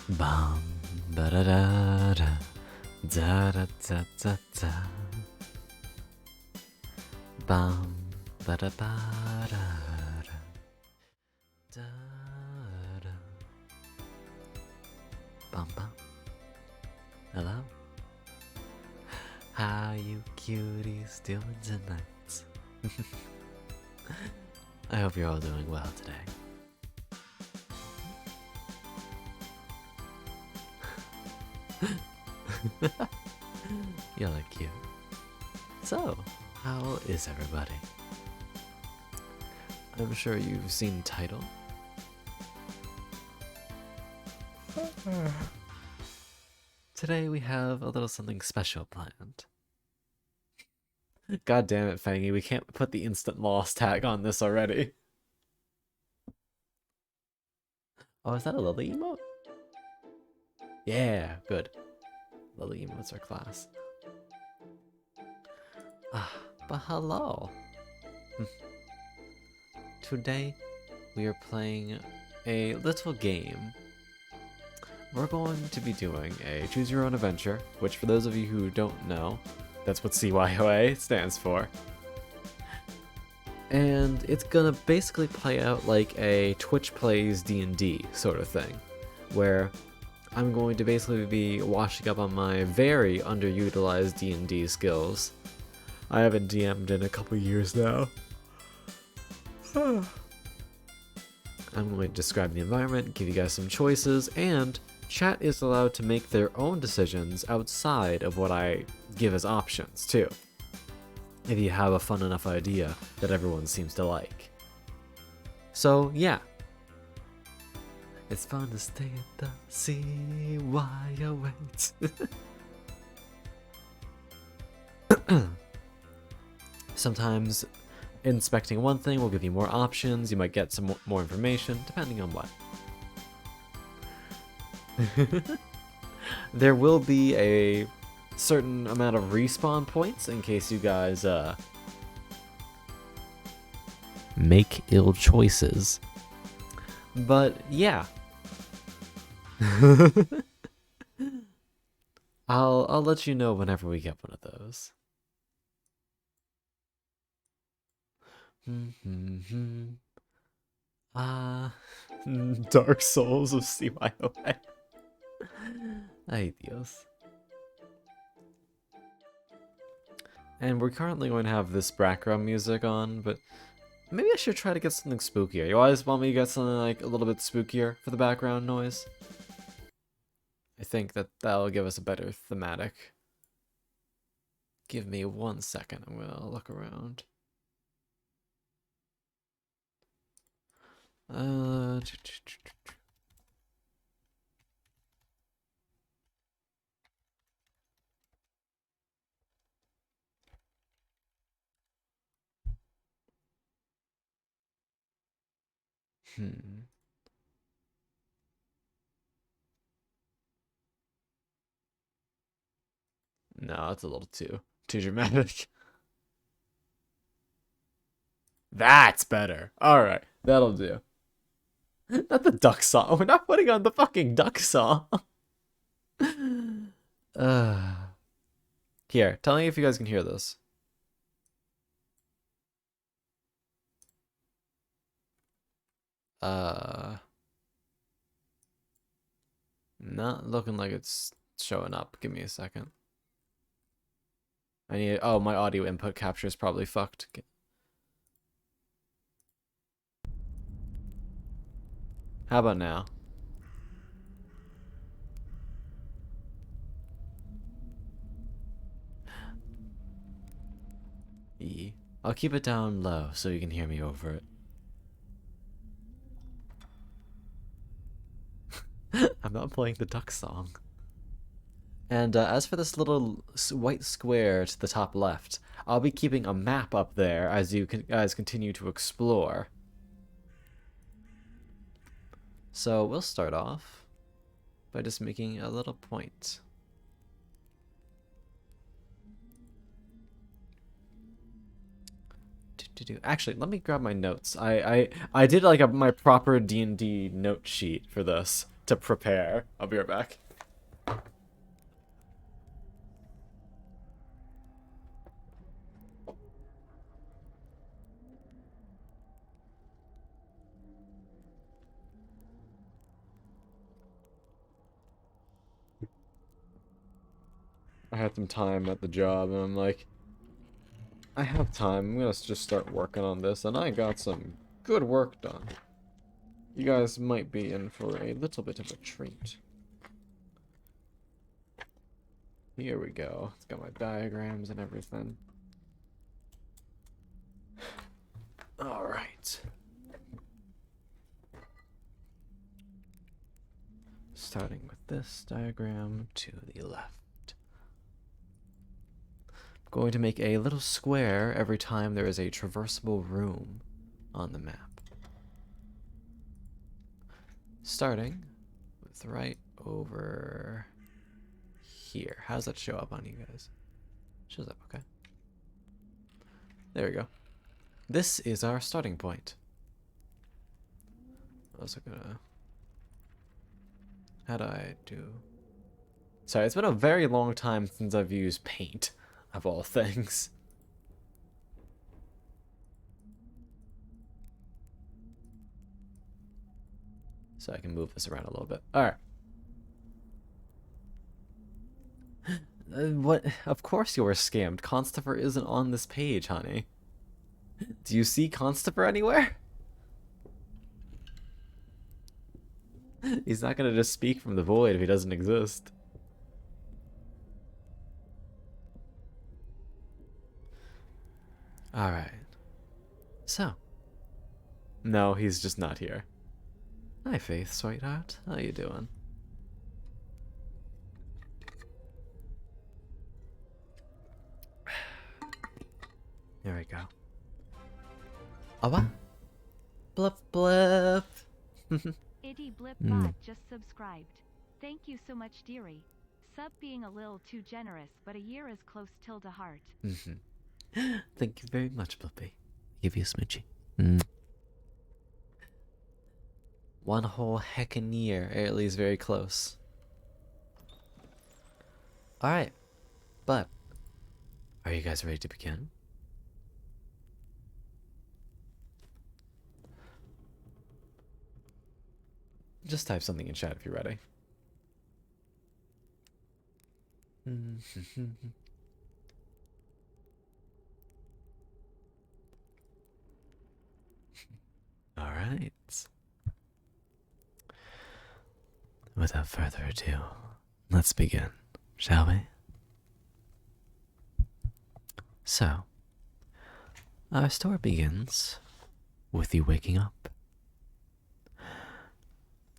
Bum ba da da da da da da da da. Bum ba da ba da da da da. Bum bum. Hello. How you cuties doing tonight? I hope you're all doing well today. You look cute. So, how is everybody? I'm sure you've seen the title. Today we have a little something special planned. God damn it, Fangy, we can't put the instant loss tag on this already. Oh, is that a Lily emote? Yeah, good. Lily emotes are class. But hello. Today we are playing a little game. We're going to be doing a choose your own adventure, which for those of you who don't know, that's what CYOA stands for. And it's gonna basically play out like a Twitch plays D&D sort of thing, where I'm going to basically be washing up on my very underutilized D&D skills. I haven't DM'd in a couple years now. I'm going to describe the environment, give you guys some choices, and chat is allowed to make their own decisions outside of what I give as options, too. If you have a fun enough idea that everyone seems to like. So, yeah. It's fun to stay at the CYOA. Sometimes inspecting one thing will give you more options, you might get some more information, depending on what. There will be a certain amount of respawn points in case you guys make ill choices. But yeah. I'll let you know whenever we get one of those. Dark Souls of CYOA. Ay Dios. And we're currently going to have this background music on, but maybe I should try to get something spookier. You always want me to get something like a little bit spookier for the background noise? I think that'll give us a better thematic. Give me 1 second, I'm gonna look around. No, that's a little too dramatic. That's better. Alright, that'll do. Not the duck song. We're not putting on the fucking duck song. Here, tell me if you guys can hear this. Not looking like it's showing up. Give me a second. I need. Oh, my audio input capture is probably fucked. How about now? E. I'll keep it down low so you can hear me over it. I'm not playing the duck song. And as for this little white square to the top left, I'll be keeping a map up there as you guys continue to explore. So we'll start off by just making a little point. Actually, let me grab my notes. I did like my proper D&D note sheet for this, to prepare. I'll be right back. I had some time at the job, and I'm like, I have time. I'm gonna just start working on this, and I got some good work done. You guys might be in for a little bit of a treat. Here we go. It's got my diagrams and everything. Alright. Starting with this diagram to the left. I'm going to make a little square every time there is a traversable room on the map. Starting with right over here. How does that show up on you guys? Shows up, okay. There we go. This is our starting point. I'm also gonna... How do I do... Sorry, it's been a very long time since I've used paint, of all things. So I can move this around a little bit. Alright. What? Of course you were scammed. Constanther isn't on this page, honey. Do you see Constanther anywhere? He's not gonna just speak from the void if he doesn't exist. Alright. So. No, he's just not here. Hi, Faith, sweetheart. How you doing? There we go. Oh, what? Bluff, bluff. Itty Blip Bot just subscribed. Thank you so much, dearie. Sub being a little too generous, but a year is close till to heart. Thank you very much, Blippy. Give you a smidgy. One whole heckin' year. Airly's very close. Alright. But, are you guys ready to begin? Just type something in chat if you're ready. Alright. Without further ado, let's begin, shall we? So, our story begins with you waking up.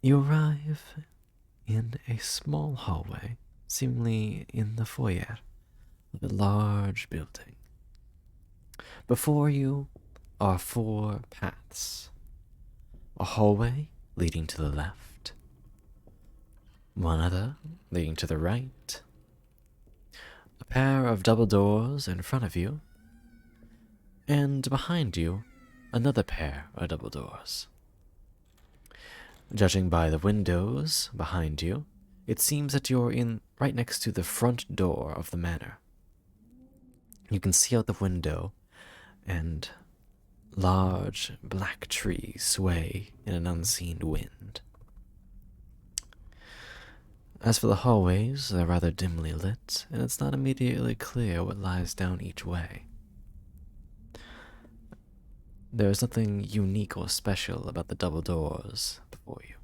You arrive in a small hallway, seemingly in the foyer of a large building. Before you are 4 paths. A hallway leading to the left, one other leading to the right, a pair of double doors in front of you, and behind you, another pair of double doors. Judging by the windows behind you, it seems that you're in right next to the front door of the manor. You can see out the window, and large black trees sway in an unseen wind. As for the hallways, they're rather dimly lit, and it's not immediately clear what lies down each way. There is nothing unique or special about the double doors before you.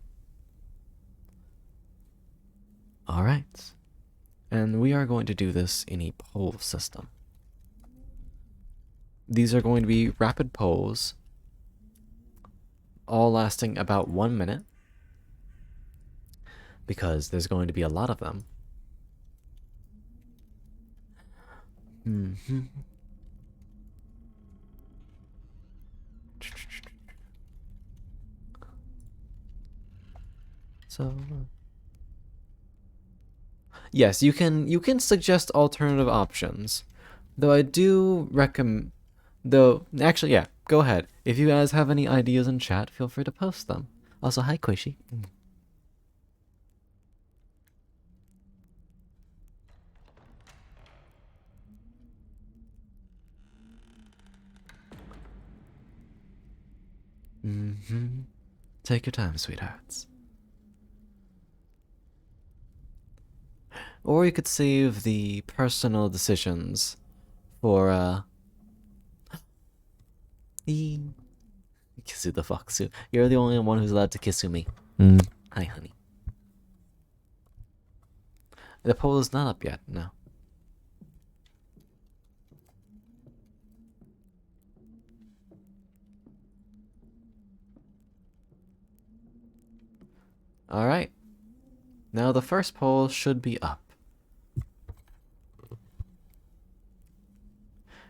Alright, and we are going to do this in a poll system. These are going to be rapid polls, all lasting about 1 minute, because there's going to be a lot of them. So, yes, you can suggest alternative options, though I do recommend. Though, actually, yeah, go ahead. If you guys have any ideas in chat, feel free to post them. Also, hi, Quishy. Take your time, sweethearts. Or you could save the personal decisions for, Kisu the Foxu. You're the only one who's allowed to kiss me. Hi, honey. The poll is not up yet, no. Alright. Now the first poll should be up.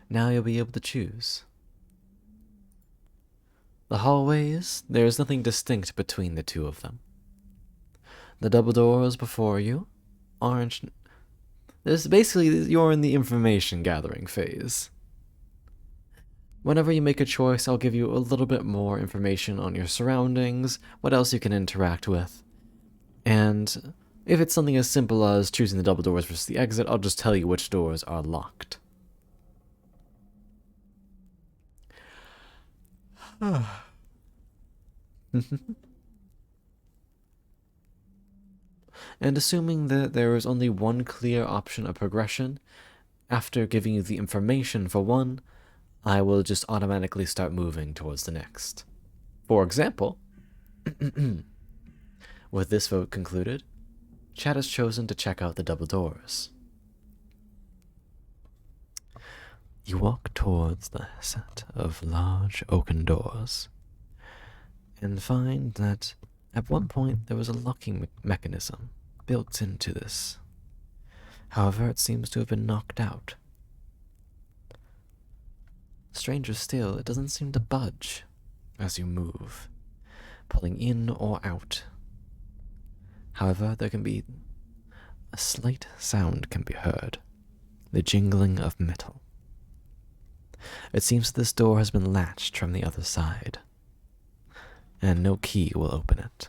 Now you'll be able to choose. The hallways, there is nothing distinct between the two of them. The double doors before you aren't... There's basically, you're in the information gathering phase. Whenever you make a choice, I'll give you a little bit more information on your surroundings, what else you can interact with. And if it's something as simple as choosing the double doors versus the exit, I'll just tell you which doors are locked. And assuming that there is only one clear option of progression, after giving you the information for one, I will just automatically start moving towards the next. For example, with this vote concluded, chat has chosen to check out the double doors. You walk towards the set of large oaken doors and find that at one point there was a locking mechanism built into this. However, it seems to have been knocked out. Stranger still, it doesn't seem to budge as you move, pulling in or out. However, there can be a slight sound can be heard, the jingling of metal. It seems this door has been latched from the other side, and no key will open it.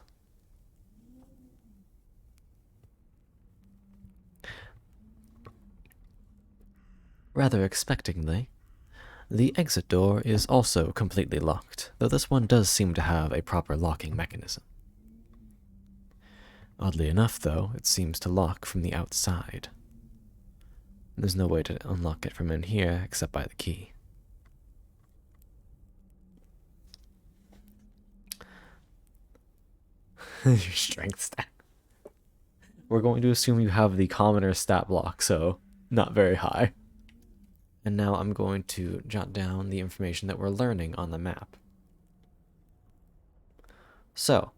Rather expectingly, the exit door is also completely locked, though this one does seem to have a proper locking mechanism. Oddly enough, though, it seems to lock from the outside. There's no way to unlock it from in here except by the key. Your strength stat. We're going to assume you have the commoner stat block, so not very high. And now I'm going to jot down the information that we're learning on the map. So,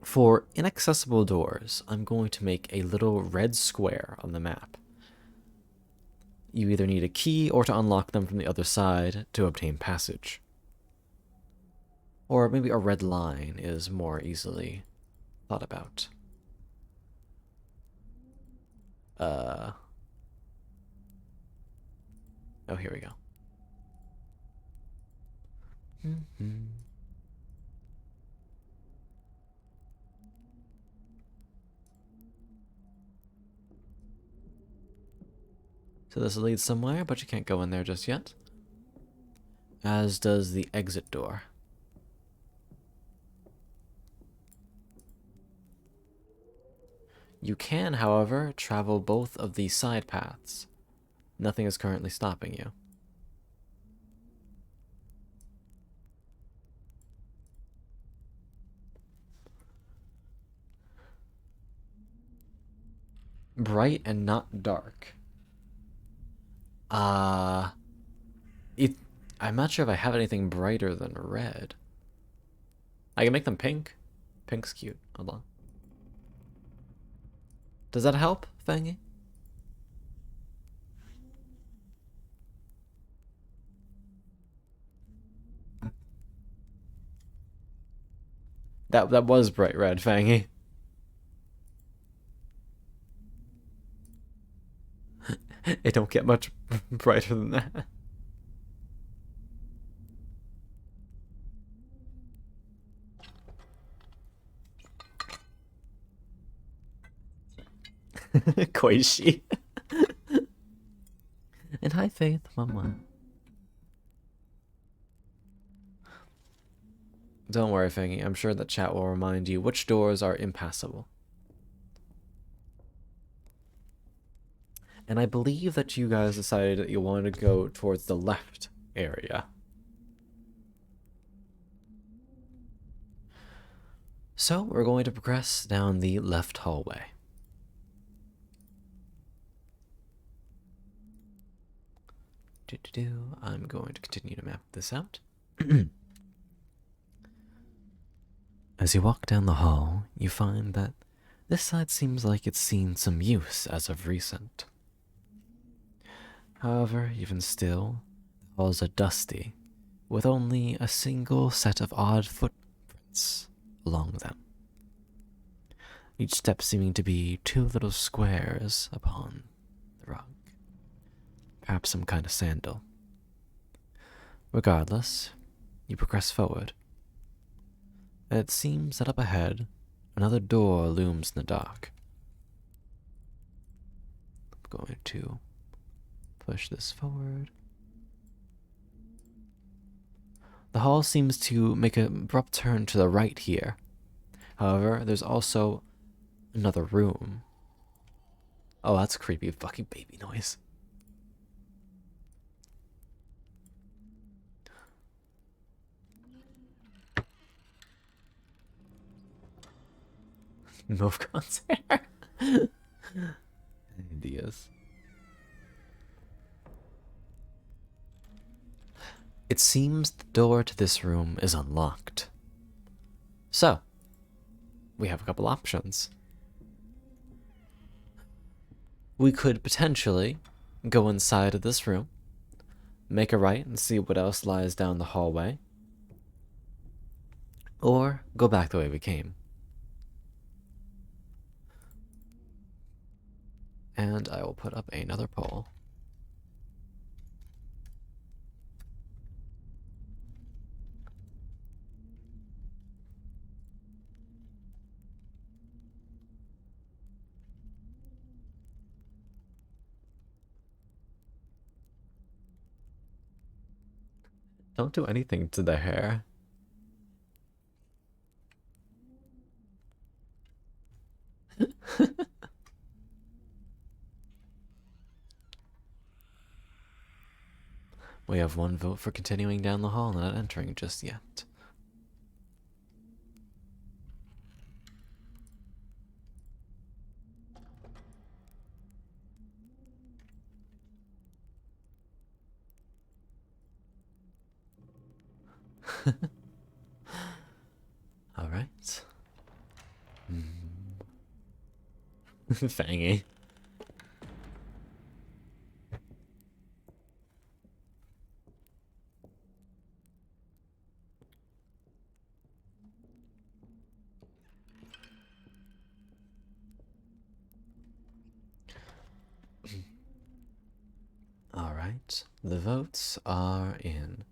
for inaccessible doors, I'm going to make a little red square on the map. You either need a key or to unlock them from the other side to obtain passage. Or maybe a red line is more easily thought about. Oh, here we go. So this leads somewhere, but you can't go in there just yet. As does the exit door. You can, however, travel both of these side paths. Nothing is currently stopping you. Bright and not dark. I'm not sure if I have anything brighter than red. I can make them pink. Pink's cute. Hold on. Does that help, Fangy? That was bright red, Fangy. It don't get much brighter than that. Koishi. And hi, Faith. Mama. Don't worry, Fangy. I'm sure that chat will remind you which doors are impassable. And I believe that you guys decided that you wanted to go towards the left area. So we're going to progress down the left hallway. I'm going to continue to map this out. As you walk down the hall, you find that this side seems like it's seen some use as of recent. However, even still, the halls are dusty, with only a single set of odd footprints along them. Each step seeming to be two little squares upon the rug. Perhaps some kind of sandal. Regardless, you progress forward. And it seems that up ahead, another door looms in the dark. I'm going to push this forward. The hall seems to make an abrupt turn to the right here. However, there's also another room. Oh, that's a creepy fucking baby noise. Milf concert. Ideas. It seems the door to this room is unlocked. So, we have a couple options. We could potentially go inside of this room, make a right and see what else lies down the hallway, or go back the way we came. And I will put up another poll. Don't do anything to the hair. We have one vote for continuing down the hall, not entering just yet. All right. Fangy. All right. The votes are in.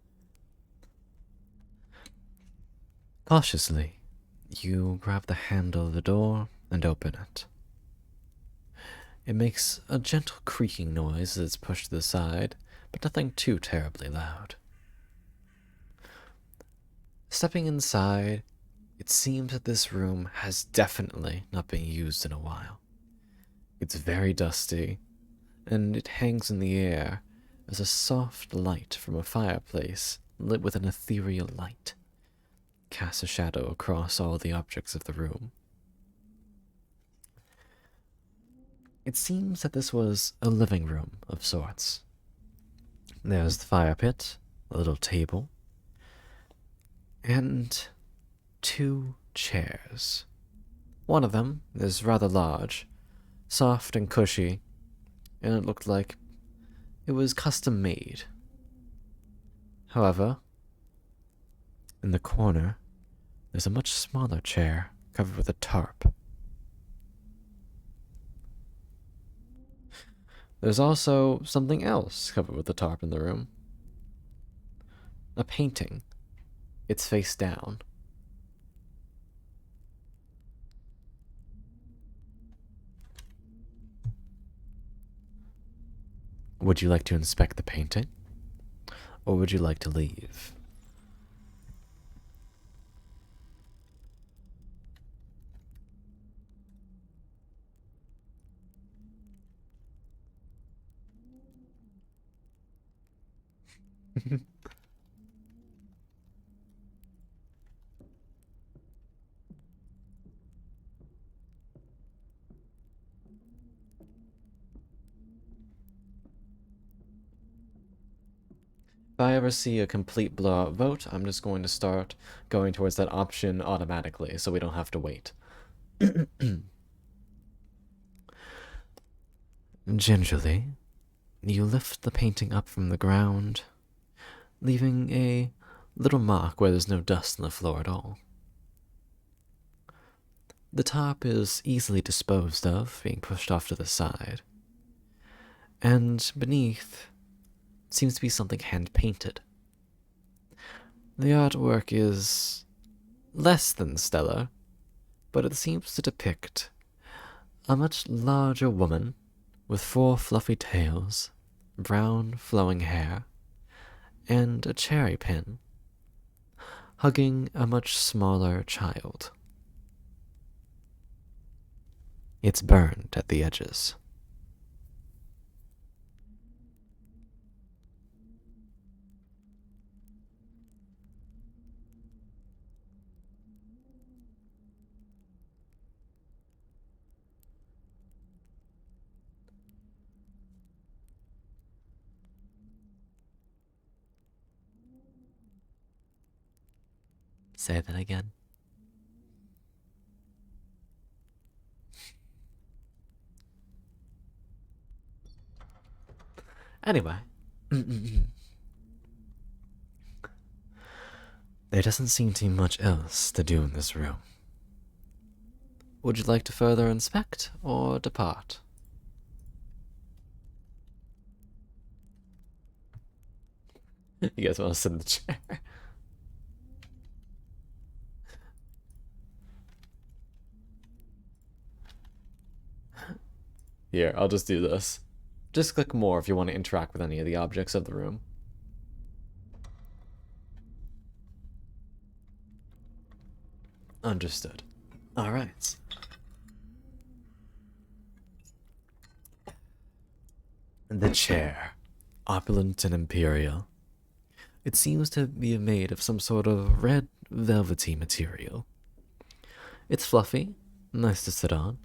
Cautiously, you grab the handle of the door and open it. It makes a gentle creaking noise as it's pushed to the side, but nothing too terribly loud. Stepping inside, it seems that this room has definitely not been used in a while. It's very dusty, and it hangs in the air as a soft light from a fireplace lit with an ethereal light casts a shadow across all the objects of the room. It seems that this was a living room of sorts. There's the fire pit, a little table, and two chairs. One of them is rather large, soft and cushy, and it looked like it was custom made. However, in the corner, there's a much smaller chair covered with a tarp. There's also something else covered with a tarp in the room. A painting. It's face down. Would you like to inspect the painting? Or would you like to leave? If I ever see a complete blowout vote, I'm just going to start going towards that option automatically, so we don't have to wait. Gingerly, you lift the painting up from the ground, leaving a little mark where there's no dust on the floor at all. The top is easily disposed of, being pushed off to the side, and beneath seems to be something hand-painted. The artwork is less than stellar, but it seems to depict a much larger woman with 4 fluffy tails, brown flowing hair, and a cherry pin, hugging a much smaller child. It's burned at the edges. Say that again. Anyway. There doesn't seem to be much else to do in this room. Would you like to further inspect or depart? You guys want to sit in the chair? Here, I'll just do this. Just click more if you want to interact with any of the objects of the room. Understood. Alright. The chair. Opulent and imperial. It seems to be made of some sort of red velvety material. It's fluffy, nice to sit on,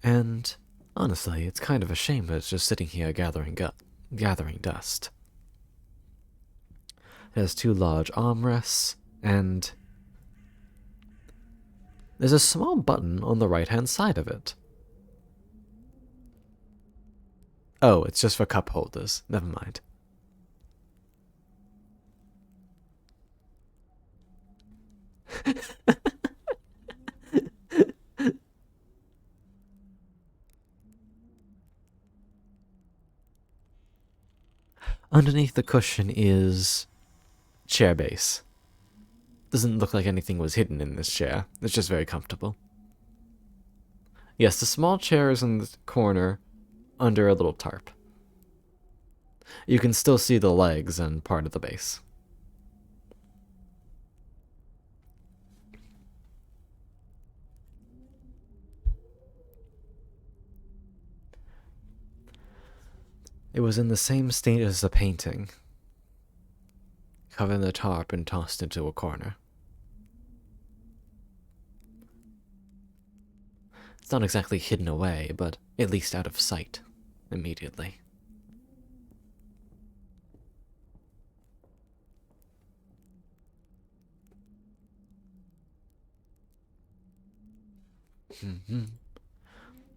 and honestly, it's kind of a shame that it's just sitting here gathering dust. It has 2 large armrests, and there's a small button on the right-hand side of it. Oh, it's just for cup holders. Never mind. Underneath the cushion is chair base. Doesn't look like anything was hidden in this chair. It's just very comfortable. Yes, the small chair is in the corner under a little tarp. You can still see the legs and part of the base. It was in the same state as the painting, covered in the tarp and tossed into a corner. It's not exactly hidden away, but at least out of sight immediately.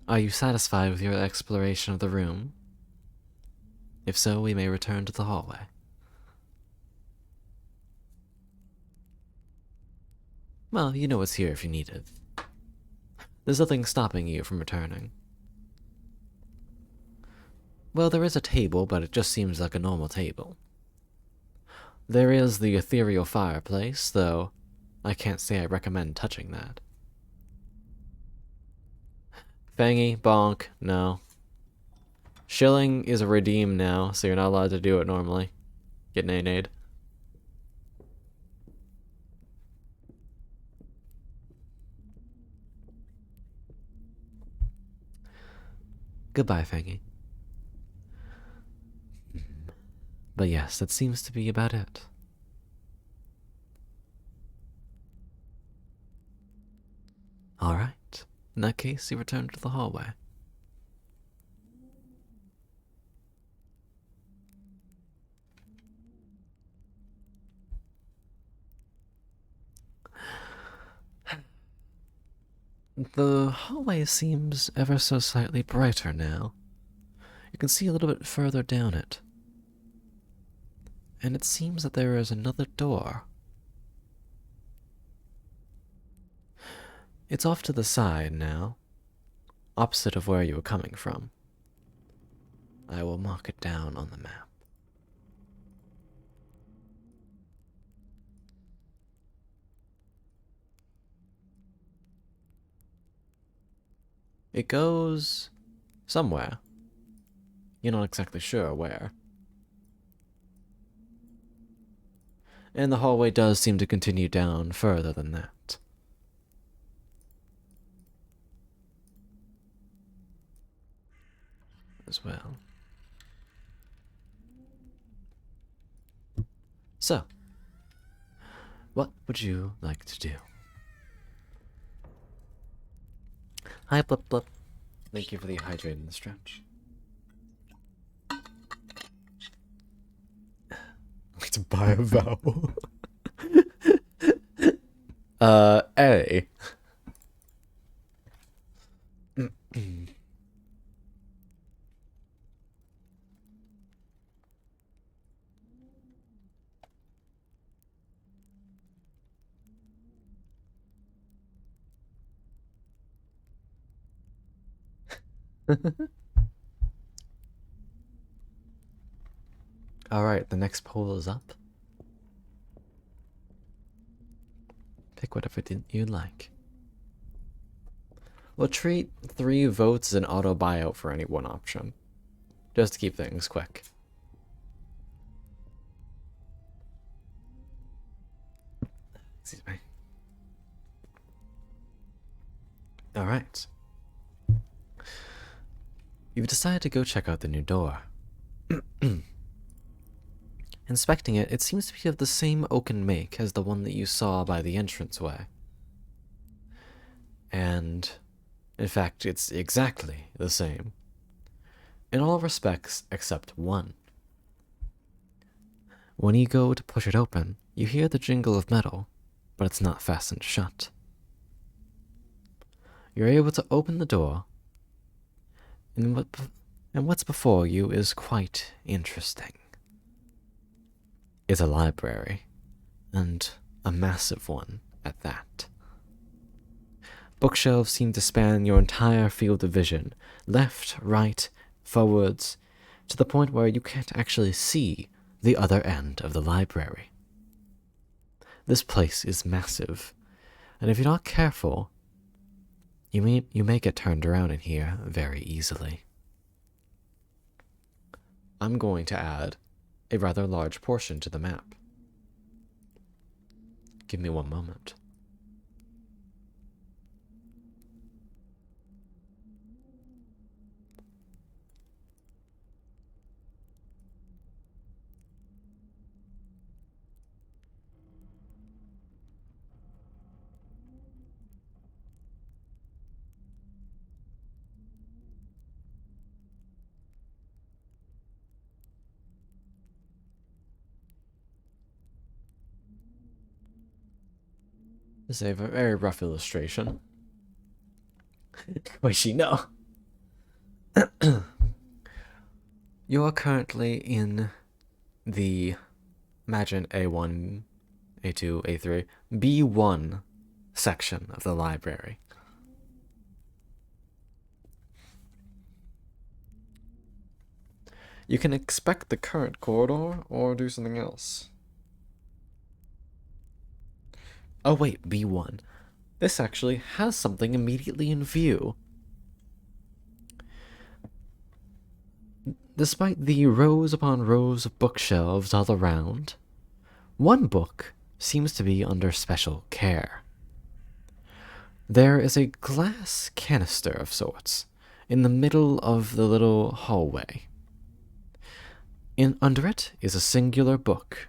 Are you satisfied with your exploration of the room? If so, we may return to the hallway. Well, you know what's here if you need it. There's nothing stopping you from returning. Well, there is a table, but it just seems like a normal table. There is the ethereal fireplace, though I can't say I recommend touching that. Fangy, bonk, no. Shilling is a redeem now, so you're not allowed to do it normally. Get nay-nayed. Goodbye, Fangy. But yes, that seems to be about it. Alright, in that case, you return to the hallway. The hallway seems ever so slightly brighter now. You can see a little bit further down it. And it seems that there is another door. It's off to the side now, opposite of where you were coming from. I will mark it down on the map. It goes somewhere. You're not exactly sure where. And the hallway does seem to continue down further than that. As well. So, what would you like to do? Hi, Blip Blip. Thank you for the hydrate and the stretch. To buy a vowel. A. Alright, the next poll is up. Pick whatever you'd like. We'll treat 3 votes as an auto buyout for any one option, just to keep things quick. Excuse me. Alright. You've decided to go check out the new door. Inspecting it, it seems to be of the same oaken make as the one that you saw by the entranceway. And, in fact, it's exactly the same. In all respects except one. When you go to push it open, you hear the jingle of metal, but it's not fastened shut. You're able to open the door, and what's before you is quite interesting. It's a library, and a massive one at that. Bookshelves seem to span your entire field of vision, left, right, forwards, to the point where you can't actually see the other end of the library. This place is massive, and if you're not careful, you may get turned around in here very easily. I'm going to add a rather large portion to the map. Give me one moment. This is a very rough illustration. Wait, no. You are currently in the, imagine A1, A2, A3, B1 section of the library. You can expect the current corridor or do something else. Oh wait, B1. This actually has something immediately in view. Despite the rows upon rows of bookshelves all around, one book seems to be under special care. There is a glass canister of sorts in the middle of the little hallway. Under it is a singular book.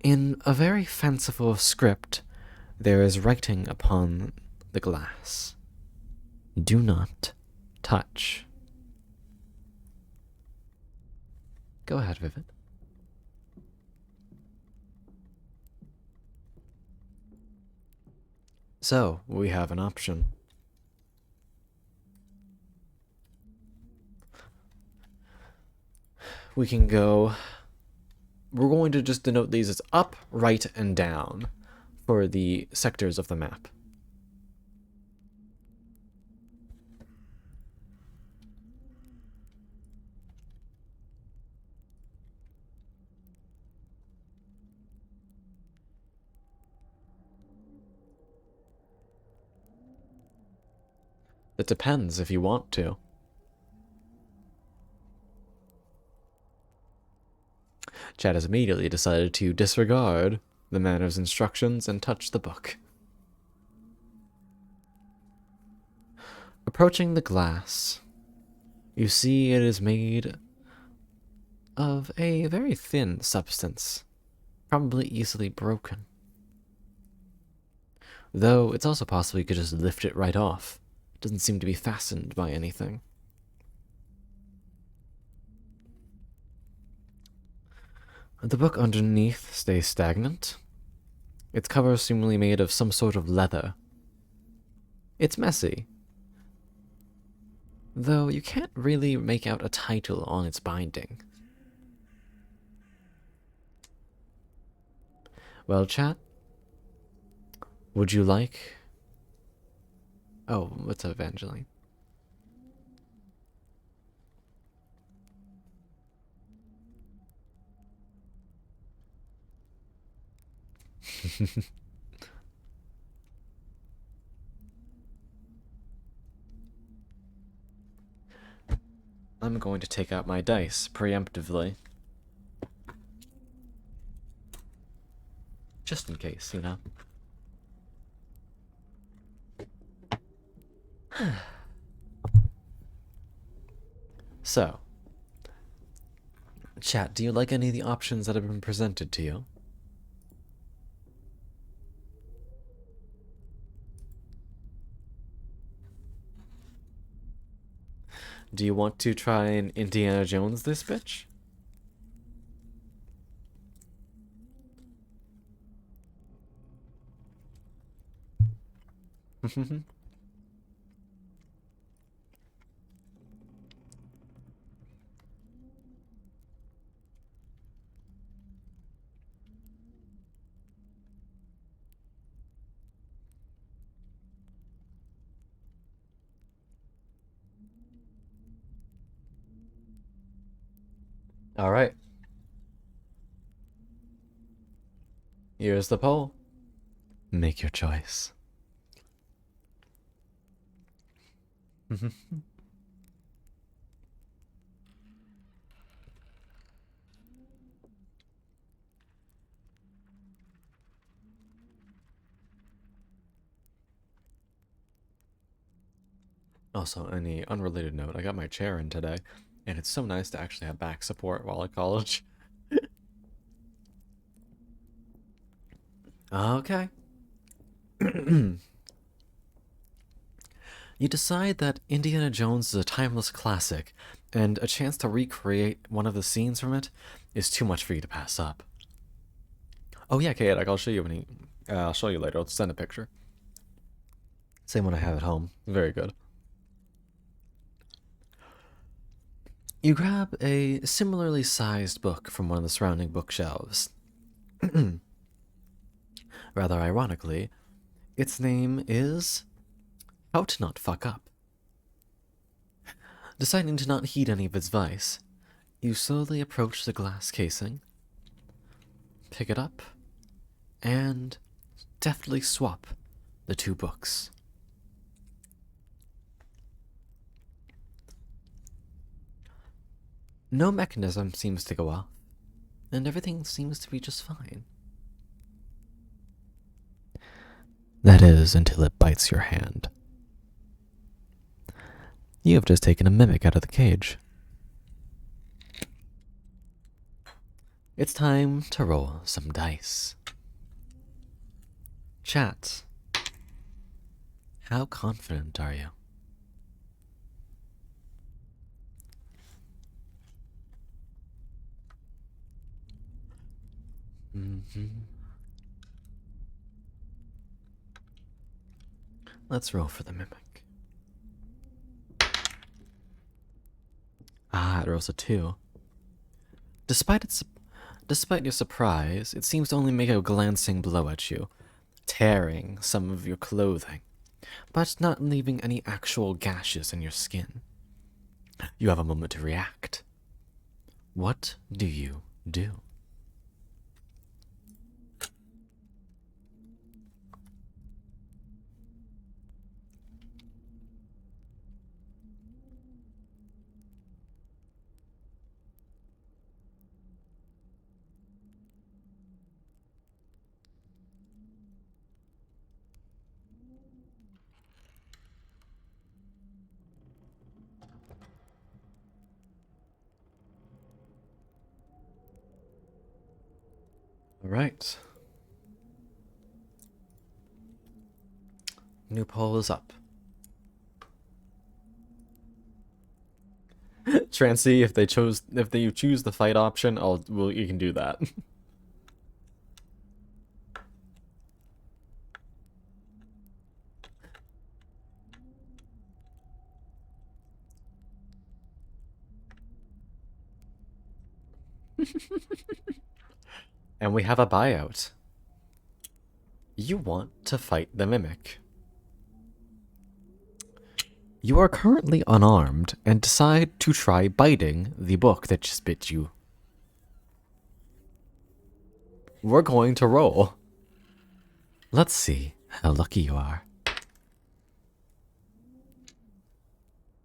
In a very fanciful script, there is writing upon the glass. Do not touch. Go ahead, Vivid. So, we have an option. We can go... We're going to just denote these as up, right, and down for the sectors of the map. It depends if you want to. Chad has immediately decided to disregard the manor's instructions and touch the book. Approaching the glass, you see it is made of a very thin substance, probably easily broken. Though it's also possible you could just lift it right off. It doesn't seem to be fastened by anything. The book underneath stays stagnant. Its cover is seemingly made of some sort of leather. It's messy, though you can't really make out a title on its binding. Well, chat, would you like... Oh, what's up, Evangeline? I'm going to take out my dice preemptively. Just in case, you know. So, chat, do you like any of the options that have been presented to you? Do you want to try and Indiana Jones this bitch? All right. Here's the poll. Make your choice. Also, any unrelated note, I got my chair in today, and it's so nice to actually have back support while at college. Okay. You decide that Indiana Jones is a timeless classic, and a chance to recreate one of the scenes from it is too much for you to pass up. Oh yeah, Kate, I'll show you when I'll show you later. I'll send a picture. Same one I have at home. Very good. You grab a similarly sized book from one of the surrounding bookshelves. Rather ironically, its name is How to Not Fuck Up. Deciding to not heed any of its advice, you slowly approach the glass casing, pick it up, and deftly swap the two books. No mechanism seems to go off, and everything seems to be just fine. That is, until it bites your hand. You have just taken a mimic out of the cage. It's time to roll some dice. Chat. How confident are you? Let's roll for the mimic. Ah, it rolls a 2. Despite your surprise, it seems to only make a glancing blow at you, tearing some of your clothing, but not leaving any actual gashes in your skin. You have a moment to react. What do you do? All right. New poll is up. Trancy, if you choose the fight option, you can do that. And we have a buyout. You want to fight the mimic. You are currently unarmed and decide to try biting the book that just bit you. We're going to roll. Let's see how lucky you are.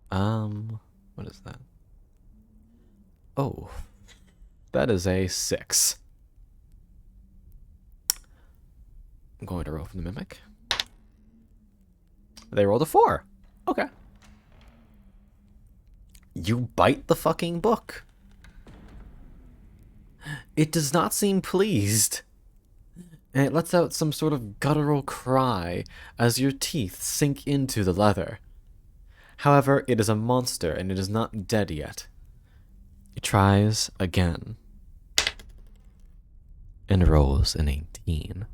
What is that? Oh, that is a 6. I'm going to roll for the mimic. They rolled a 4. Okay. You bite the fucking book. It does not seem pleased. And it lets out some sort of guttural cry as your teeth sink into the leather. However, it is a monster and it is not dead yet. It tries again. And rolls an 18.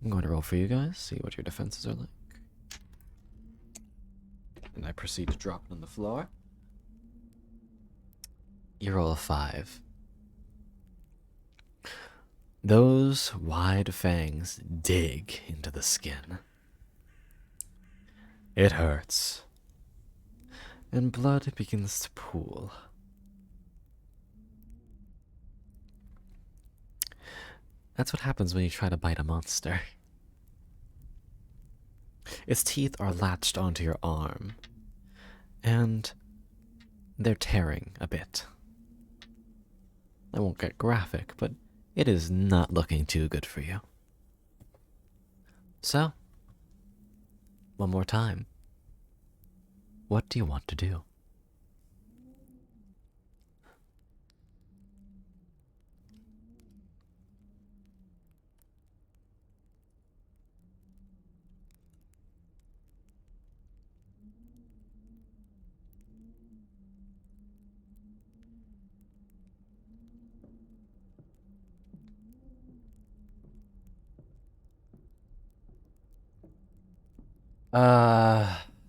I'm going to roll for you guys, see what your defenses are like. And I proceed to drop it on the floor. You roll a 5. Those wide fangs dig into the skin. It hurts. And blood begins to pool. That's what happens when you try to bite a monster. Its teeth are latched onto your arm, and they're tearing a bit. I won't get graphic, but it is not looking too good for you. So, one more time. What do you want to do?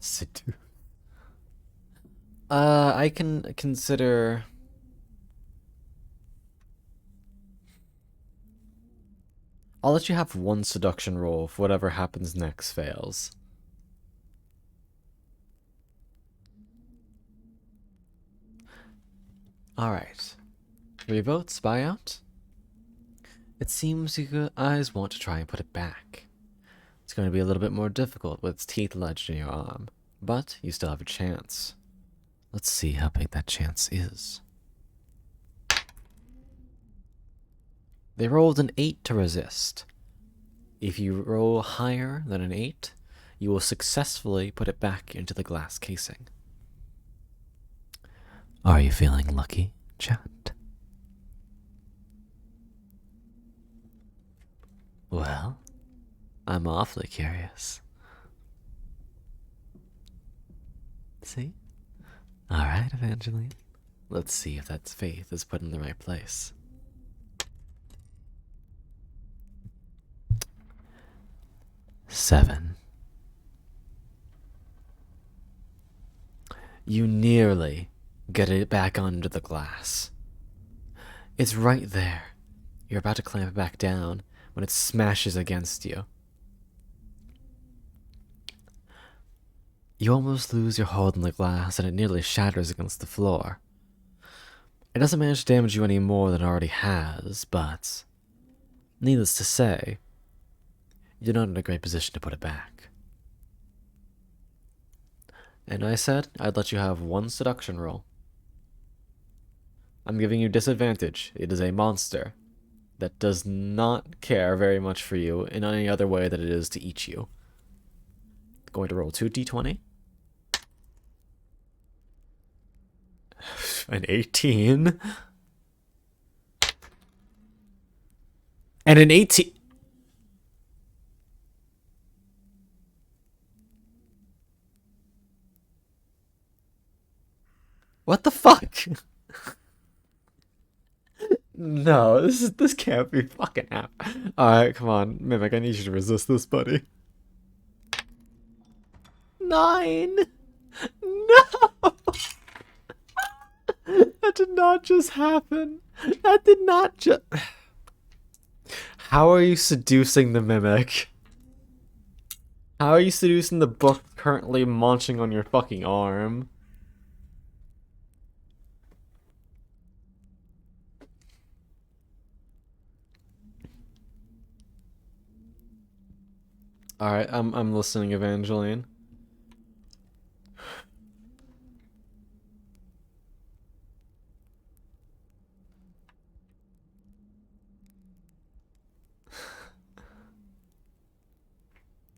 Seduce. I can consider... I'll let you have one seduction roll if whatever happens next fails. Alright. 3 votes, buyout. It seems you guys want to try and put it back. It's going to be a little bit more difficult with its teeth lodged in your arm, but you still have a chance. Let's see how big that chance is. They rolled an 8 to resist. If you roll higher than an 8, you will successfully put it back into the glass casing. Are you feeling lucky, chat? Well, I'm awfully curious. See? Alright, Evangeline. Let's see if that faith is put in the right place. Seven. You nearly get it back under the glass. It's right there. You're about to clamp it back down when it smashes against you. You almost lose your hold on the glass and it nearly shatters against the floor. It doesn't manage to damage you any more than it already has, but needless to say, you're not in a great position to put it back. And I said I'd let you have one seduction roll. I'm giving you disadvantage. It is a monster that does not care very much for you in any other way than it is to eat you. Going to roll 2d20. An 18. And an 18. What the fuck? No, this can't be fucking happening. Alright, come on. Mimic, I need you to resist this, buddy. 9! No! That did not just happen. That did not just... How are you seducing the Mimic? How are you seducing the book currently munching on your fucking arm? Alright, I'm listening, Evangeline.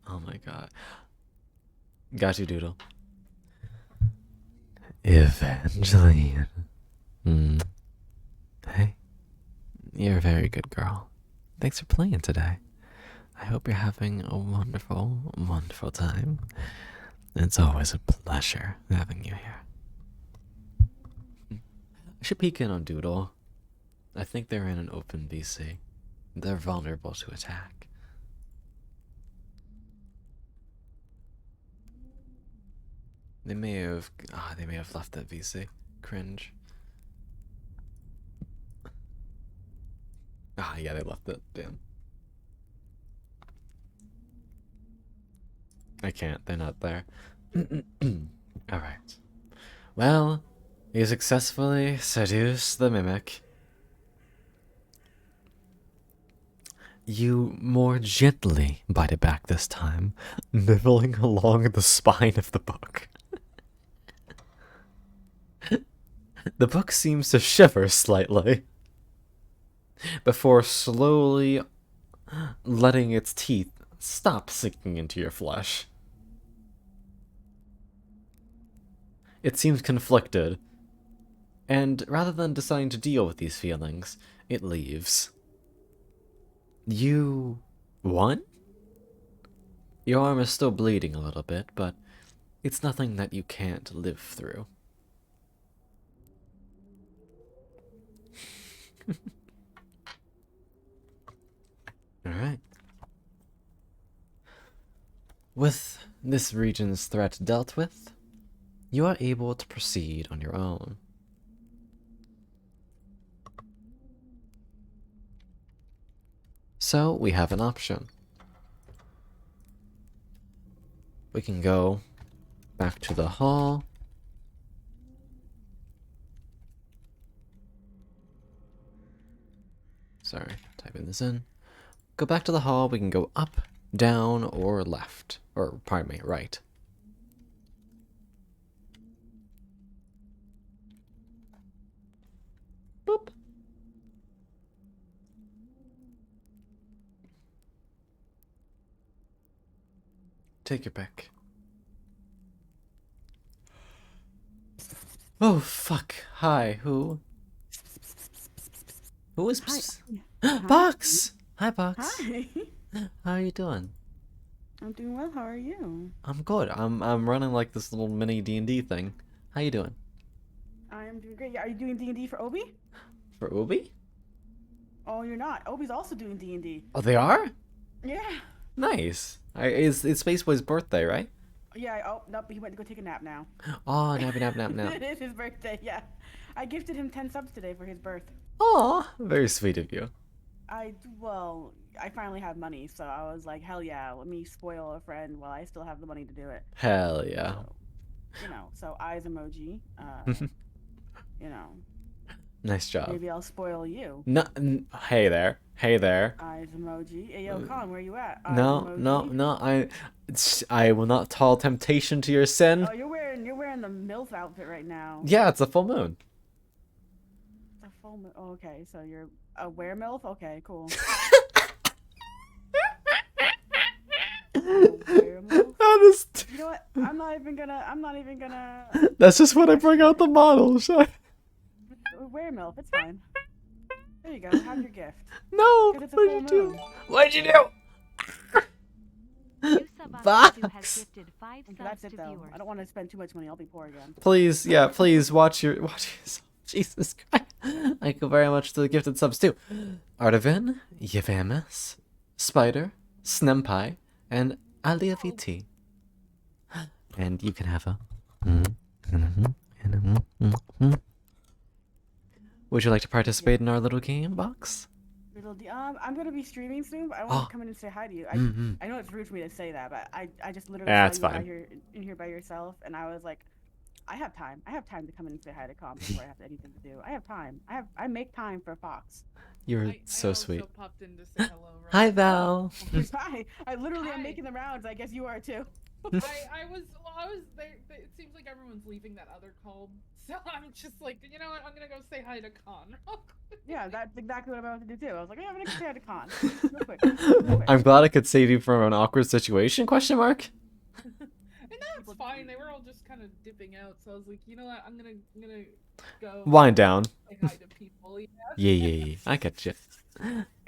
Oh my god. Got you, Doodle. Evangeline. Hey, you're a very good girl. Thanks for playing today. I hope you're having a wonderful, wonderful time. It's always a pleasure having you here. I should peek in on Doodle. I think they're in an open BC. They're vulnerable to attack. They may have left that VC. Cringe. Yeah, they left it. Damn. I can't. They're not there. Alright. Well, you successfully seduced the Mimic. You more gently bite it back this time, nibbling along the spine of the book. The book seems to shiver slightly before slowly letting its teeth stop sinking into your flesh. It seems conflicted, and rather than deciding to deal with these feelings, it leaves. You won? Your arm is still bleeding a little bit, but it's nothing that you can't live through. Alright. With this region's threat dealt with, you are able to proceed on your own. So, we have an option. We can go back to the hall. Sorry, typing this in. Go back to the hall, we can go up, down, or left. Or, pardon me, right. Boop. Take your pick. Oh, fuck. Hi, who? Who is... Hi. Box! Hi, Box. Hi. How are you doing? I'm doing well. How are you? I'm good. I'm running like this little mini D&D thing. How you doing? I am doing great. Are you doing D&D for Obi? For Ubi? Oh, you're not. Obi's also doing D&D. Oh, they are? Yeah. Nice. It's Space Boy's birthday, right? Yeah. Oh, nope. He went to go take a nap now. Oh, nap. It is his birthday. Yeah. I gifted him 10 subs today for his birth. Aw, very sweet of you. Well, I finally have money, so I was like, hell yeah, let me spoil a friend while I still have the money to do it. Hell yeah. So, so eyes emoji. You know. Nice job. Maybe I'll spoil you. No, hey there. Hey there. Eyes emoji. Hey, yo, Con, where you at? Eyes No, emoji. I will not fall temptation to your sin. Oh, you're wearing the Milf outfit right now. Yeah, it's a full moon. The full moon. Oh, okay, so you're a weremilf? Okay, cool. Weremilf? That is... You know what? I'm not even gonna. That's just when I bring out the models. Weremilf, it's fine. There you go. Have your gift. No, 'Cause it's a what'd full you do? moon. What'd you do? Box. Okay, that's it though. I don't want to spend too much money. I'll be poor again. Please, yeah, please watch yourself. Jesus Christ. Thank you very much to the gifted subs too. Artavin, Yevamis, Spider, Snempai, and Aliaviti. And you can have a... Would you like to participate in our little game, Box? I'm gonna be streaming soon, but I want to come in and say hi to you. I know it's rude for me to say that, but I just literally Yeah, saw it's you fine. out here in here by yourself, and I was like, I have time. I have time to come in and say hi to Com before I have anything to do. I have time. I make time for Fox. You're so I sweet. also popped in to say hello. Right? Hi, Val. Hi. I literally am Hi. making the rounds. I guess you are too. I was there. It seems like everyone's leaving that other call, so I'm just like, you know what? I'm gonna go say hi to Con. Yeah, that's exactly what I'm about to do too. I was like, yeah, I'm gonna say hi to Con. Real quick. Real quick. I'm glad I could save you from an awkward situation, question mark? And that's fine. They were all just kind of dipping out, so I was like, you know what? I'm gonna go Wind down. say hi to people. Yeah. Yeah. I get you.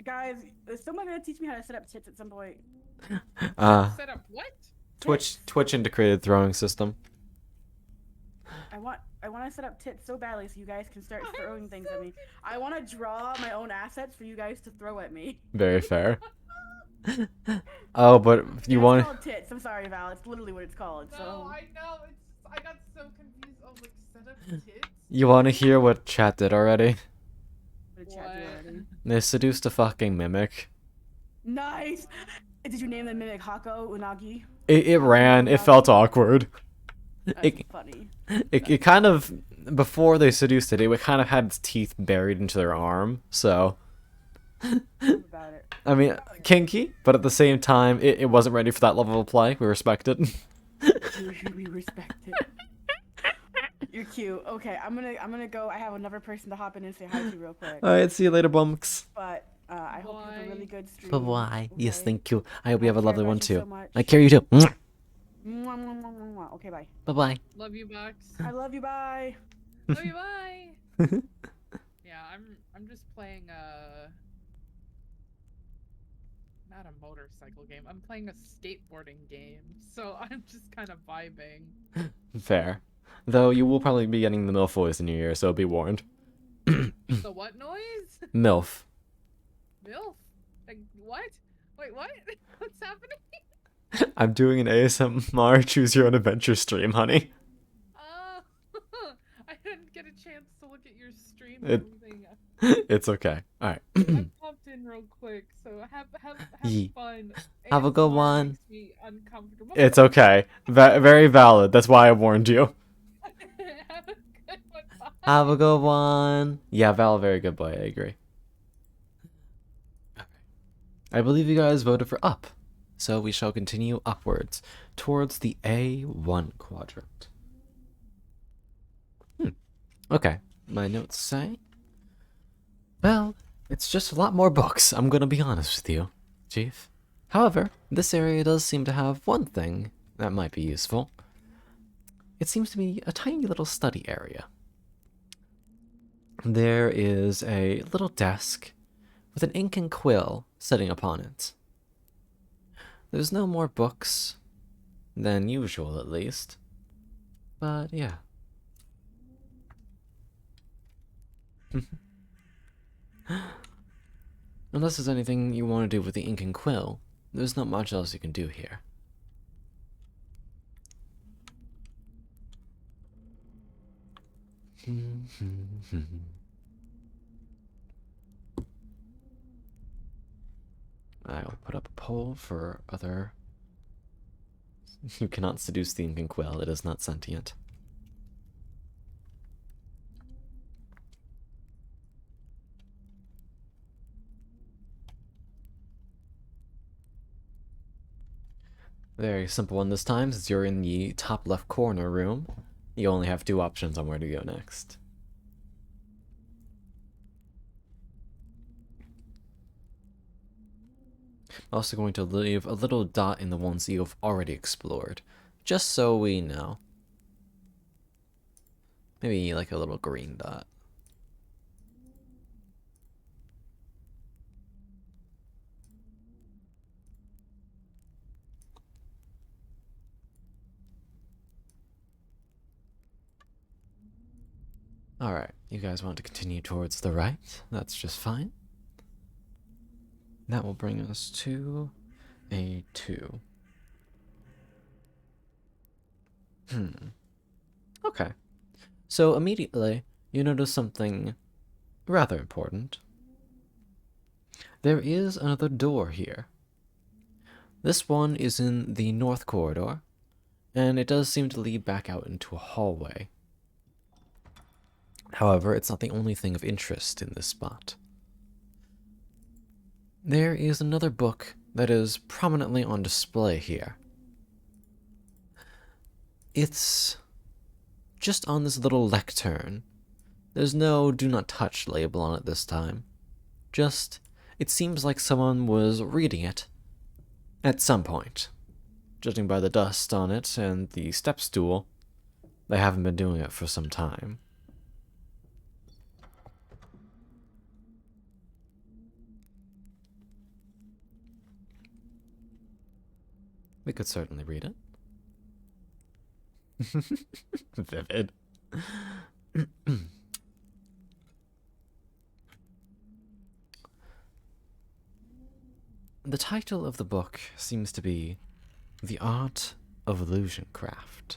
Guys, is someone gonna teach me how to set up tits at some point? Set up what? Twitch integrated throwing system. I want to set up tits so badly so you guys can start throwing things at me. I want to draw my own assets for you guys to throw at me. Very fair. Oh, but you It's want... called tits. I'm sorry, Val. It's literally what it's called. No, So I know. I got so confused. I was like, set up tits. You want to hear what chat did already? What did chat do already? They seduced a fucking mimic. Nice. Did you name the mimic Hako Unagi? It ran. It felt awkward. That's funny. It kind of... Before they seduced it, it kind of had its teeth buried into their arm, so... About it. I mean, kinky, but at the same time, it wasn't ready for that level of play. We respect it. We respect it. You're cute. Okay, I'm gonna go. I have another person to hop in and say hi to real quick. Alright, see you later, bumps. But I hope you have a really good stream. Bye-bye. Yes, okay? thank you. I hope you have a care lovely about one you too. so much. I care you too. Mwah. Mwah, mwah, mwah, mwah, mwah. Okay, bye. Bye-bye. Love you, Box. I love you. Bye. Love you. Bye. Yeah, I'm just playing not a motorcycle game. I'm playing a skateboarding game, so I'm just kind of vibing. Fair. Though you will probably be getting the MILF voice in your ear, so be warned. The what noise? MILF. Milf? Like, what? Wait, what? What's happening? I'm doing an ASMR Choose Your Own Adventure stream, honey. I didn't get a chance to look at your stream and It- everything. It's okay. Alright. I popped in real quick, so have Ye. fun. Have a good ASMR one. makes me uncomfortable. It's okay. Very valid. That's why I warned you. Have a good one. Bye. Have a good one. Yeah, Val, very good boy. I agree. I believe you guys voted for up. So we shall continue upwards towards the A1 quadrant. Okay, my notes say... Well, it's just a lot more books, I'm gonna be honest with you. Chief, However, this area does seem to have one thing that might be useful. It seems to be a tiny little study area. There is a little desk with an ink and quill sitting upon it. There's no more books than usual, at least. But yeah. Unless there's anything you want to do with the ink and quill, there's not much else you can do here. I'll put up a poll for other... You cannot seduce the ink and quill, it is not sentient. Very simple one this time, since you're in the top left corner room. You only have 2 options on where to go next. I'm also going to leave a little dot in the ones that you've already explored, just so we know. Maybe like a little green dot. Alright, you guys want to continue towards the right? That's just fine. That will bring us to A2. Okay. So immediately, you notice something rather important. There is another door here. This one is in the north corridor, and it does seem to lead back out into a hallway. However, it's not the only thing of interest in this spot. There is another book that is prominently on display here. It's just on this little lectern. There's no do not touch label on it this time. Just, it seems like someone was reading it at some point. Judging by the dust on it and the step stool, they haven't been doing it for some time. We could certainly read it. Vivid. The title of the book seems to be The Art of Illusion Craft.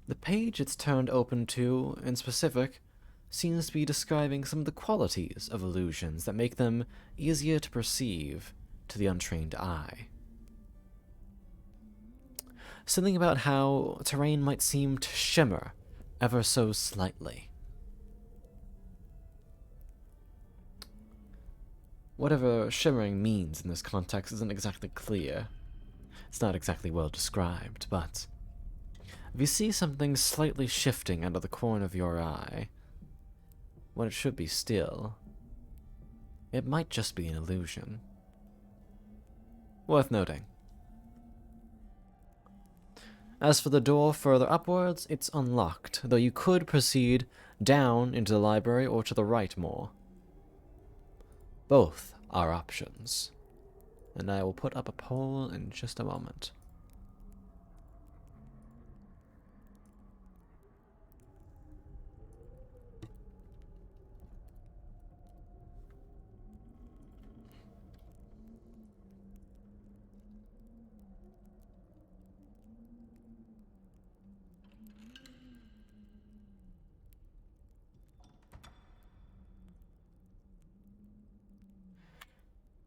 The page it's turned open to, in specific, seems to be describing some of the qualities of illusions that make them easier to perceive to the untrained eye. Something about how terrain might seem to shimmer ever so slightly. Whatever shimmering means in this context isn't exactly clear. It's not exactly well described, but if you see something slightly shifting out of the corner of your eye, when it should be still, it might just be an illusion. Worth noting. As for the door further upwards, it's unlocked, though you could proceed down into the library or to the right more. Both are options, and I will put up a poll in just a moment.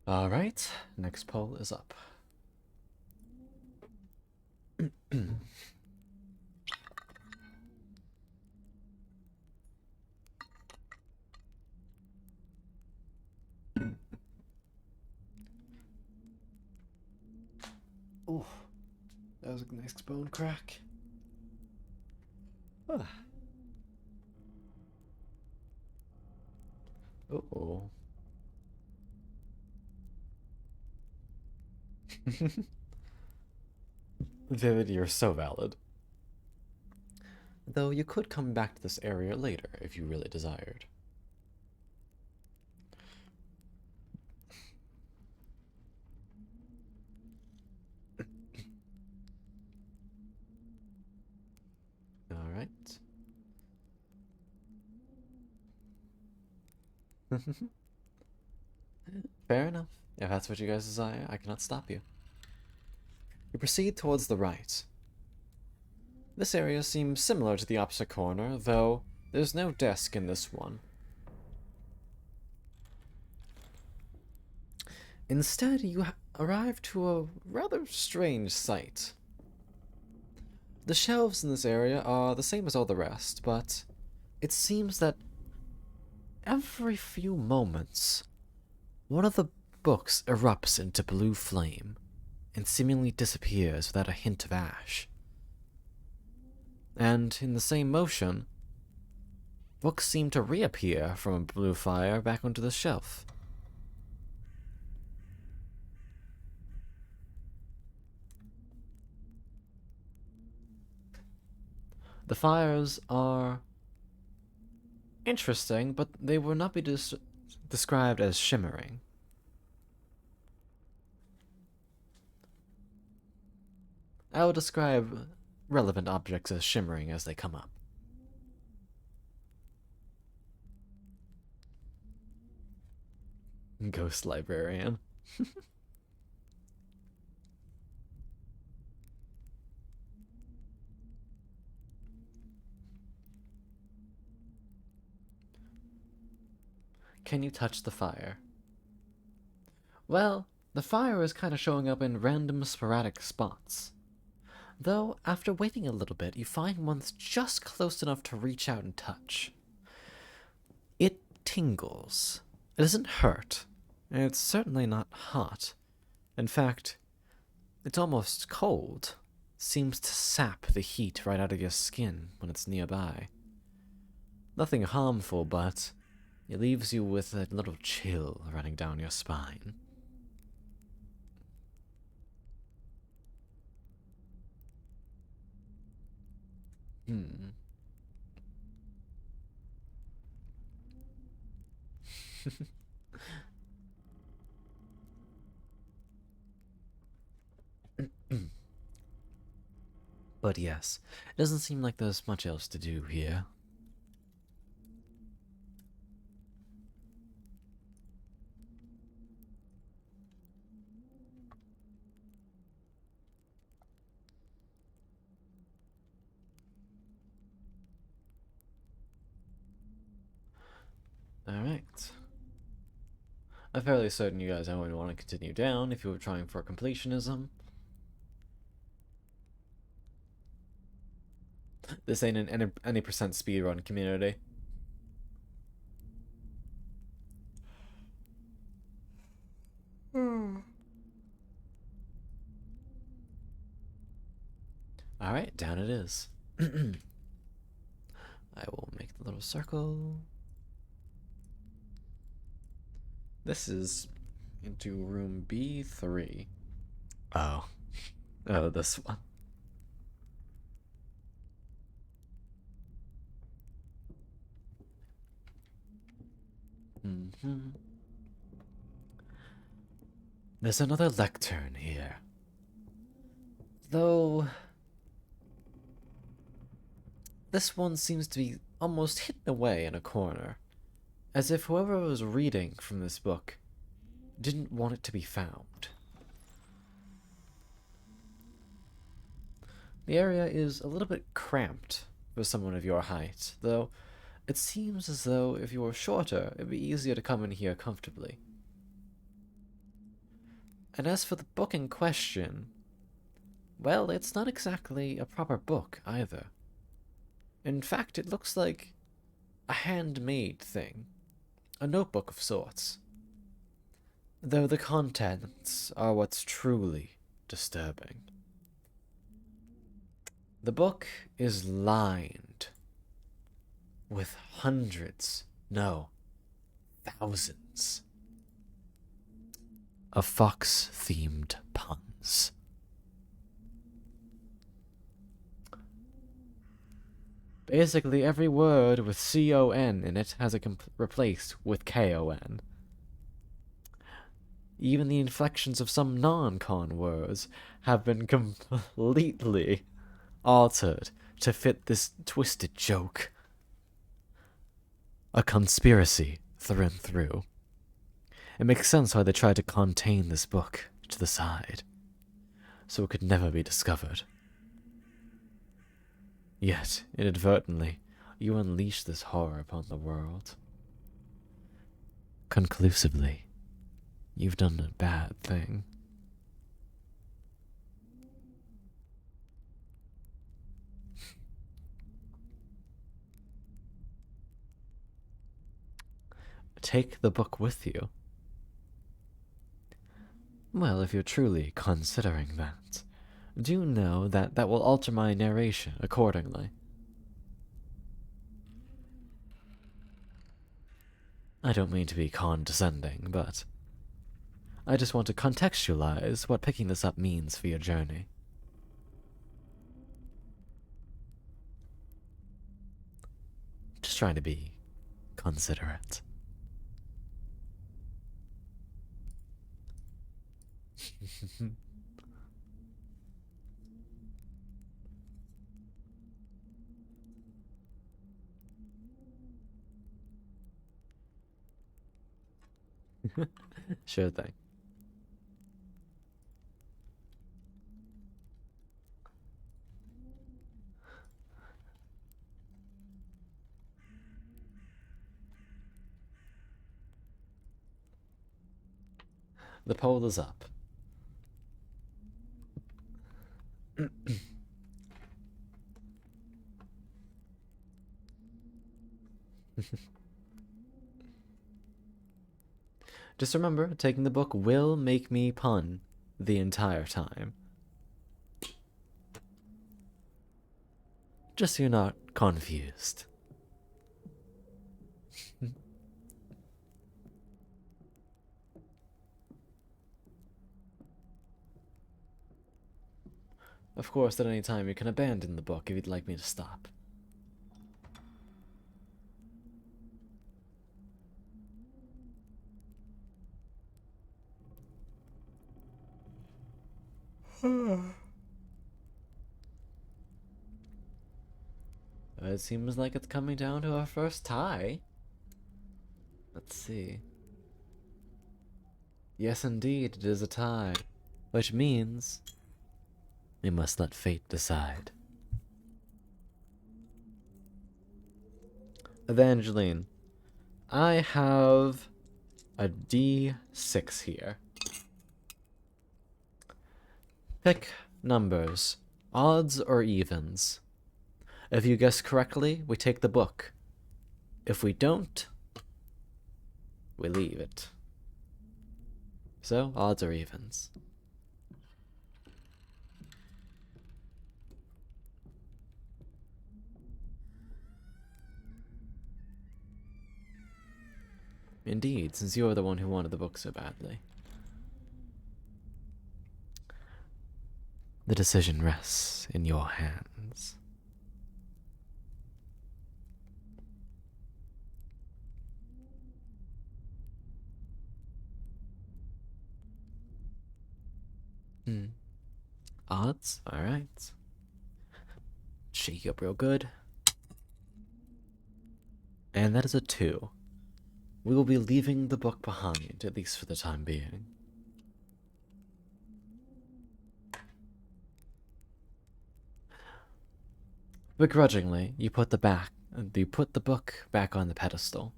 Alright, next poll is up. Oh, that was a nice bone crack. Ah. Uh-oh. Vivid, you're so valid. Though you could come back to this area later if you really desired. Alright. Fair enough. If that's what you guys desire, I cannot stop you. You proceed towards the right. This area seems similar to the opposite corner, though there's no desk in this one. Instead, you arrive to a rather strange sight. The shelves in this area are the same as all the rest, but it seems that every few moments, one of the books erupts into blue flame and seemingly disappears without a hint of ash. And in the same motion, books seem to reappear from a blue fire back onto the shelf. The fires are interesting, but they will not be described as shimmering. I will describe relevant objects as shimmering as they come up. Ghost librarian. Can you touch the fire? Well, the fire is kind of showing up in random sporadic spots. Though, after waiting a little bit, you find one's just close enough to reach out and touch. It tingles. It doesn't hurt. It's certainly not hot. In fact, it's almost cold. Seems to sap the heat right out of your skin when it's nearby. Nothing harmful, but it leaves you with a little chill running down your spine. But yes, it doesn't seem like there's much else to do here. Alright. I'm fairly certain you guys only want to continue down if you were trying for completionism. This ain't an any percent speedrun community. Alright, down it is. I will make the little circle. This is into room B3. Oh. Oh, this one. There's another lectern here. Though this one seems to be almost hidden away in a corner, as if whoever was reading from this book didn't want it to be found. The area is a little bit cramped for someone of your height, though it seems as though if you were shorter, it'd be easier to come in here comfortably. And as for the book in question, well, it's not exactly a proper book either. In fact, it looks like a handmade thing, a notebook of sorts. Though the contents are what's truly disturbing. The book is lined with hundreds, no, thousands of fox-themed puns. is. Basically, every word with C-O-N in it has a replaced with K-O-N. Even the inflections of some non-con words have been completely altered to fit this twisted joke. A conspiracy through and through. It makes sense why they tried to contain this book to the side, so it could never be discovered. Yet, inadvertently, you unleash this horror upon the world. Conclusively, you've done a bad thing. Take the book with you. Well, if you're truly considering that, do know that that will alter my narration accordingly. I don't mean to be condescending, but I just want to contextualize what picking this up means for your journey. Just trying to be considerate. Sure thing. The poll is up. Just remember, taking the book will make me pun the entire time. Just so you're not confused. Of course, at any time you can abandon the book if you'd like me to stop. It seems like it's coming down to our first tie. Let's see. Yes, indeed, it is a tie. Which means we must let fate decide. Evangeline, I have a D6 here. Pick numbers, odds or evens. If you guess correctly, we take the book. If we don't, we leave it. So, odds or evens. Indeed, since you are the one who wanted the book so badly. The decision rests in your hands. Odds? Alright. Shake you up real good. And that is a 2. We will be leaving the book behind, at least for the time being. Begrudgingly, you put the book back on the pedestal.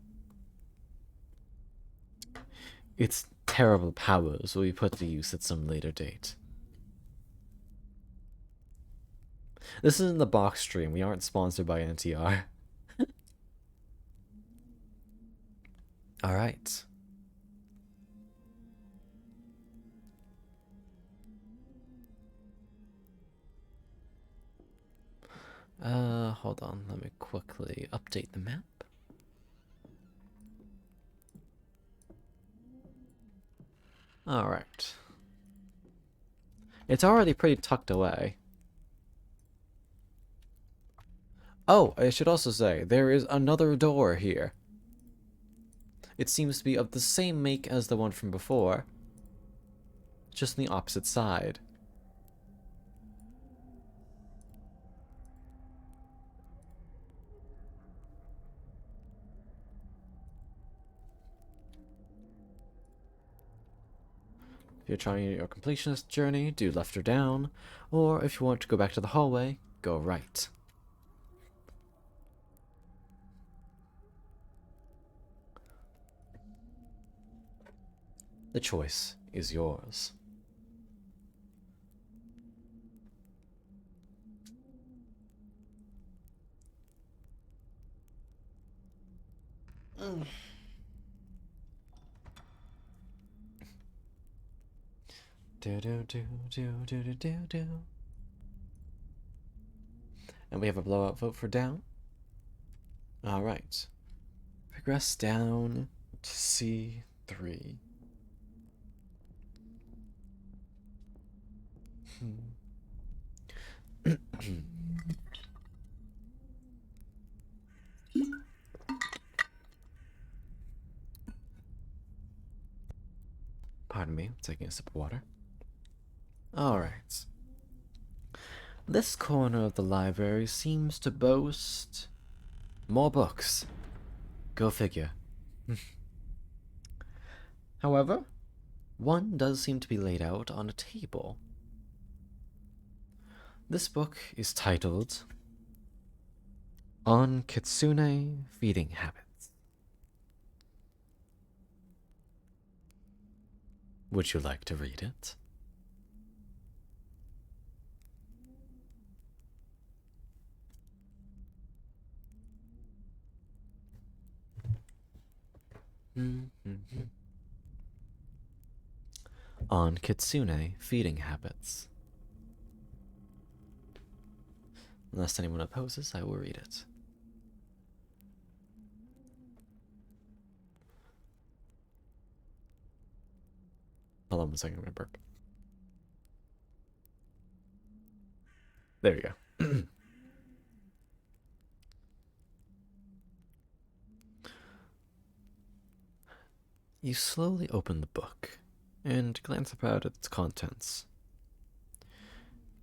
Its terrible powers will be put to use at some later date. This isn't the box stream. We aren't sponsored by NTR. Alright. Hold on. Let me quickly update the map. Alright. It's already pretty tucked away. Oh, I should also say, there is another door here. It seems to be of the same make as the one from before, just on the opposite side. If you're trying your completionist journey, do left or down, or if you want to go back to the hallway, go right. The choice is yours. Do do do do do do do do. And we have a blowout vote for down. Alright. Progress down to C3. Pardon me, taking a sip of water. Alright. This corner of the library seems to boast more books. Go figure. However, one does seem to be laid out on a table. This book is titled On Kitsune Feeding Habits. Would you like to read it? On Kitsune Feeding Habits. Unless anyone opposes, I will read it. Hold on 1 second, I'm gonna burp. There you go. You slowly open the book and glance about at its contents.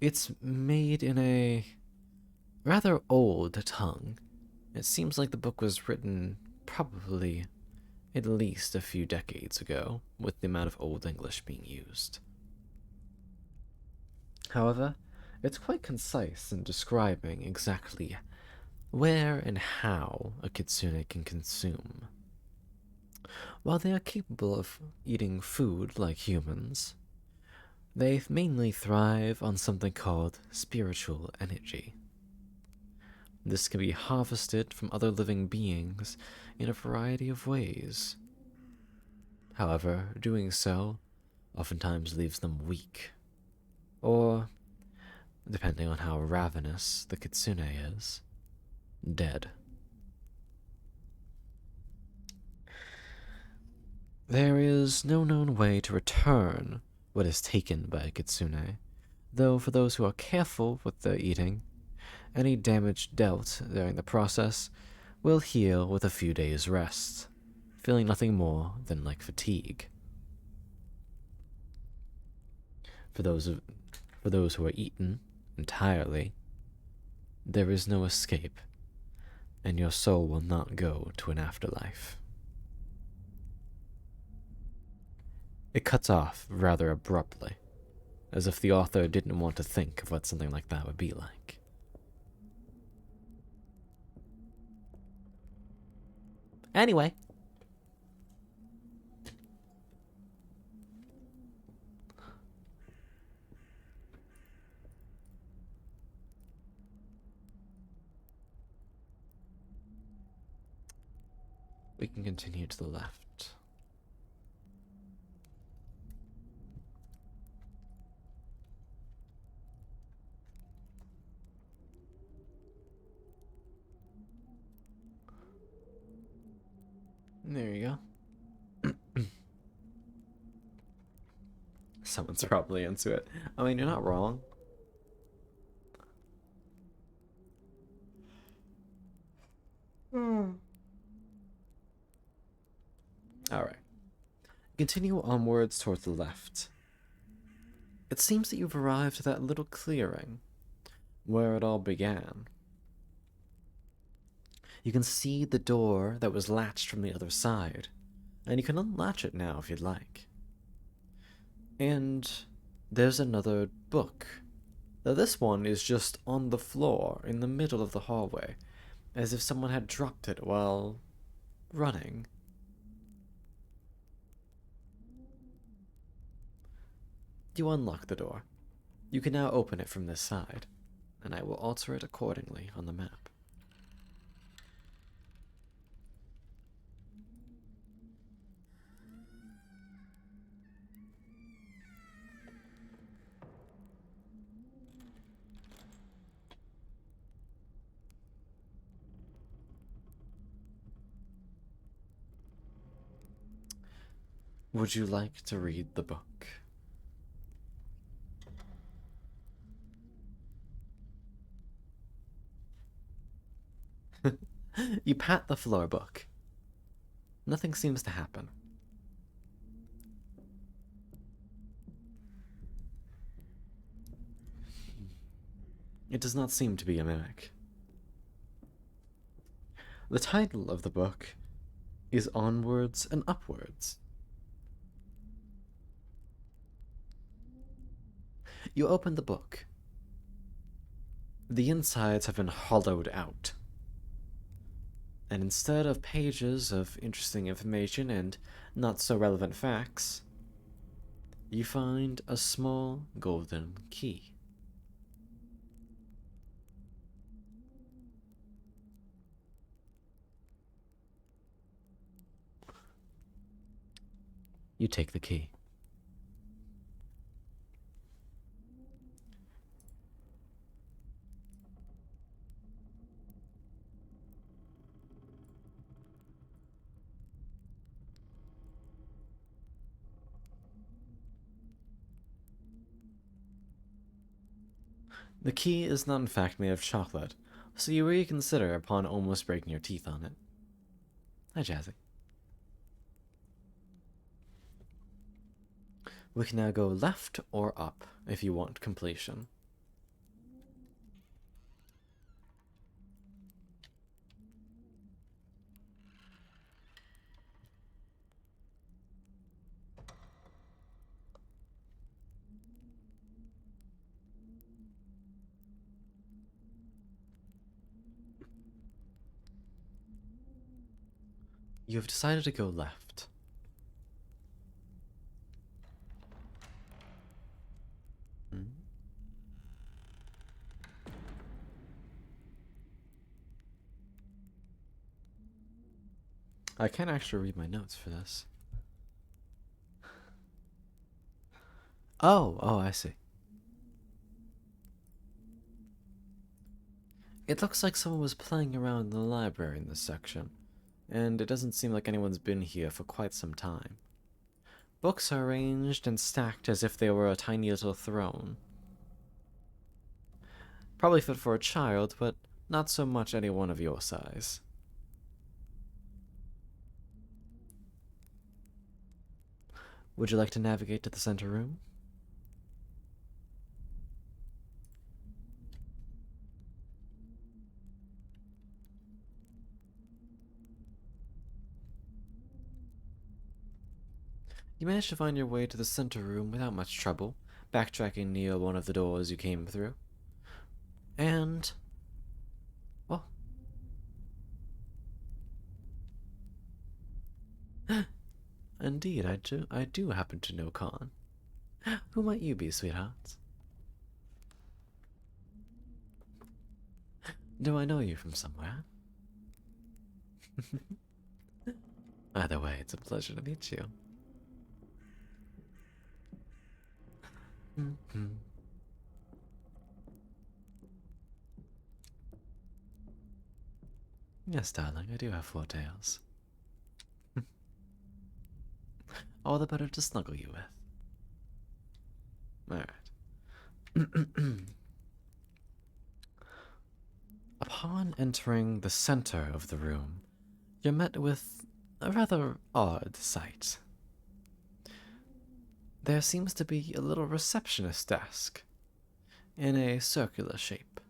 It's made in a rather old tongue. It seems like the book was written probably at least a few decades ago, with the amount of Old English being used. However, it's quite concise in describing exactly where and how a kitsune can consume. While they are capable of eating food like humans, they mainly thrive on something called spiritual energy. This can be harvested from other living beings in a variety of ways. However, doing so oftentimes leaves them weak, or, depending on how ravenous the kitsune is, dead. There is no known way to return what is taken by a kitsune, though for those who are careful with their eating, any damage dealt during the process will heal with a few days' rest, feeling nothing more than like fatigue. For those who are eaten entirely, there is no escape, and your soul will not go to an afterlife. It cuts off rather abruptly, as if the author didn't want to think of what something like that would be like. Anyway. We can continue to the left. There you go. someone's probably into it. I mean, you're not wrong. Alright. Continue onwards toward the left. It seems that you've arrived at that little clearing where it all began. You can see the door that was latched from the other side, and you can unlatch it now if you'd like. And there's another book. Now this one is just on the floor in the middle of the hallway, as if someone had dropped it while running. You unlock the door. You can now open it from this side, and I will alter it accordingly on the map. Would you like to read the book? You pat the floor book. Nothing seems to happen. It does not seem to be a mimic. The title of the book is Onwards and Upwards. You open the book. The insides have been hollowed out. And instead of pages of interesting information and not so relevant facts, you find a small golden key. You take the key. The key is not in fact made of chocolate, so you reconsider upon almost breaking your teeth on it. Hi, Jazzy. We can now go left or up if you want completion. You have decided to go left. I can't actually read my notes for this. Oh, I see. It looks like someone was playing around in the library in this section, and it doesn't seem like anyone's been here for quite some time. Books are arranged and stacked as if they were a tiny little throne. Probably fit for a child, but not so much anyone of your size. Would you like to navigate to the center room? You managed to find your way to the center room without much trouble, backtracking near one of the doors you came through. And, well, indeed, I do happen to know Khan. Who might you be, sweetheart? Do I know you from somewhere? Either way, it's a pleasure to meet you. Yes, darling, I do have 4 tails. All the better to snuggle you with. Alright. Upon entering the center of the room, you're met with a rather odd sight. There seems to be a little receptionist desk in a circular shape.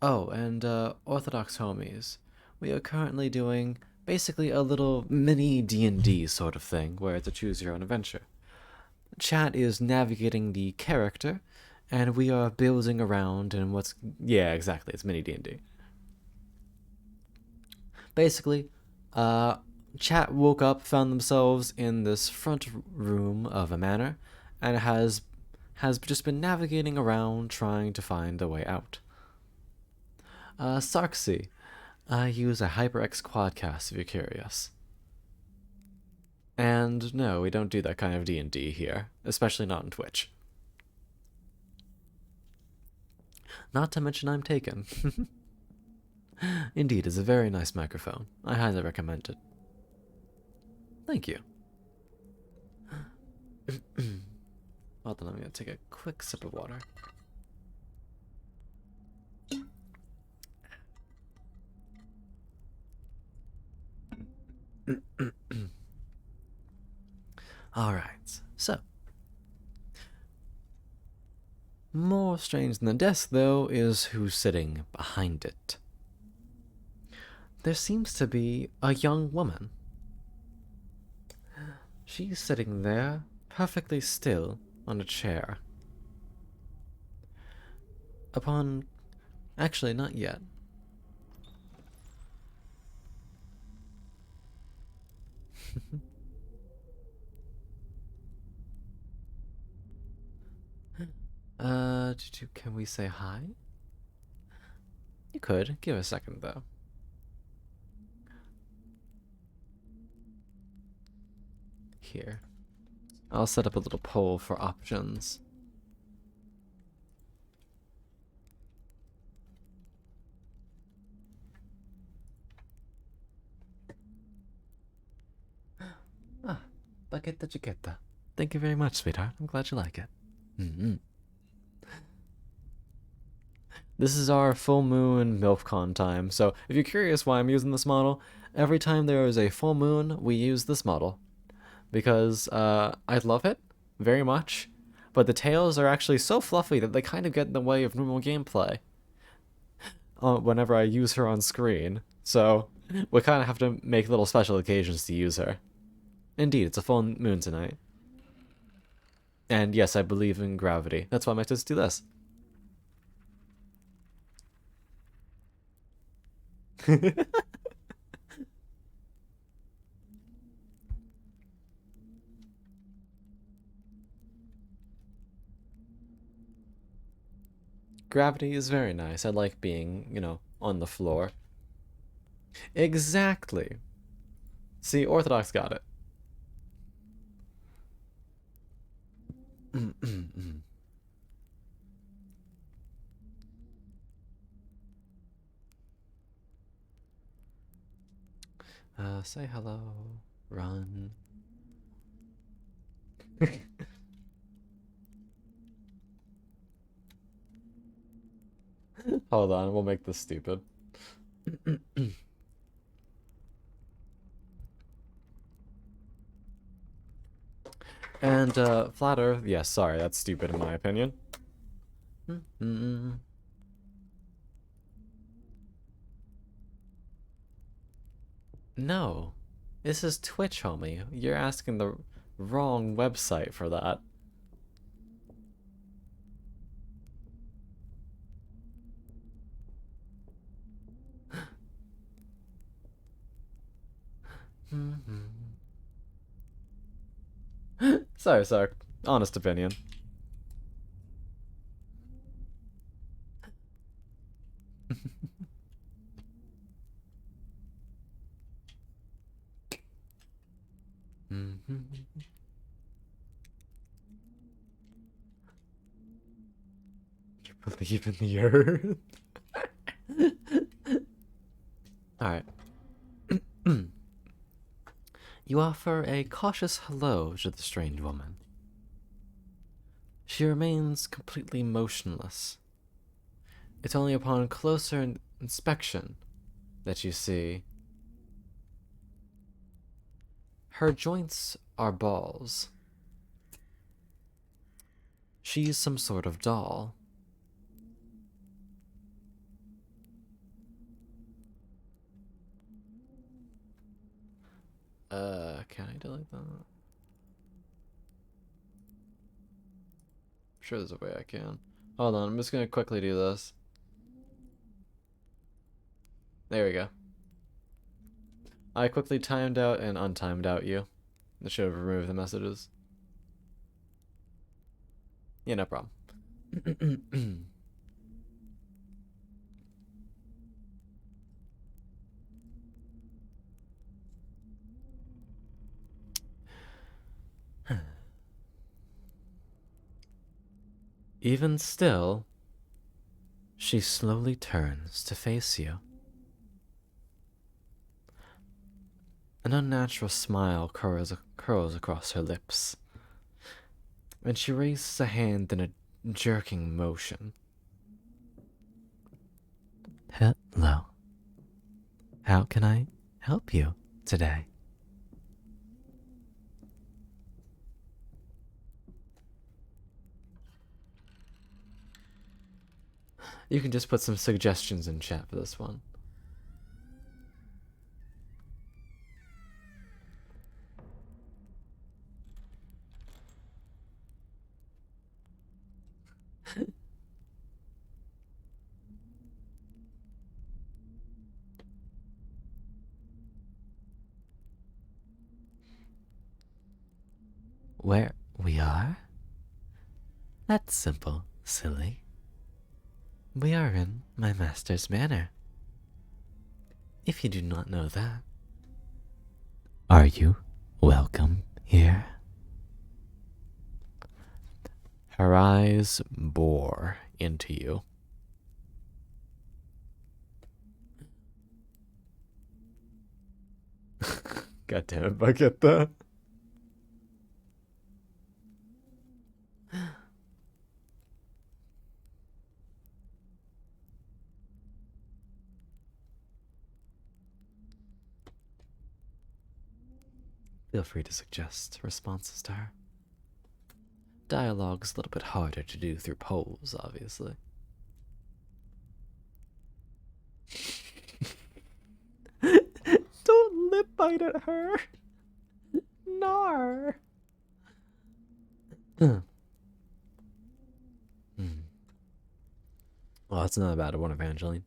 Oh, and Orthodox homies, we are currently doing basically a little mini D&D sort of thing where it's a choose your own adventure. Chat is navigating the character, and we are building around and what's... Yeah, exactly, it's mini D&D. Basically, chat woke up, found themselves in this front room of a manor, and has just been navigating around trying to find a way out. Sarxy, I use a HyperX quadcast if you're curious. And no, we don't do that kind of D&D here, especially not on Twitch. Not to mention I'm taken. Indeed, it's a very nice microphone. I highly recommend it. Thank you. Hold on, I'm gonna take a quick sip of water. Alright, so. More strange than the desk, though, is who's sitting behind it. There seems to be a young woman. She's sitting there, perfectly still, on a chair. Upon... Actually, not yet. Can we say hi? You could. Give it a second, though. Here. I'll set up a little poll for options. Ah, baguette chiquetta. Thank you very much, sweetheart. I'm glad you like it. Mm-hmm. This is our full moon MILFCon time, so if you're curious why I'm using this model, every time there is a full moon, we use this model. Because I love it very much, but the tails are actually so fluffy that they kind of get in the way of normal gameplay whenever I use her on screen, so we kind of have to make little special occasions to use her. Indeed, it's a full moon tonight. And yes, I believe in gravity. That's why I might just do this. Gravity is very nice. I like being, you know, on the floor. Exactly. See, Orthodox got it. Say hello. Run. Hold on, we'll make this stupid. And, flat Earth, yes, sorry, that's stupid in my opinion. No. This is Twitch, homie. You're asking the wrong website for that. Sorry, sorry. Honest opinion. You believe in the earth? Alright. You offer a cautious hello to the strange woman. She remains completely motionless. It's only upon closer inspection that you see her joints are balls. She's some sort of doll. Can I delete that? I'm sure there's a way I can. Hold on, I'm just gonna quickly do this. There we go. I quickly timed out and untimed out you. That should have removed the messages. Yeah, no problem. Even still, she slowly turns to face you. An unnatural smile curls across her lips, and she raises a hand in a jerking motion. Hello. How can I help you today? You can just put some suggestions in chat for this one. Where we are? That's simple, silly. We are in my master's manor. If you do not know that, are you welcome here? Her eyes bore into you. God damn it, I get that. Feel free to suggest responses to her. Dialogue's a little bit harder to do through polls, obviously. Don't lip bite at her. Nar. Well, that's not a bad one, Evangeline.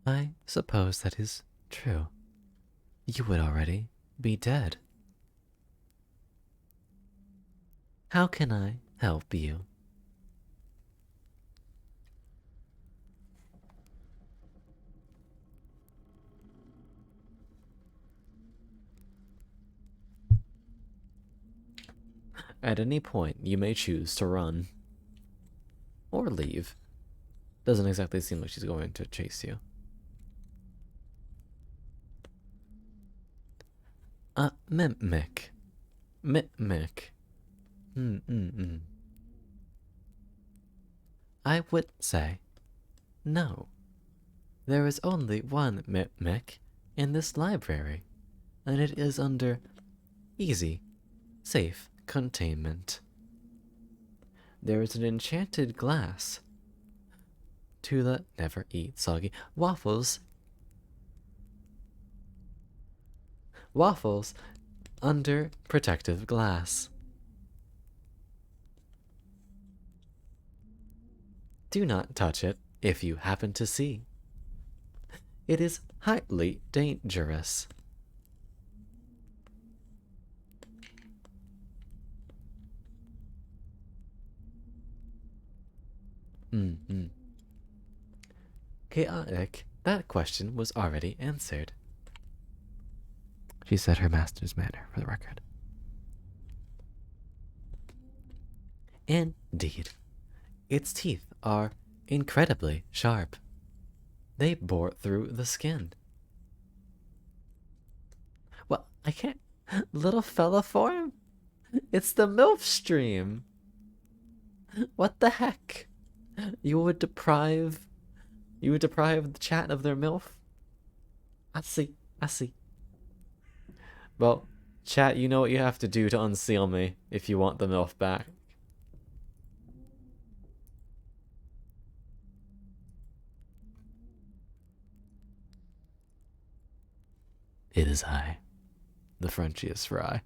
I suppose that is true. You would already be dead. How can I help you? At any point, you may choose to run. Or leave. Doesn't exactly seem like she's going to chase you. Mimic. Mimic. I would say no. There is only one Mimic in this library, and it is under easy, safe containment. There is an enchanted glass. Tula never eat soggy waffles. Waffles under protective glass. Do not touch it if you happen to see. It is highly dangerous. Chaotic, that question was already answered. She said her master's manner, for the record. Indeed. Its teeth are incredibly sharp. They bore through the skin. I can't. Little fella form? It's the Milf stream. What the heck? You would deprive the chat of their Milf? I see. I see. Well, chat, you know what you have to do to unseal me if you want the Milf back. It is I, the Frenchiest fry.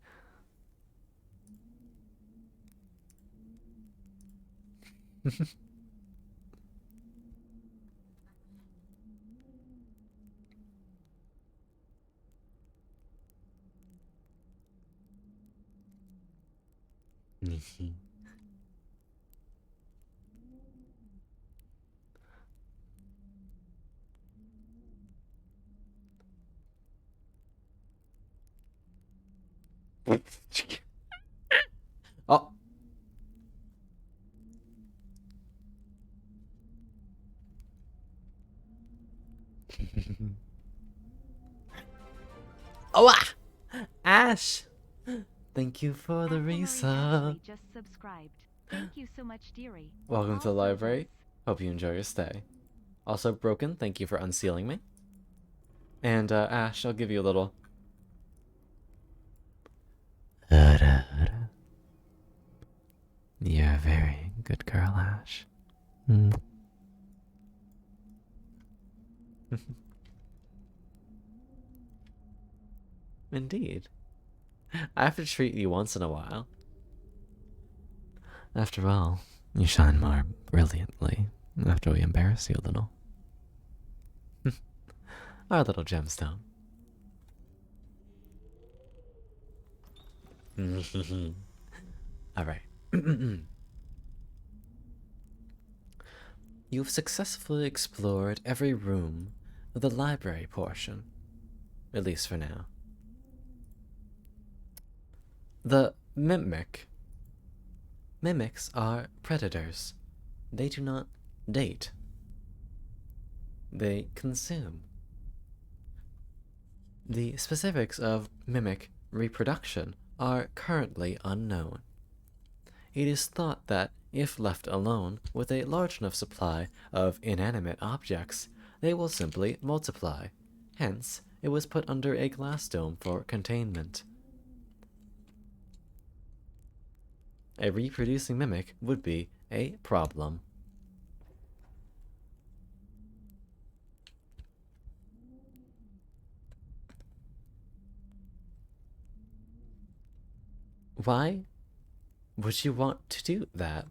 Oh. Oh, ah! Ash! Thank you for the Aquamarine resub. Ashley just subscribed. Thank you so much, dearie. Welcome to the All library. photos. Hope you enjoy your stay. Also, Broken, thank you for unsealing me. And, Ash, I'll give you a little... You're a very good girl, Ash. Indeed. I have to treat you once in a while. After all, you shine more brilliantly after we embarrass you a little. Our little gemstone. Alright. You've successfully explored every room of the library portion. At least for now. The mimic. Mimics are predators. They do not date. They consume. The specifics of mimic reproduction are currently unknown. It is thought that if left alone with a large enough supply of inanimate objects, they will simply multiply. Hence, it was put under a glass dome for containment. A reproducing mimic would be a problem. Why would you want to do that?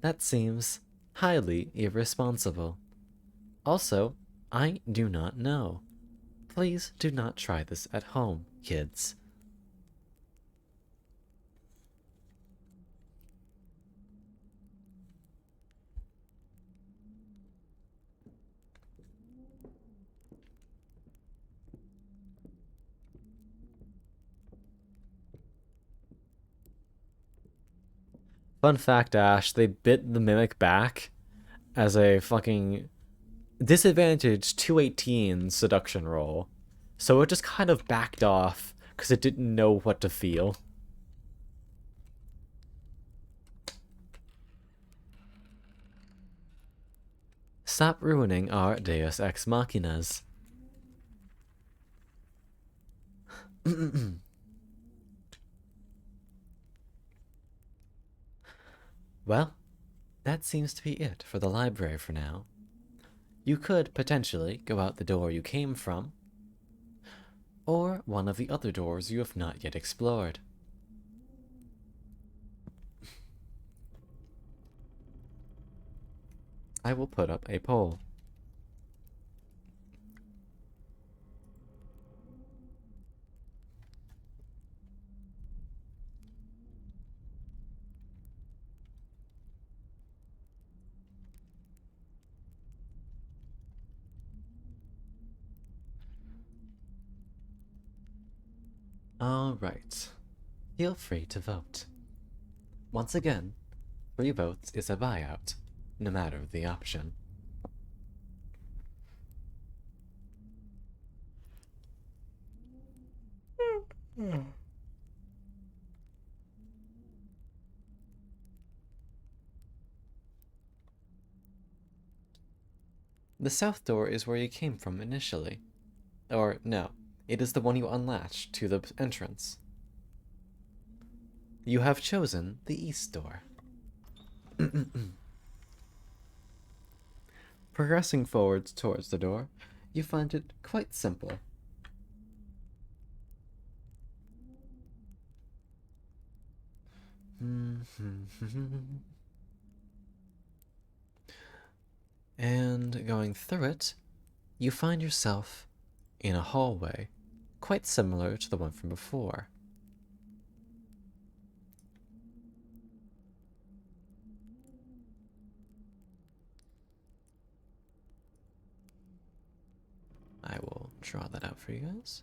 That seems highly irresponsible. Also, I do not know. Please do not try this at home, kids. Fun fact, Ash, they bit the mimic back as a fucking disadvantage 218 seduction roll. So it just kind of backed off because it didn't know what to feel. Stop ruining our Deus Ex Machinas. Well, that seems to be it for the library for now. You could potentially go out the door you came from, or one of the other doors you have not yet explored. I will put up a poll. Alright. Feel free to vote. Once again, free votes is a buyout, no matter the option. The south door is where you came from initially. Or, no, it is the one you unlatched to the entrance. You have chosen the east door. Progressing forwards towards the door, you find it quite simple. And going through it, you find yourself in a hallway quite similar to the one from before. I will draw that out for you guys.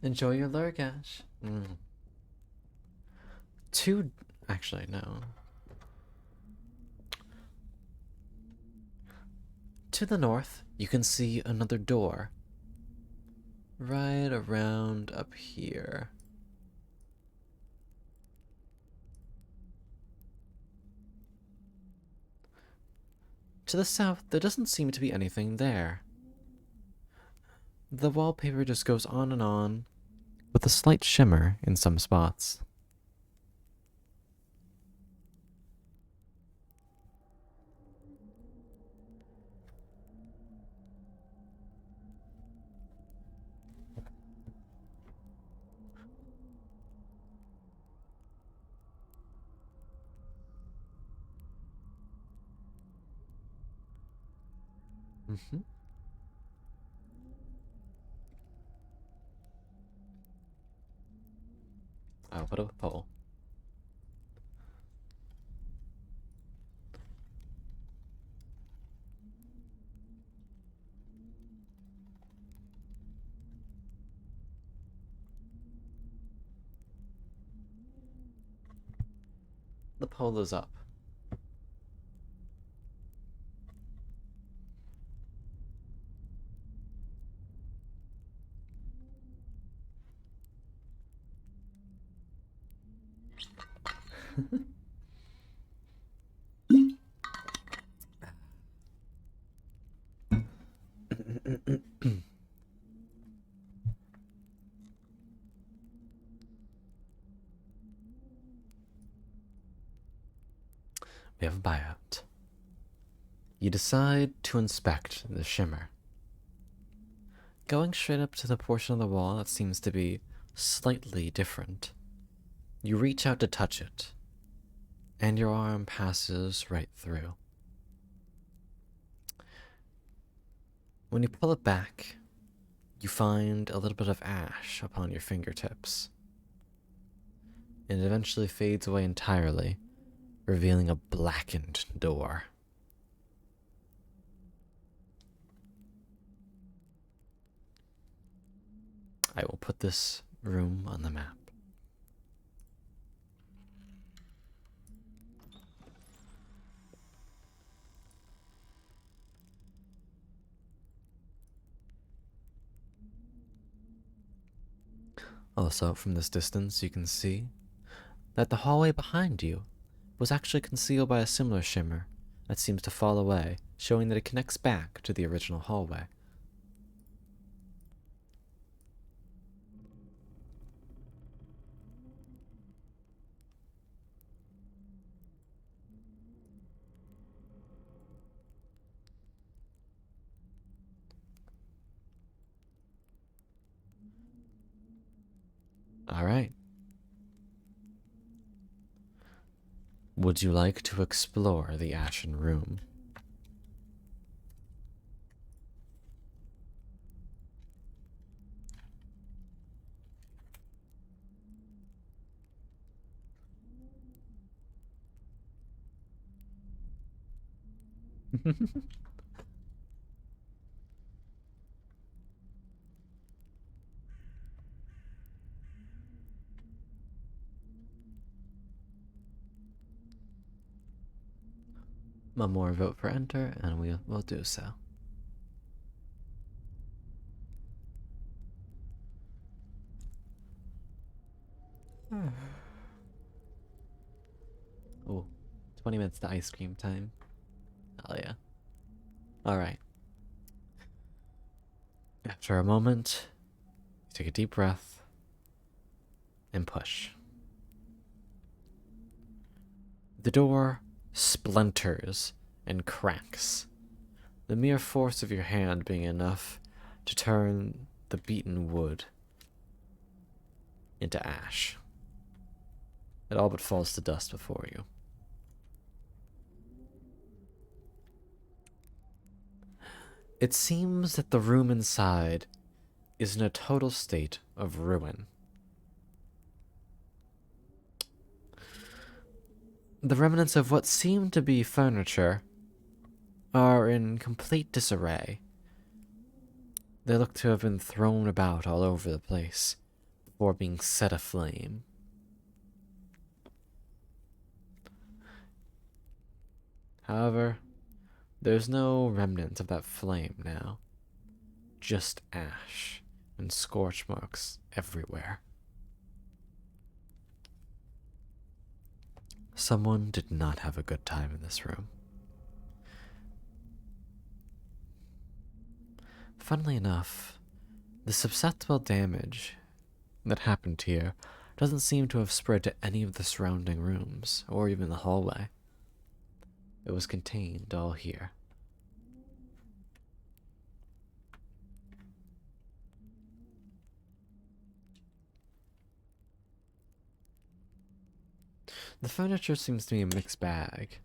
Enjoy your Lurgash. Actually, no. To the north, you can see another door. Right around up here. To the south, there doesn't seem to be anything there. The wallpaper just goes on, with a slight shimmer in some spots. I'll put a pole. The pole is up. We have a buyout. You decide to inspect the shimmer. Going straight up to the portion of the wall that seems to be slightly different, you reach out to touch it, and your arm passes right through. When you pull it back, you find a little bit of ash upon your fingertips. And it eventually fades away entirely, revealing a blackened door. I will put this room on the map. Also, from this distance, you can see that the hallway behind you was actually concealed by a similar shimmer that seems to fall away, showing that it connects back to the original hallway. Alright. Would you like to explore the Ashen Room? one more vote for enter, and we will do so. Oh, 20 minutes to ice cream time. Oh yeah. Alright. After a moment, take a deep breath and push. The door splinters and cracks, the mere force of your hand being enough to turn the beaten wood into ash. It all but falls to dust before you. It seems that the room inside is in a total state of ruin. The remnants of what seem to be furniture are in complete disarray. They look to have been thrown about all over the place before being set aflame. However, there's no remnant of that flame now. Just ash and scorch marks everywhere. Someone did not have a good time in this room. Funnily enough, the susceptible damage that happened here doesn't seem to have spread to any of the surrounding rooms, or even the hallway. It was contained all here. The furniture seems to be a mixed bag.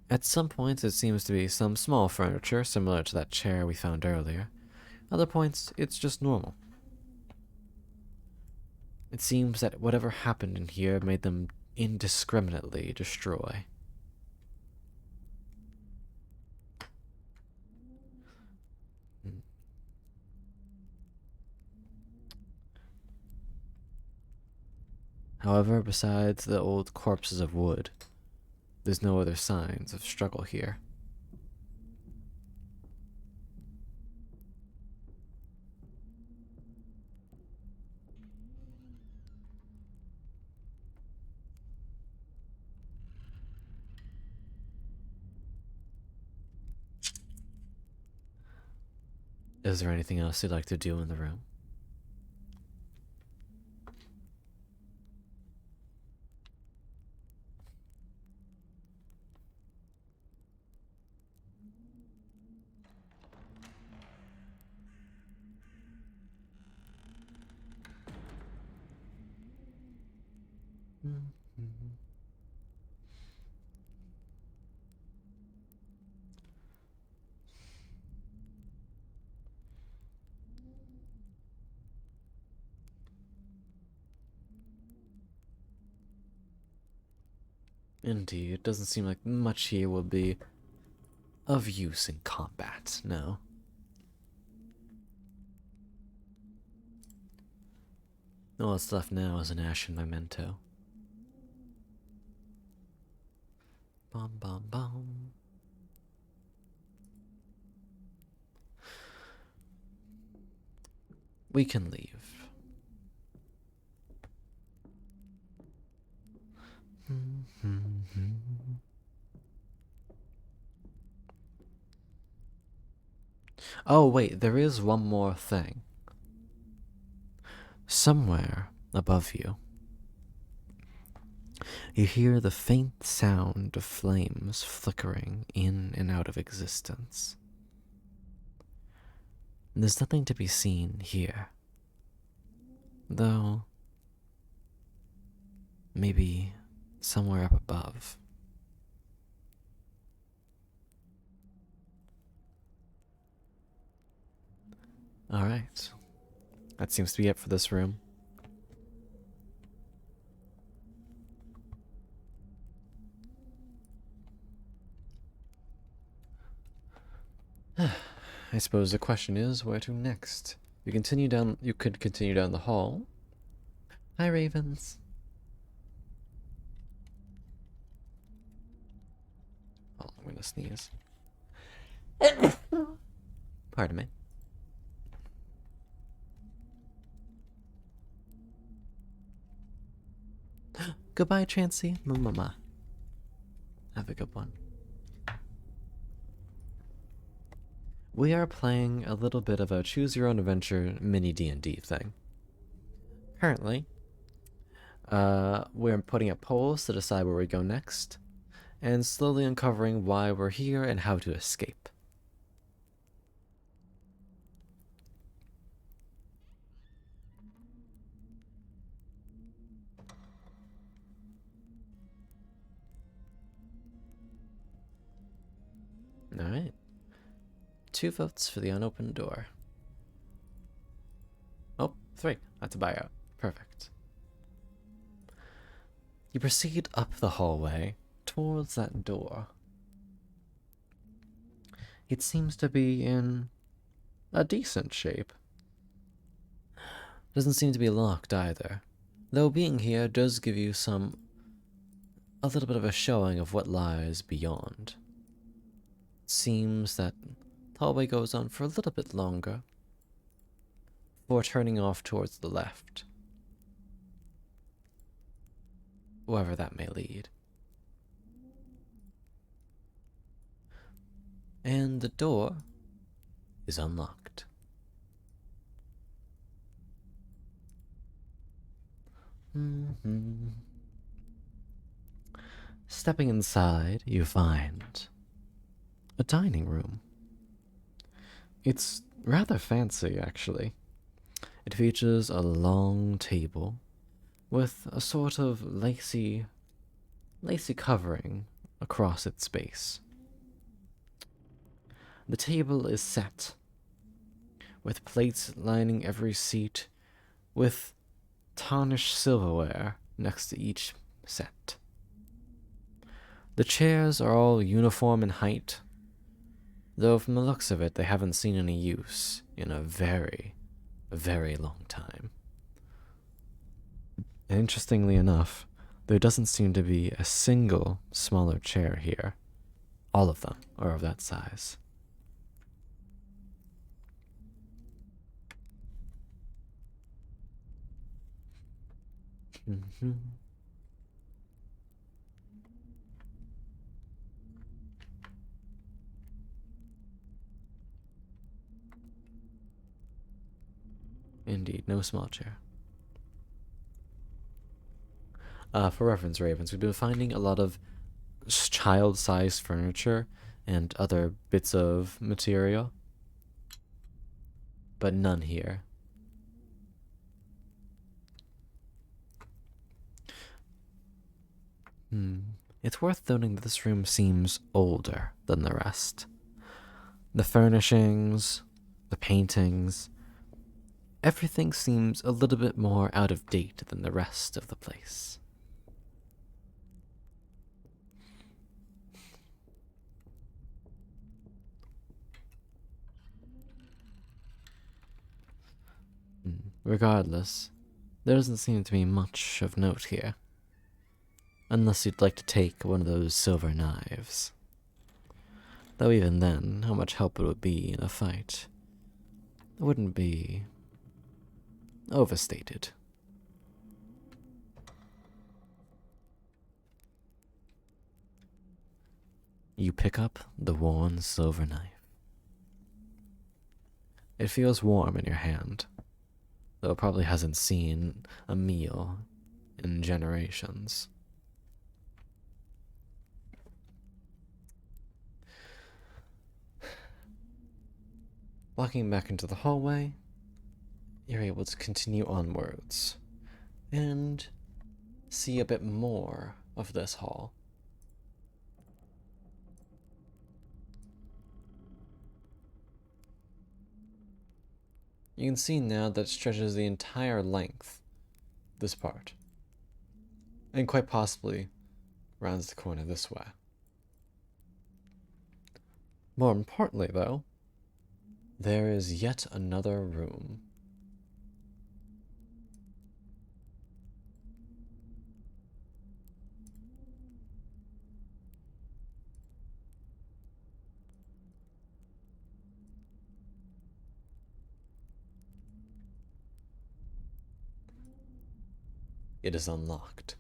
At some points it seems to be some small furniture, similar to that chair we found earlier. Other points, it's just normal. It seems that whatever happened in here made them indiscriminately destroy. However, besides the old corpses of wood, there's no other signs of struggle here. Is there anything else you'd like to do in the room? Indeed, it doesn't seem like much here will be of use in combat, no. All that's left now is an ashen memento. Bum bum bum. We can leave. Oh, wait, there is one more thing. Somewhere above you, you hear the faint sound of flames flickering in and out of existence. There's nothing to be seen here, though maybe somewhere up above. Alright. That seems to be it for this room. I suppose the question is, where to next? You could continue down the hall. Hi, Ravens. gonna sneeze. Pardon me. Goodbye, Chansey. Mama. Have a good one. We are playing a little bit of a choose your own adventure mini D&D thing. Currently, we're putting up polls to decide where we go next, and slowly uncovering why we're here and how to escape. Alright. 2 votes for the unopened door. Oh, 3. That's a buyout. Perfect. You proceed up the hallway towards that door. It seems to be in a decent shape. Doesn't seem to be locked either, though being here does give you a little bit of a showing of what lies beyond. It seems that the hallway goes on for a little bit longer before turning off towards the left, wherever that may lead. And the door is unlocked. Stepping inside, you find a dining room. It's rather fancy, actually. It features a long table with a sort of lacy covering across its base. The table is set with plates lining every seat, with tarnished silverware next to each set. The chairs are all uniform in height, though from the looks of it they haven't seen any use in a very long time. And interestingly enough, there doesn't seem to be a single smaller chair here. All of them are of that size. Indeed, no small chair. For reference, Ravens, we've been finding a lot of child-sized furniture and other bits of material, but none here. It's worth noting that this room seems older than the rest. The furnishings, the paintings, everything seems a little bit more out of date than the rest of the place. Regardless, there doesn't seem to be much of note here. Unless you'd like to take one of those silver knives. Though even then, how much help it would be in a fight wouldn't be overstated. You pick up the worn silver knife. It feels warm in your hand, though it probably hasn't seen a meal in generations. Walking back into the hallway, you're able to continue onwards and see a bit more of this hall. You can see now that it stretches the entire length, this part, and quite possibly rounds the corner this way. More importantly, though, there is yet another room. It is unlocked.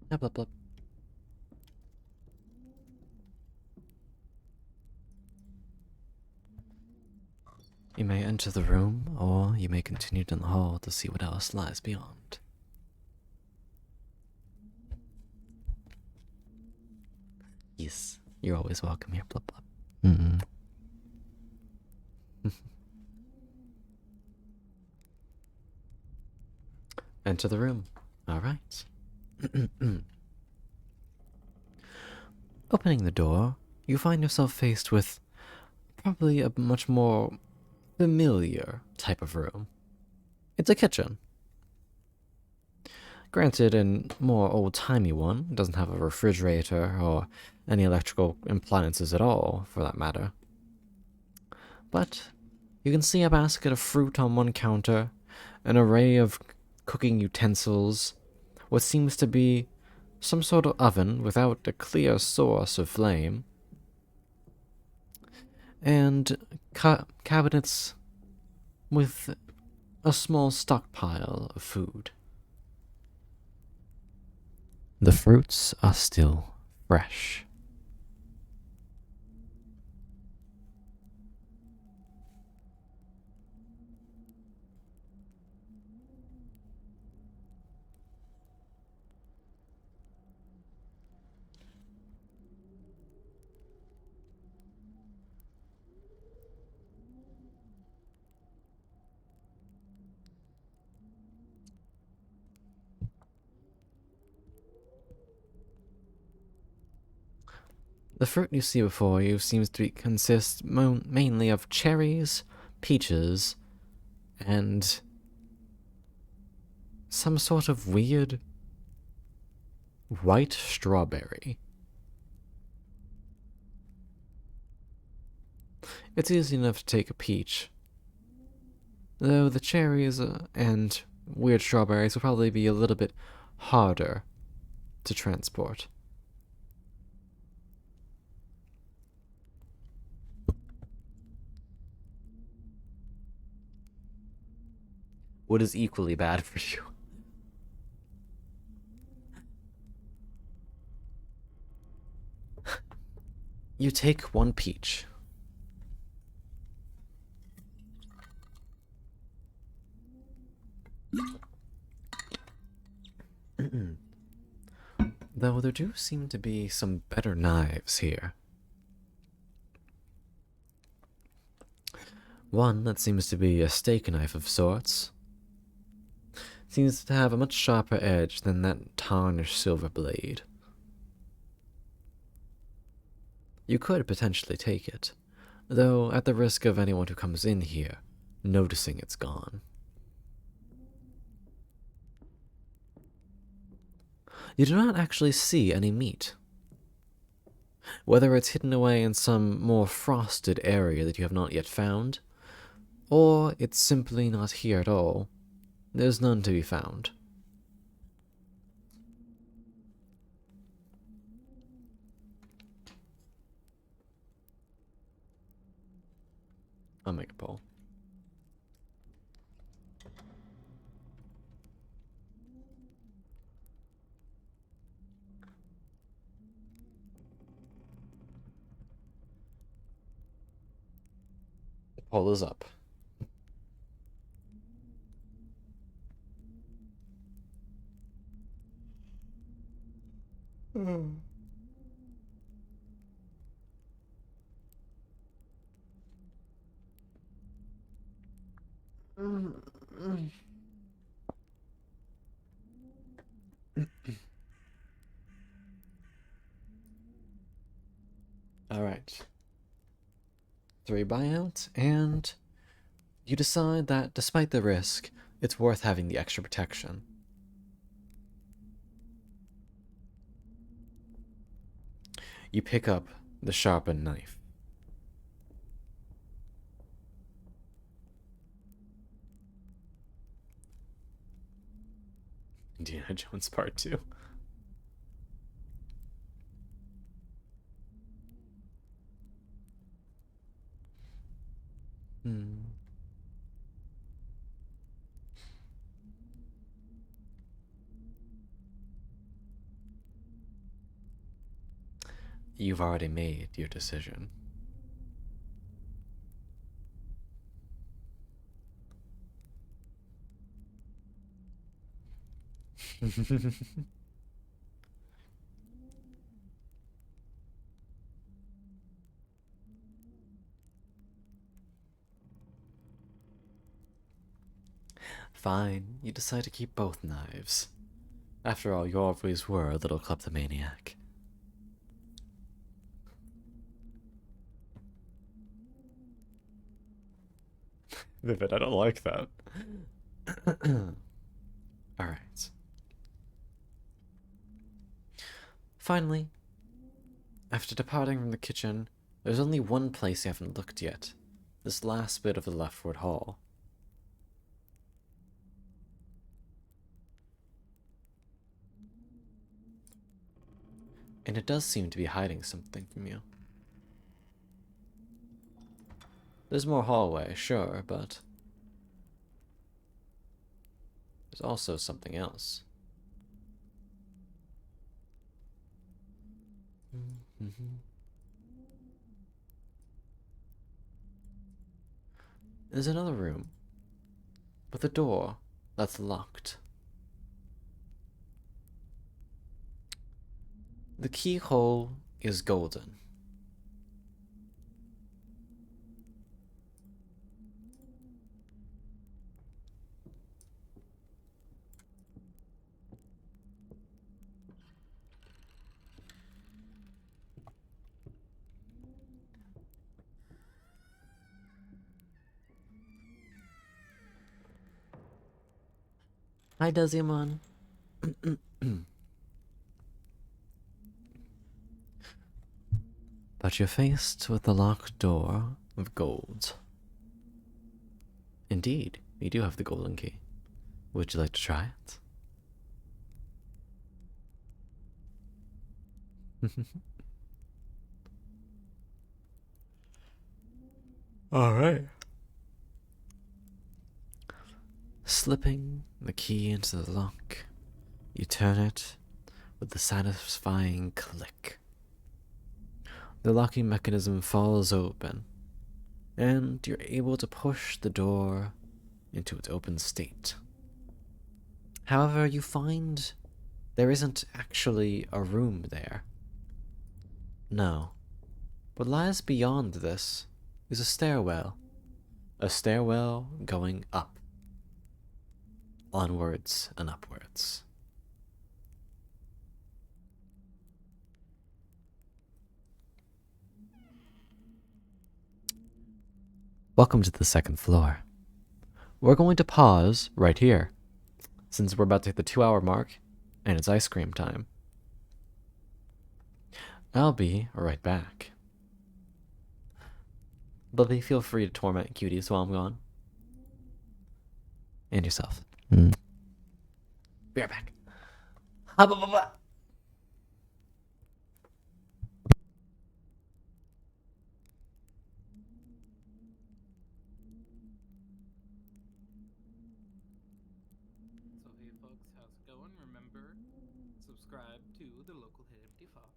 Blah, blah, blah. You may enter the room, or you may continue down the hall to see what else lies beyond. Yes, you're always welcome here, blah blah. Enter the room. Alright. Opening the door, you find yourself faced with probably a much more familiar type of room. It's a kitchen. Granted, a more old-timey one. It doesn't have a refrigerator or any electrical appliances at all, for that matter. But you can see a basket of fruit on one counter, an array of cooking utensils, what seems to be some sort of oven without a clear source of flame, and cabinets with a small stockpile of food. The fruits are still fresh. The fruit you see before you seems to consist mainly of cherries, peaches, and some sort of weird white strawberry. It's easy enough to take a peach, though the cherries and weird strawberries will probably be a little bit harder to transport. What is equally bad for you? You take one peach. Though there do seem to be some better knives here. One that seems to be a steak knife of sorts. Seems to have a much sharper edge than that tarnished silver blade. You could potentially take it, though at the risk of anyone who comes in here noticing it's gone. You do not actually see any meat. Whether it's hidden away in some more frosted area that you have not yet found, or it's simply not here at all, there's none to be found. I'll make a poll. The poll is up. Alright. 3 buyout, and you decide that despite the risk, it's worth having the extra protection. You pick up the sharpened knife. Indiana Jones Part 2. You've already made your decision. Fine, you decide to keep both knives. After all, you always were a little kleptomaniac. Vivid, I don't like that. Alright. Finally, after departing from the kitchen, there's only one place you haven't looked yet. This last bit of the leftward hall. And it does seem to be hiding something from you. There's more hallway, sure, but there's also something else. There's another room with a door that's locked. The keyhole is golden. Hi, Desiamon. But you're faced with the locked door of gold. Indeed, you do have the golden key. Would you like to try it? Alright. Slipping the key into the lock, you turn it with the satisfying click. The locking mechanism falls open, and you're able to push the door into its open state. However, you find there isn't actually a room there. No. What lies beyond this is a stairwell. A stairwell going up. Onwards and upwards. Welcome to the second floor. We're going to pause right here, since we're about to hit the 2-hour mark, and it's ice cream time. I'll be right back. But feel free to torment cuties while I'm gone. And yourself. Be right back. So hey folks, how's it going? Remember, subscribe to the local Hefty Fox.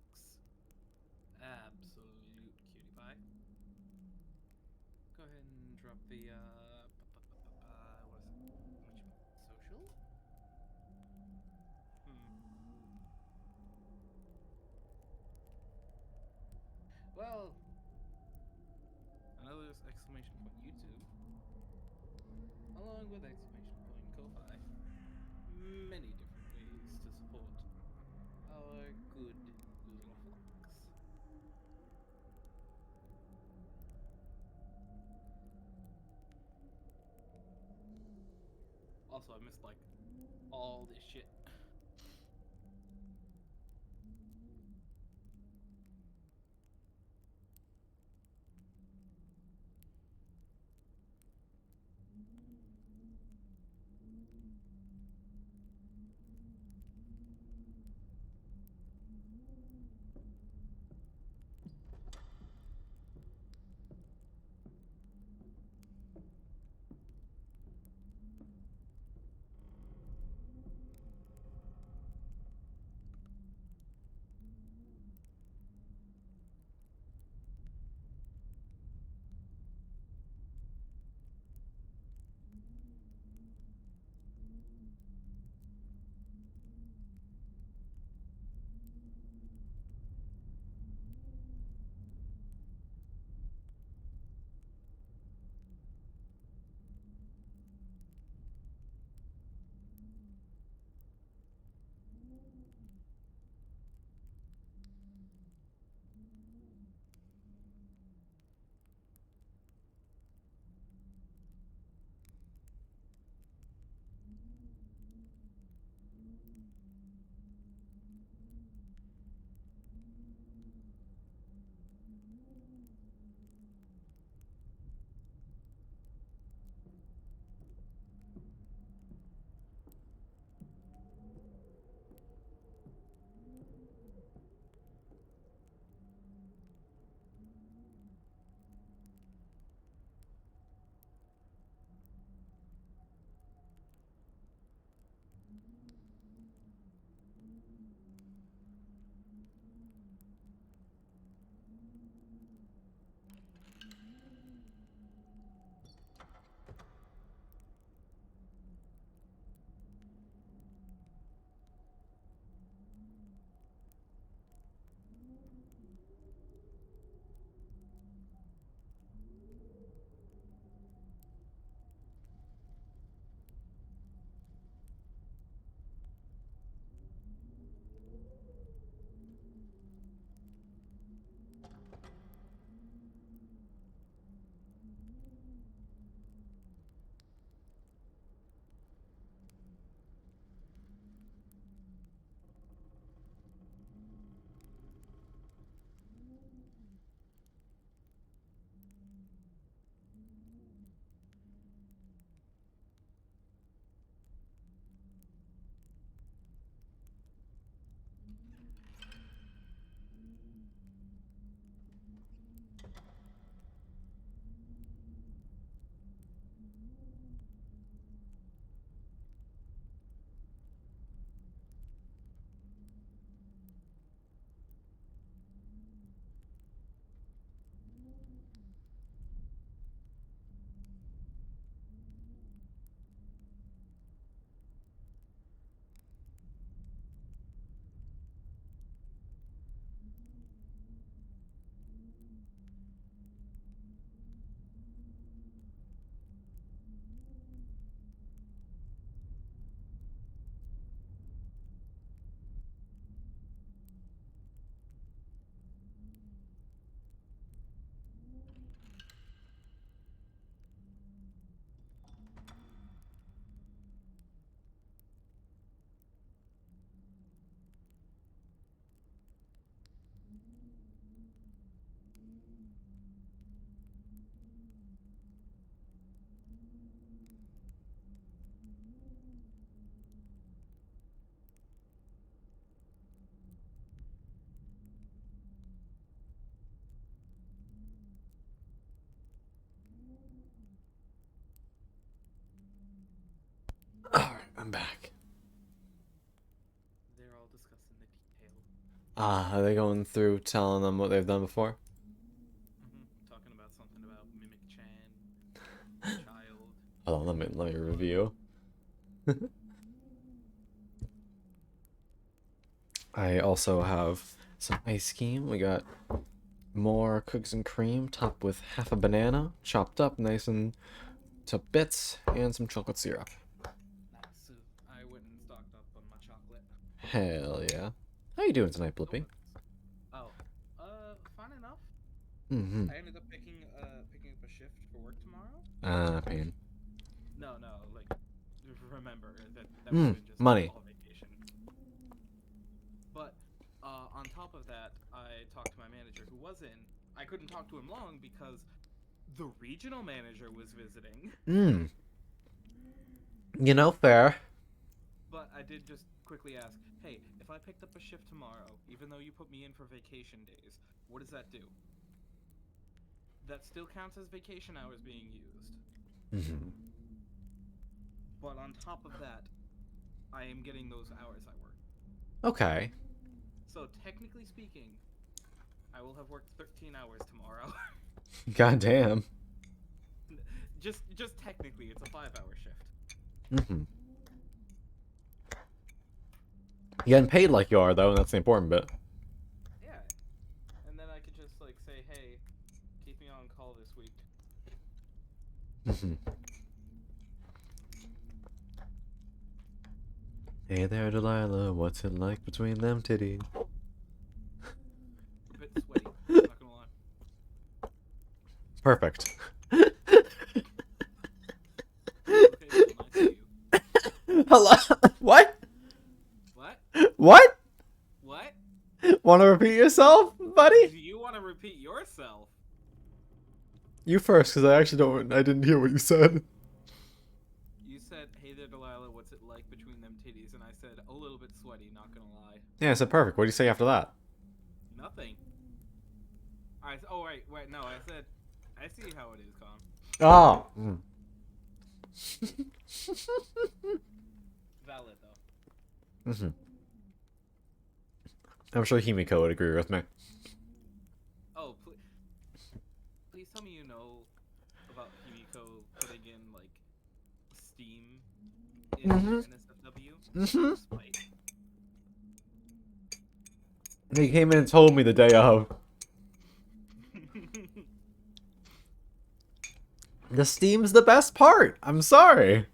Absolute cutie pie. Go ahead and drop the what is it? Social? Well, I know there's exclamation point YouTube, along with exclamation point Ko-Fi. Many different ways to support our good little fox. Also, I missed like all this shit. I'm back. They're all discussing the detail. Are they going through telling them what they've done before? Talking about something about Mimic Chan, child. Hold on, let me review. I also have some ice cream. We got more cookies and cream topped with half a banana, chopped up nice and to bits, and some chocolate syrup. Nice. So I went and stocked up on my chocolate. Hell yeah. How you doing tonight, Blippi? Oh, fine enough. Mm-hmm. I ended up picking up a shift for work tomorrow. Pain. No, like, remember that was just money. all vacation. But on top of that, I talked to my manager who was in. I couldn't talk to him long because the regional manager was visiting. You know, fair. But I did just quickly ask, hey, if I picked up a shift tomorrow, even though you put me in for vacation days, what does that do? That still counts as vacation hours being used. Mm-hmm. But on top of that, I am getting those hours I work. Okay. So technically speaking, I will have worked 13 hours tomorrow. Goddamn. just technically, it's a 5-hour shift. Mm-hmm. You getting paid like you are, though, and that's the important bit. Yeah. And then I could just, like, say, hey, keep me on call this week. Mm-hmm. Hey there, Delilah. What's it like between them titties? A bit sweaty, not gonna lie. Perfect. Okay, so nice of you. Hello? What? What? What? What? Want to repeat yourself, Do buddy? you want to repeat yourself? You first, because I actually don't. I didn't hear what you said. You said, hey there, Delilah, what's it like between them titties? And I said, a little bit sweaty, not gonna lie. Yeah, I said perfect. What do you say after that? Nothing. Oh, wait, no, I said, I see how it is, Con. Oh. Valid, though. Mm-hmm. I'm sure Himiko would agree with me. Oh, please tell me you know about Himiko putting in, like, Steam in NSFW. Mm-hmm. Spite. He came in and told me the day of. The Steam's the best part. I'm sorry.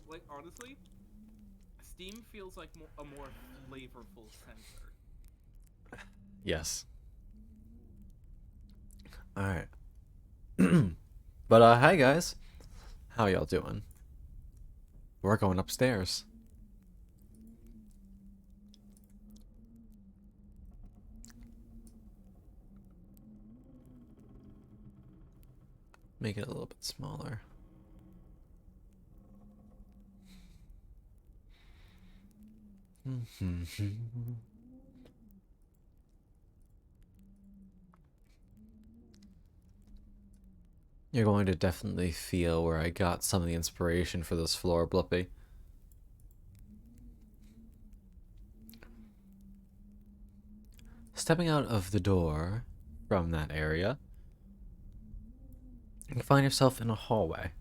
Like, honestly, Steam feels like a more flavorful sensor. Yes. Alright. But, hi guys. How y'all doing? We're going upstairs. Make it a little bit smaller. You're going to definitely feel where I got some of the inspiration for this floor, Blippi. Stepping out of the door from that area, you find yourself in a hallway.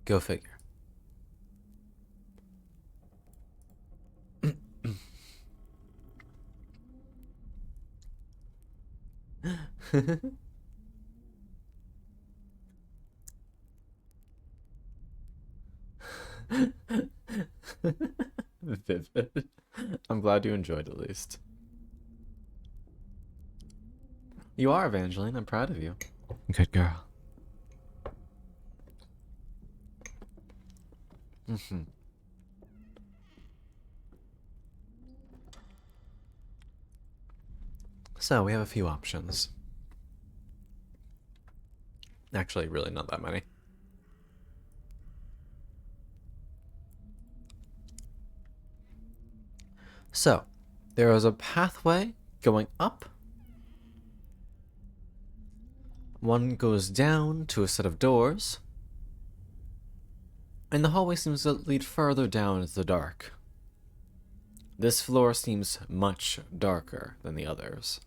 Go figure. Vivid. I'm glad you enjoyed at least. You are, Evangeline. I'm proud of you. Good girl. So, we have a few options. Actually, really not that many. So, there is a pathway going up. One goes down to a set of doors. and the hallway seems to lead further down into the dark. This floor seems much darker than the others.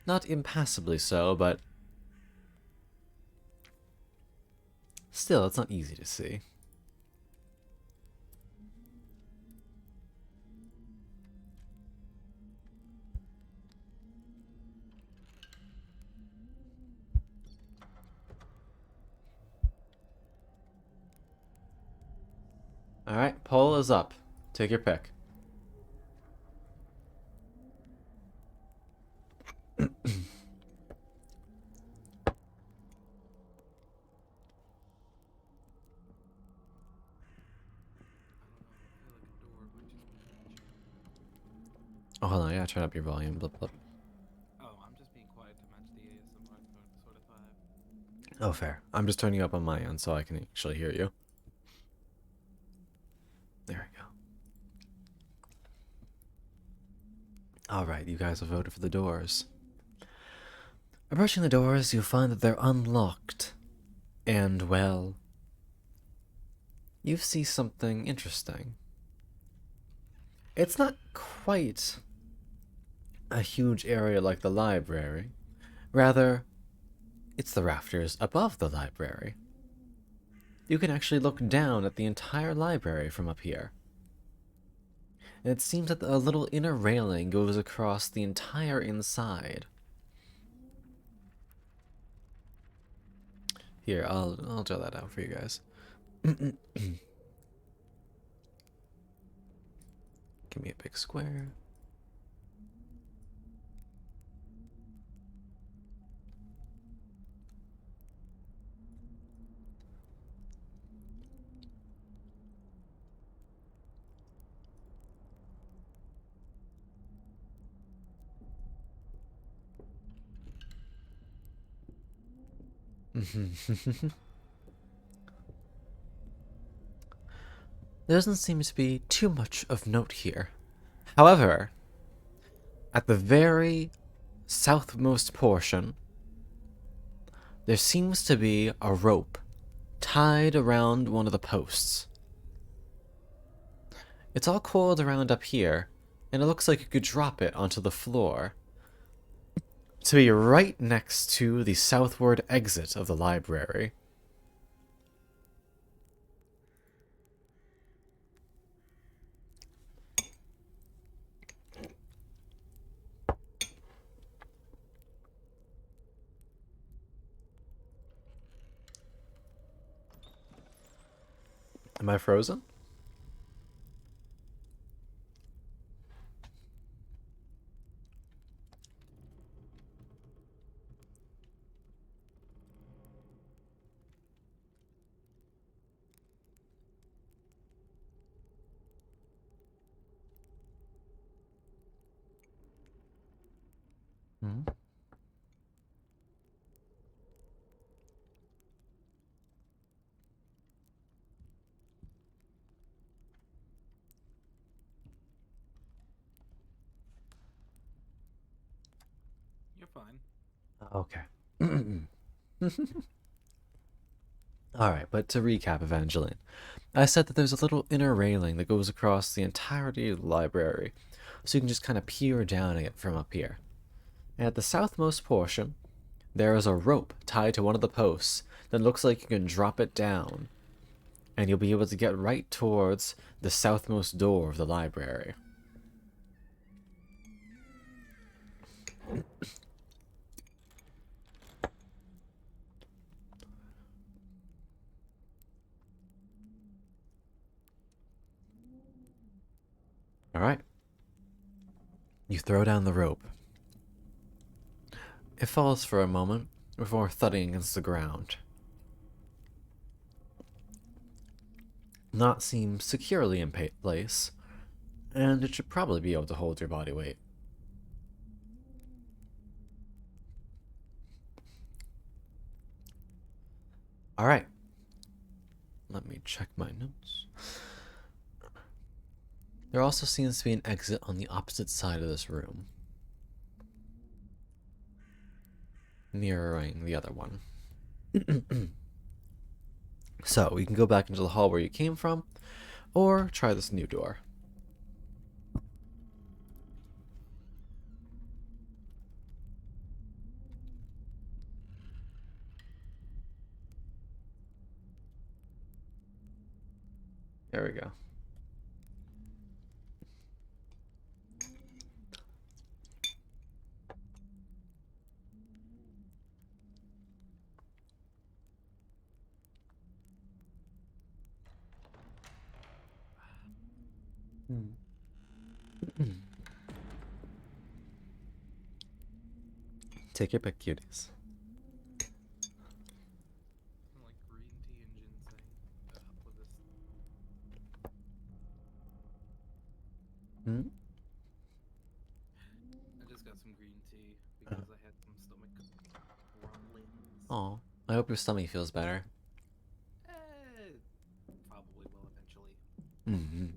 Not impassably so, but still, it's not easy to see. Alright, poll is up. Take your pick. Oh, hold on, I gotta turn up your volume. Blip, blip. Oh, I'm just being quiet to match the ASMR sort of vibe. Oh, fair. I'm just turning up on my end so I can actually hear you. There we go. Alright, you guys have voted for the doors. Approaching the doors, you find that they're unlocked. And, well, you see something interesting. It's not quite a huge area like the library. Rather, it's the rafters above the library. You can actually look down at the entire library from up here. And it seems that a little inner railing goes across the entire inside. Here, I'll draw that out for you guys. Give me a big square. There doesn't seem to be too much of note here. However, at the very southmost portion, there seems to be a rope tied around one of the posts. It's all coiled around up here, and it looks like you could drop it onto the floor to be right next to the southward exit of the library. Am I frozen? Hmm? You're fine. Okay. Alright, but to recap, Evangeline, I said that there's a little inner railing that goes across the entirety of the library, so you can just kind of peer down at it from up here. And at the southmost portion, there is a rope tied to one of the posts that looks like you can drop it down, and you'll be able to get right towards the southmost door of the library. Alright. You throw down the rope. It falls for a moment before thudding against the ground. Knot seems securely in place, and it should probably be able to hold your body weight. Alright. Let me check my notes. There also seems to be an exit on the opposite side of this room, mirroring the other one. So, you can go back into the hall where you came from, or try this new door. There we go. Take your pick, cuties. Some like green tea and ginseng with this. Hmm? I just got some green tea because I had some stomach rumblings. Aw, I hope your stomach feels better. Probably will eventually. Mm-hmm.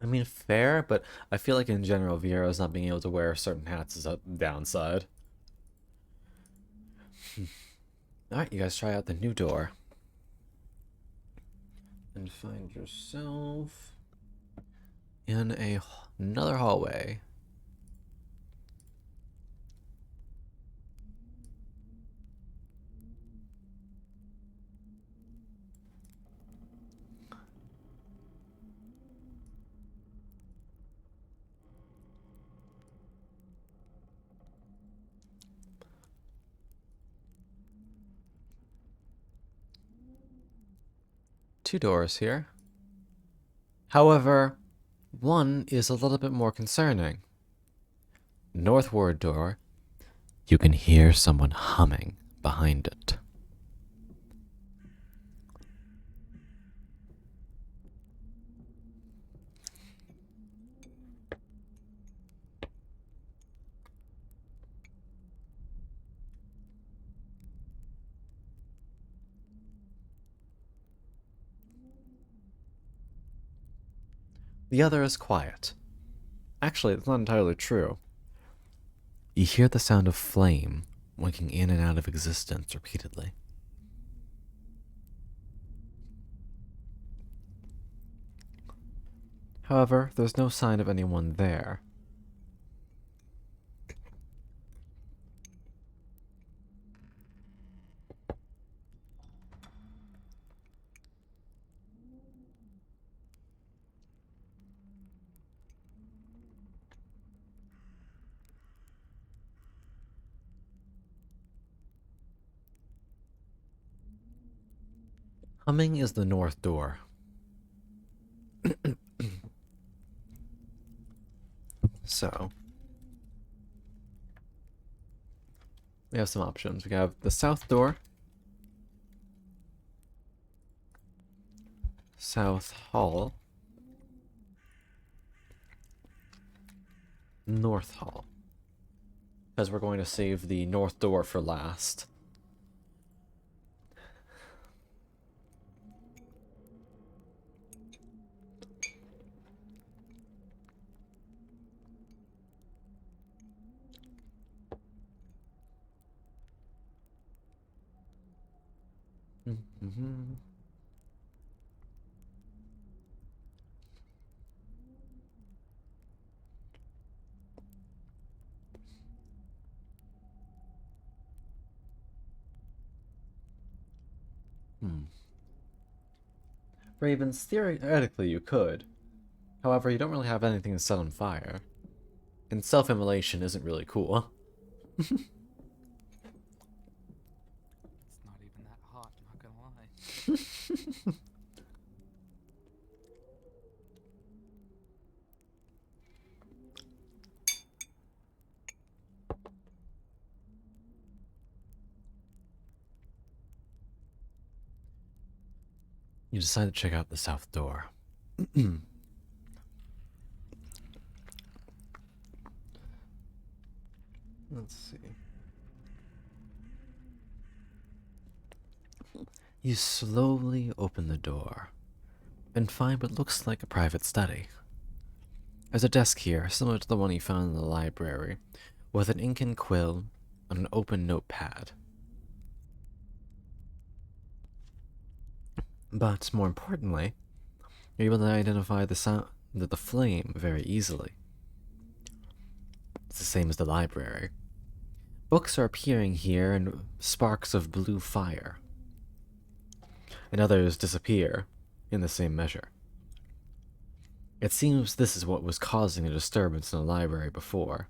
I mean, fair, but I feel like in general, Vieira's not being able to wear certain hats is a downside. Alright, you guys try out the new door. And find yourself in another hallway. Two doors here. However, one is a little bit more concerning. Northward door, you can hear someone humming behind it. The other is quiet. Actually, it's not entirely true. You hear the sound of flame winking in and out of existence repeatedly. However, there's no sign of anyone there. Humming is the north door. So, we have some options. We have the south door, south hall, north hall. Because we're going to save the north door for last. Mm-hmm. Ravens, theoretically you could. However, you don't really have anything to set on fire. And self-immolation isn't really cool. It's not even that hot, not gonna lie. You decide to check out the south door. Let's see. You slowly open the door and find what looks like a private study. There's a desk here, similar to the one you found in the library, with an ink and quill and an open notepad. But more importantly, you're able to identify the flame very easily. It's the same as the library. Books are appearing here in sparks of blue fire, and others disappear in the same measure. It seems this is what was causing a disturbance in the library before.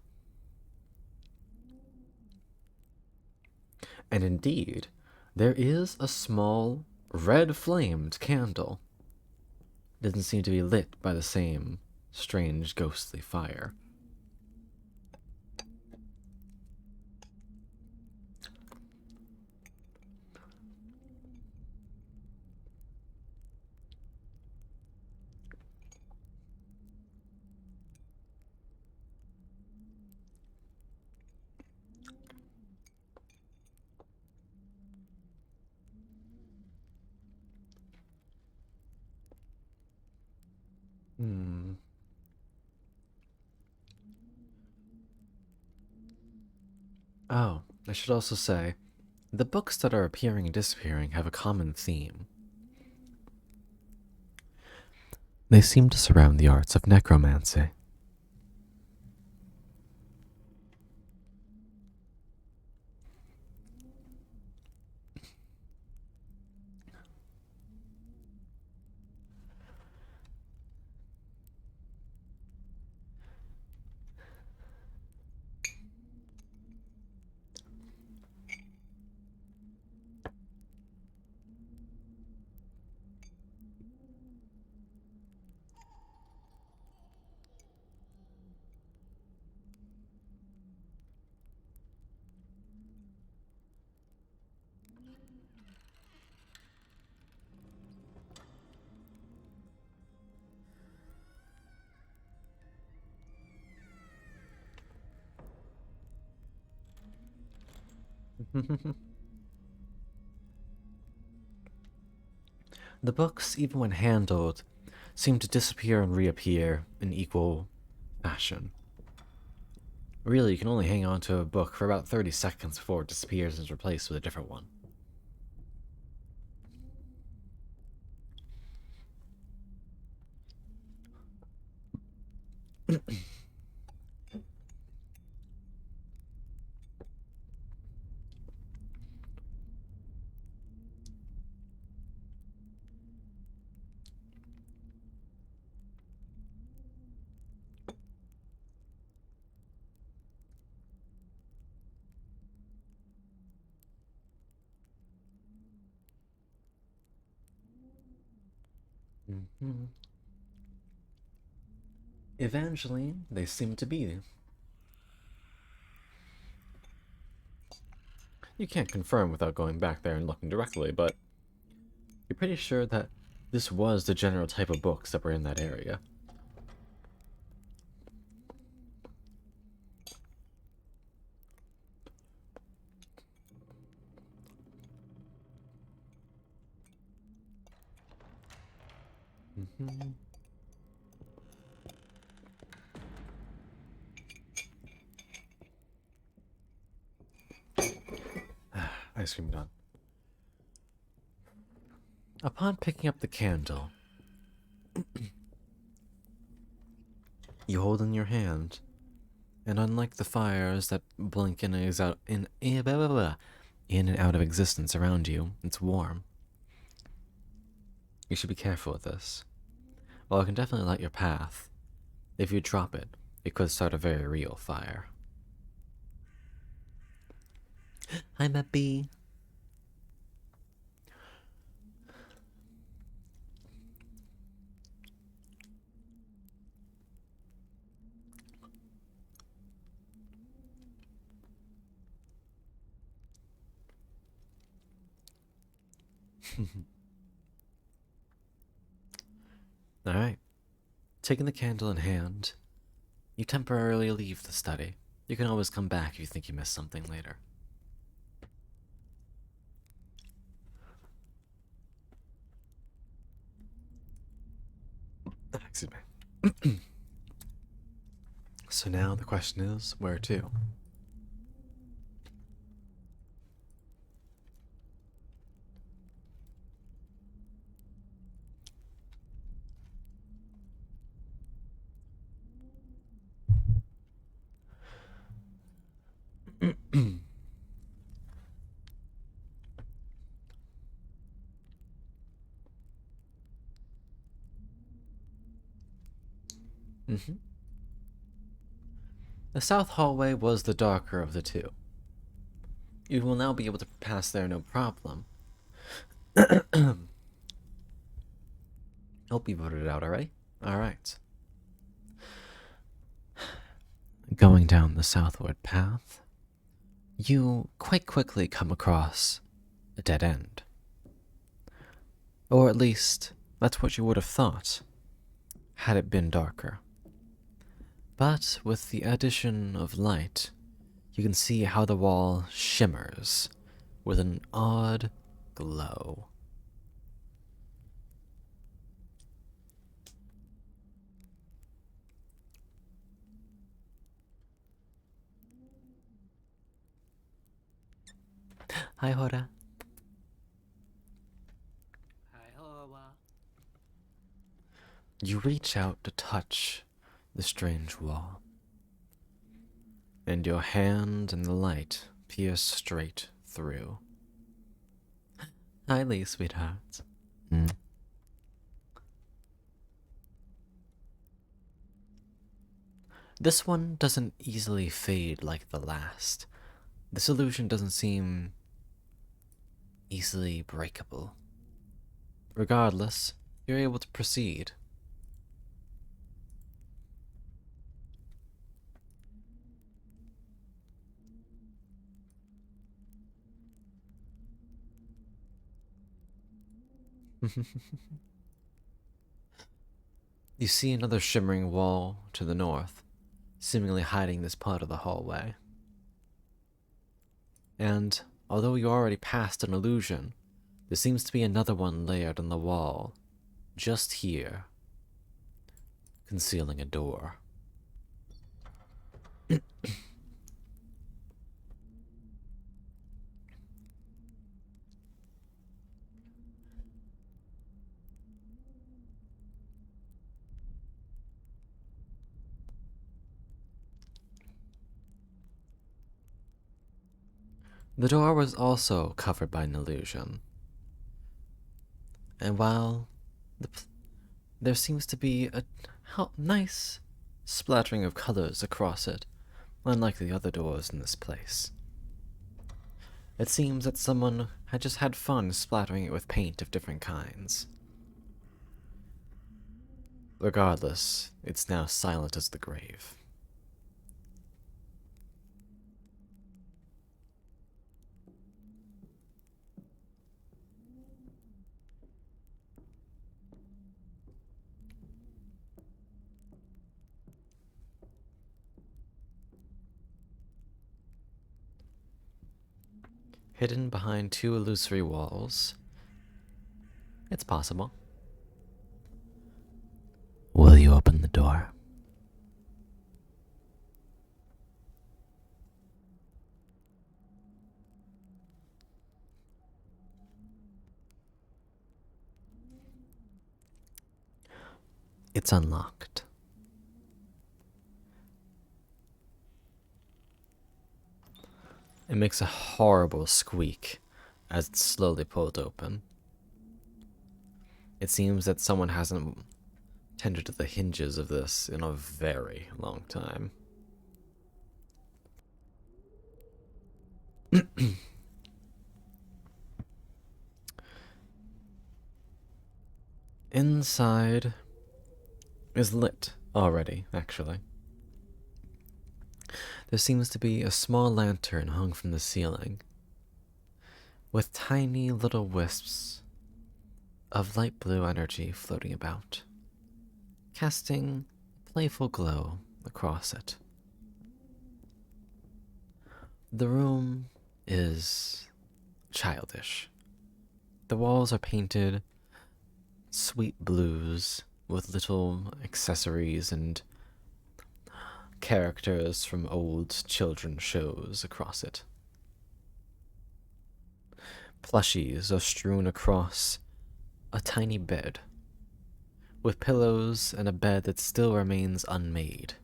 And indeed, there is a small, red-flamed candle. It doesn't seem to be lit by the same strange, ghostly fire. Oh, I should also say, the books that are appearing and disappearing have a common theme. They seem to surround the arts of necromancy. The books, even when handled, seem to disappear and reappear in equal fashion. Really, you can only hang on to a book for about 30 seconds before it disappears and is replaced with a different one. Evangeline, they seem to be. You can't confirm without going back there and looking directly, but you're pretty sure that this was the general type of books that were in that area. Ice cream done. Upon picking up the candle, you hold in your hand, and unlike the fires that blink in and out in and out of existence around you, it's warm. You should be careful with this. While it can definitely light your path, if you drop it, it could start a very real fire. Hi, Mappy. Alright. Taking the candle in hand, you temporarily leave the study. You can always come back if you think you missed something later. Excuse me. So now the question is, where to? The south hallway was the darker of the two. You will now be able to pass there no problem. Hope you voted it out, alright? Alright. Going down the southward path, you quite quickly come across a dead end. Or at least, that's what you would have thought, had it been darker. But with the addition of light, you can see how the wall shimmers with an odd glow. Hi, Hora. Hi, Hoa. You reach out to touch the strange wall, and your hand and the light pierce straight through. Hi, Lee, sweetheart. This one doesn't easily fade like the last. This illusion doesn't seem easily breakable. Regardless, you're able to proceed. You see another shimmering wall to the north, seemingly hiding this part of the hallway. And although you already passed an illusion, there seems to be another one layered on the wall, just here, concealing a door. The door was also covered by an illusion. And while there seems to be a nice splattering of colors across it, unlike the other doors in this place, it seems that someone had just had fun splattering it with paint of different kinds. Regardless, it's now silent as the grave. Hidden behind two illusory walls. It's possible. Will you open the door? It's unlocked. It makes a horrible squeak as it's slowly pulled open. It seems that someone hasn't tended to the hinges of this in a very long time. Inside is lit already, actually. There seems to be a small lantern hung from the ceiling, with tiny little wisps of light blue energy floating about, casting a playful glow across it. The room is childish. The walls are painted sweet blues with little accessories and characters from old children's shows across it. Plushies are strewn across a tiny bed, with pillows and a bed that still remains unmade.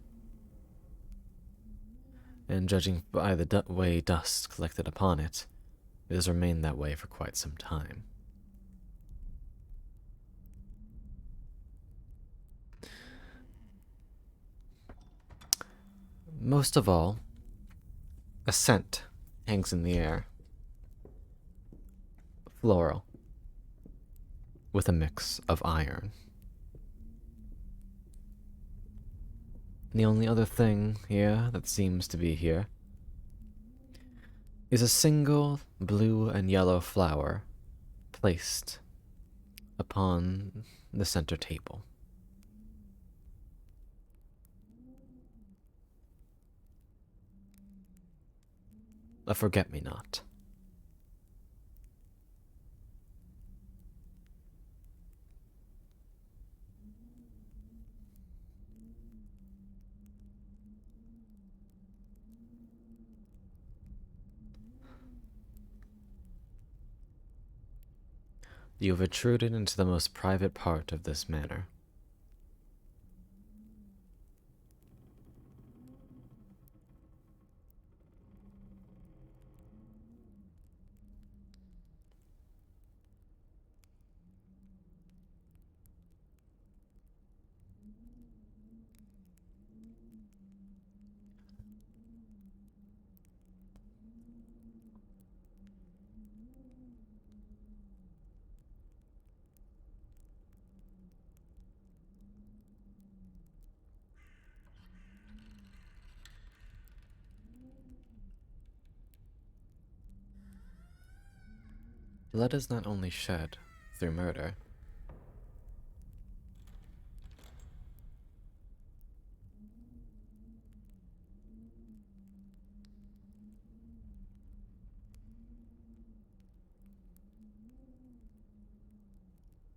And judging by the way dust collected upon it, it has remained that way for quite some time. Most of all, a scent hangs in the air. Floral, with a mix of iron. The only other thing here that seems to be here is a single blue and yellow flower placed upon the center table. A forget-me-not. You have intruded into the most private part of this manor. Blood is not only shed through murder.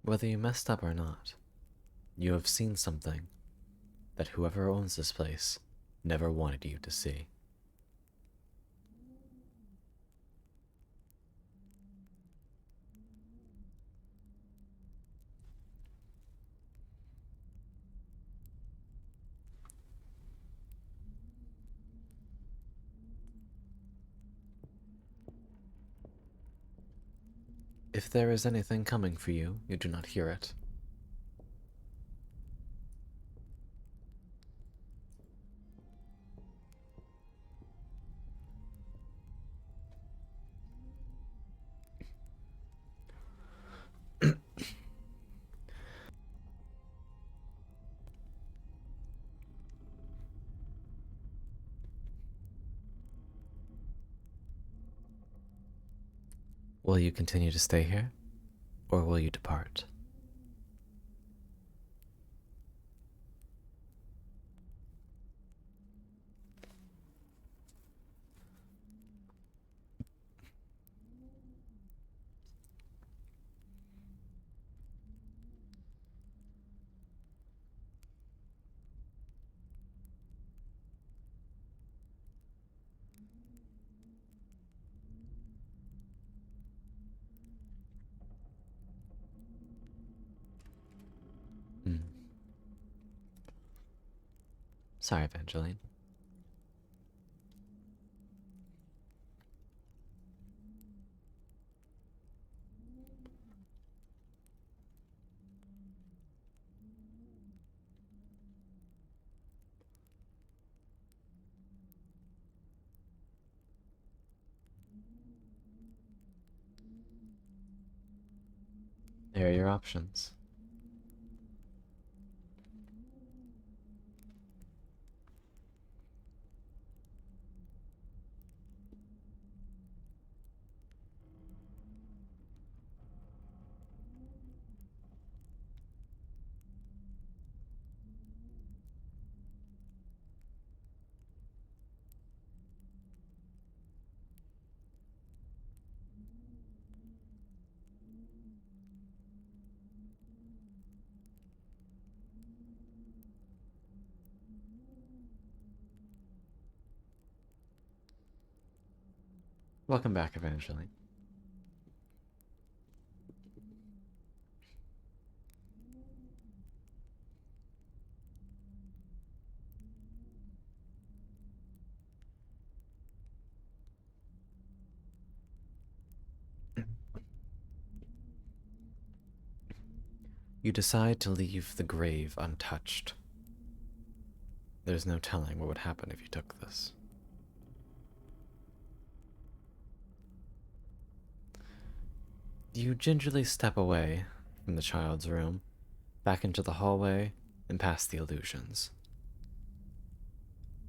Whether you messed up or not, you have seen something that whoever owns this place never wanted you to see. If there is anything coming for you, you do not hear it. Will you continue to stay here, or will you depart? Hmm. Sorry, Evangeline. There are your options. Welcome back, Evangeline. You decide to leave the grave untouched. There's no telling what would happen if you took this. You gingerly step away from the child's room, back into the hallway, and past the illusions.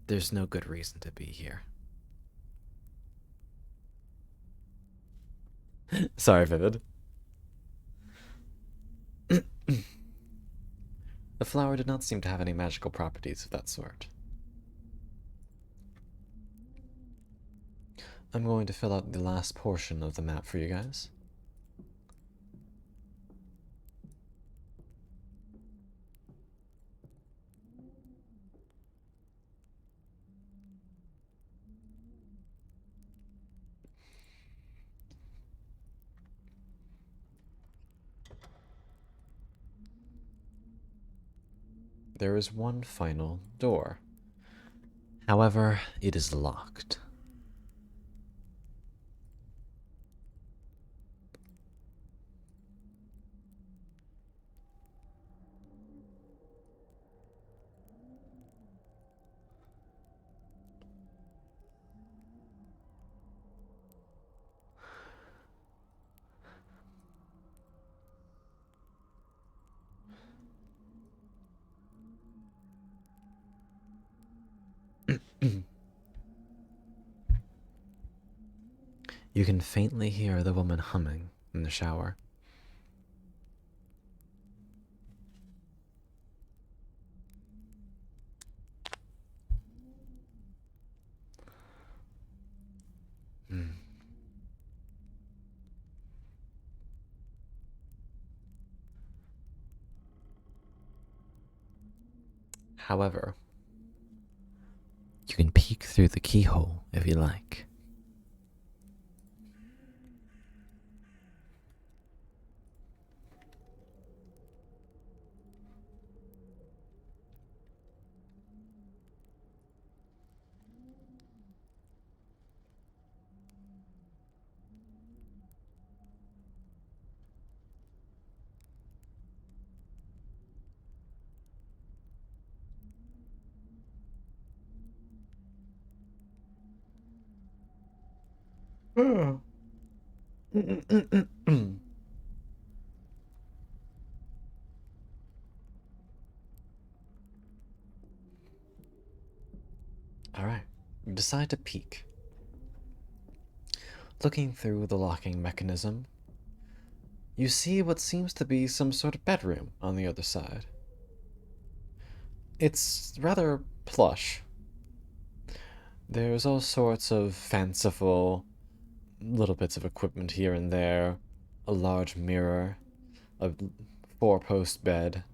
There's no good reason to be here. Sorry, Vivid. The flower did not seem to have any magical properties of that sort. I'm going to fill out the last portion of the map for you guys. There is one final door. However, it is locked. You can faintly hear the woman humming in the shower. However, you can peek through the keyhole if you like. Alright, you decide to peek. Looking through the locking mechanism, you see what seems to be some sort of bedroom on the other side. It's rather plush. There's all sorts of fanciful little bits of equipment here and there, a large mirror, a four-post bed.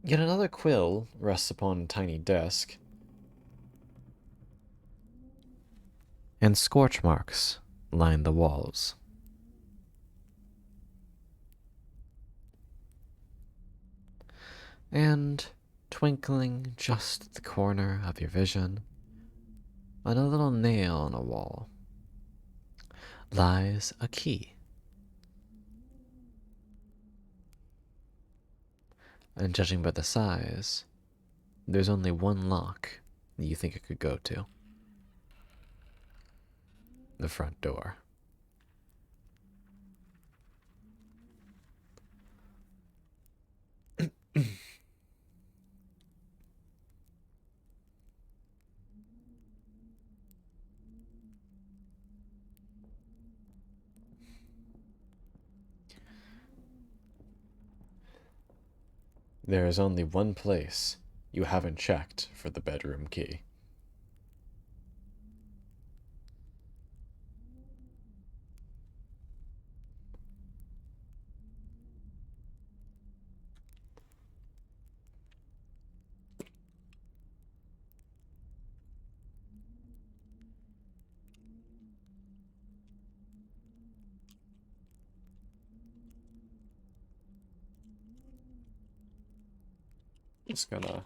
Yet another quill rests upon a tiny desk, and scorch marks line the walls. And twinkling just at the corner of your vision, on a little nail on a wall, lies a key. And judging by the size, there's only one lock that you think it could go to. The front door. There is only one place you haven't checked for the bedroom key. Just gonna...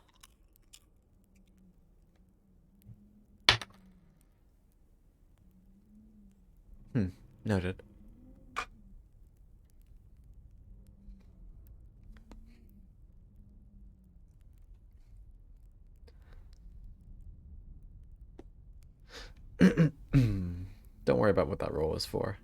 Noted. Don't worry about what that roll is for.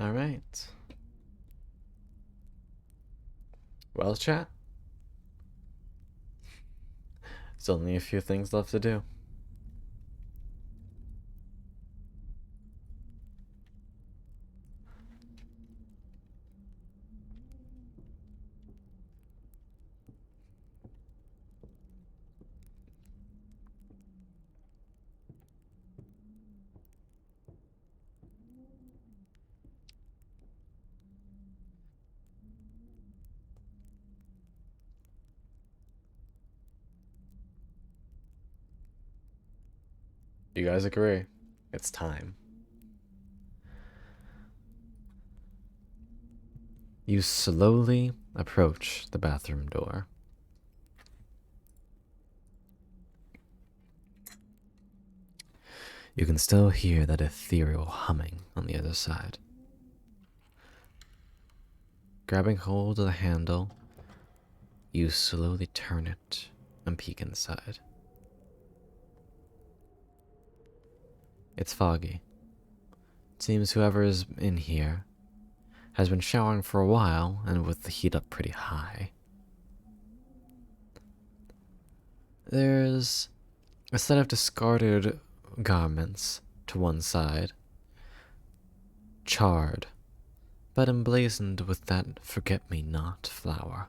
All right. Well, chat. There's only a few things left to do. You guys agree? It's time. You slowly approach the bathroom door. You can still hear that ethereal humming on the other side. Grabbing hold of the handle, you slowly turn it and peek inside. It's foggy. It seems whoever is in here has been showering for a while and with the heat up pretty high. There's a set of discarded garments to one side, charred, but emblazoned with that forget-me-not flower.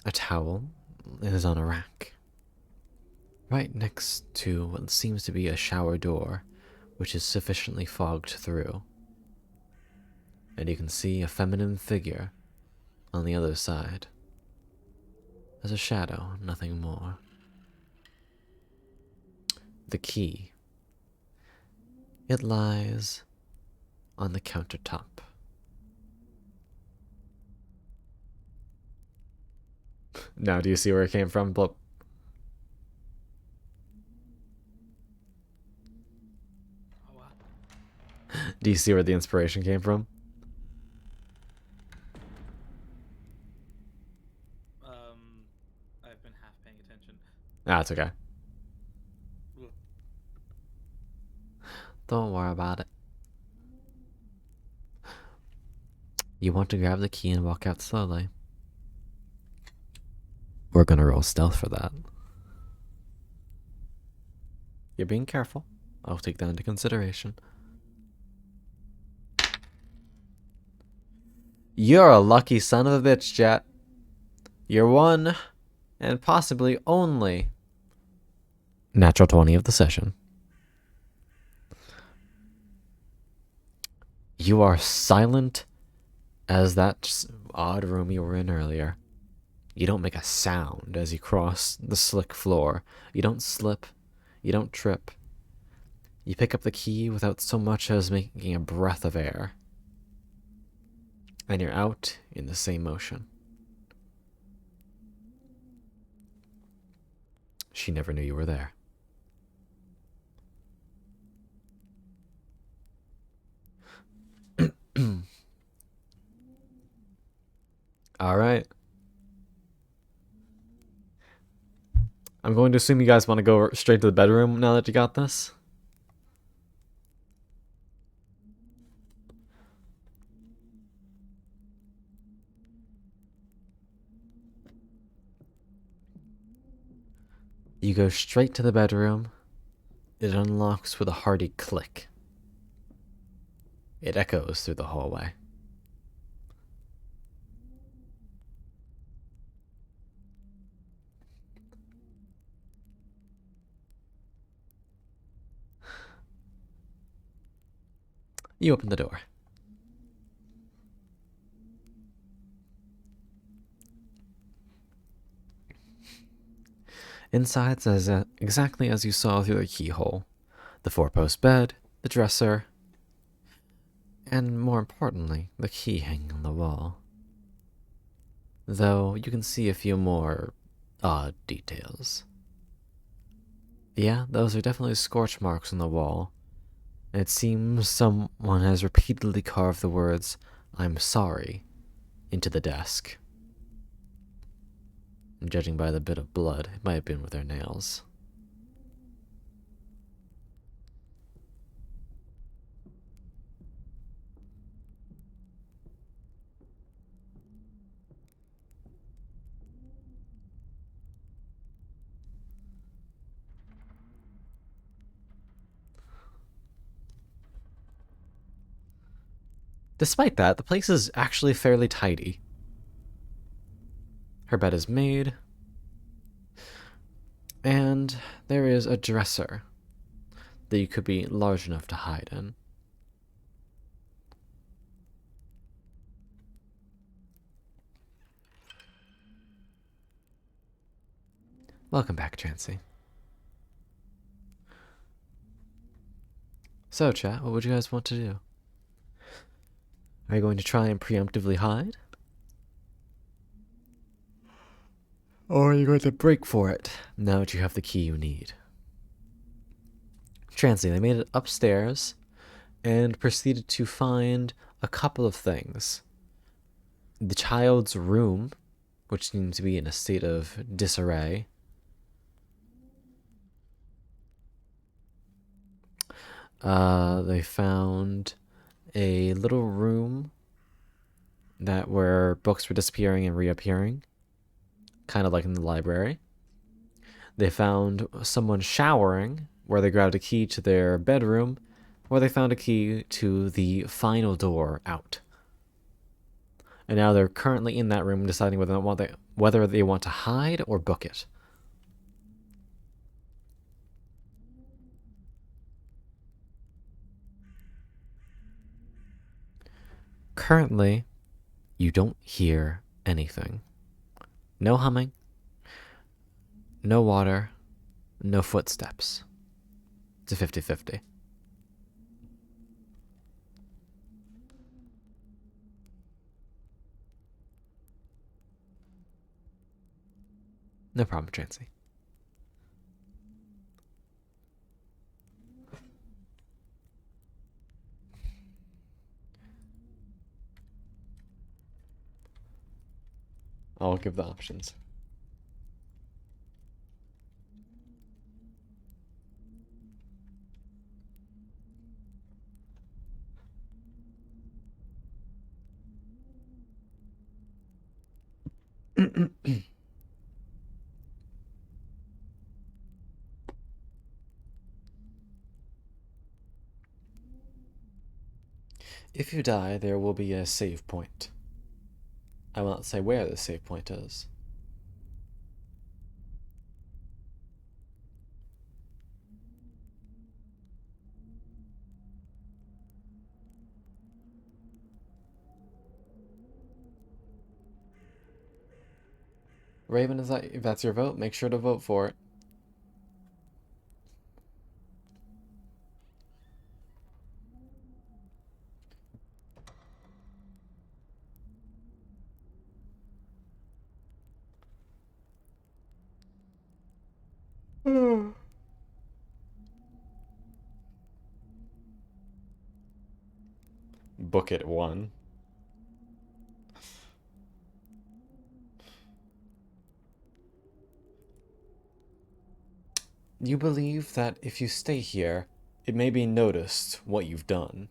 A towel is on a rack, right next to what seems to be a shower door, which is sufficiently fogged through. And you can see a feminine figure on the other side. As a shadow, nothing more. The key. It lies on the countertop. Now, do you see where it came from? Blop. Oh, wow. Do you see where the inspiration came from? I've been half paying attention. Ah, it's okay. Ugh. Don't worry about it. You want to grab the key and walk out slowly. We're gonna roll stealth for that. You're being careful. I'll take that into consideration. You're a lucky son of a bitch, Jet. You're one, and possibly only, natural 20 of the session. You are silent as that odd room you were in earlier. You don't make a sound as you cross the slick floor. You don't slip. You don't trip. You pick up the key without so much as making a breath of air. And you're out in the same motion. She never knew you were there. All right. I'm going to assume you guys want to go straight to the bedroom now that you got this. You go straight to the bedroom. It unlocks with a hearty click. It echoes through the hallway. You open the door. Inside is exactly as you saw through the keyhole. The four-post bed, the dresser, and more importantly, the key hanging on the wall. Though you can see a few more odd details. Yeah, those are definitely scorch marks on the wall. And it seems someone has repeatedly carved the words, "I'm sorry," into the desk. And judging by the bit of blood, it might have been with their nails. Despite that, the place is actually fairly tidy. Her bed is made, and there is a dresser that you could be large enough to hide in. Welcome back, Chansey. So, chat, what would you guys want to do? Are you going to try and preemptively hide? Or are you going to break for it now that you have the key you need? Chansey, they made it upstairs and proceeded to find a couple of things. The child's room, which seemed to be in a state of disarray. They found a little room where books were disappearing and reappearing, kind of like in the library. They found someone showering, where they grabbed a key to their bedroom, where they found a key to the final door out. And now they're currently in that room deciding whether they want to hide or book it. Currently, you don't hear anything. No humming, no water, no footsteps. It's a 50-50. No problem, Chansey. I'll give the options. If you die, there will be a save point. I will not say where the save point is. Raven, if that's your vote, make sure to vote for it. Book it 1. You believe that if you stay here, it may be noticed what you've done.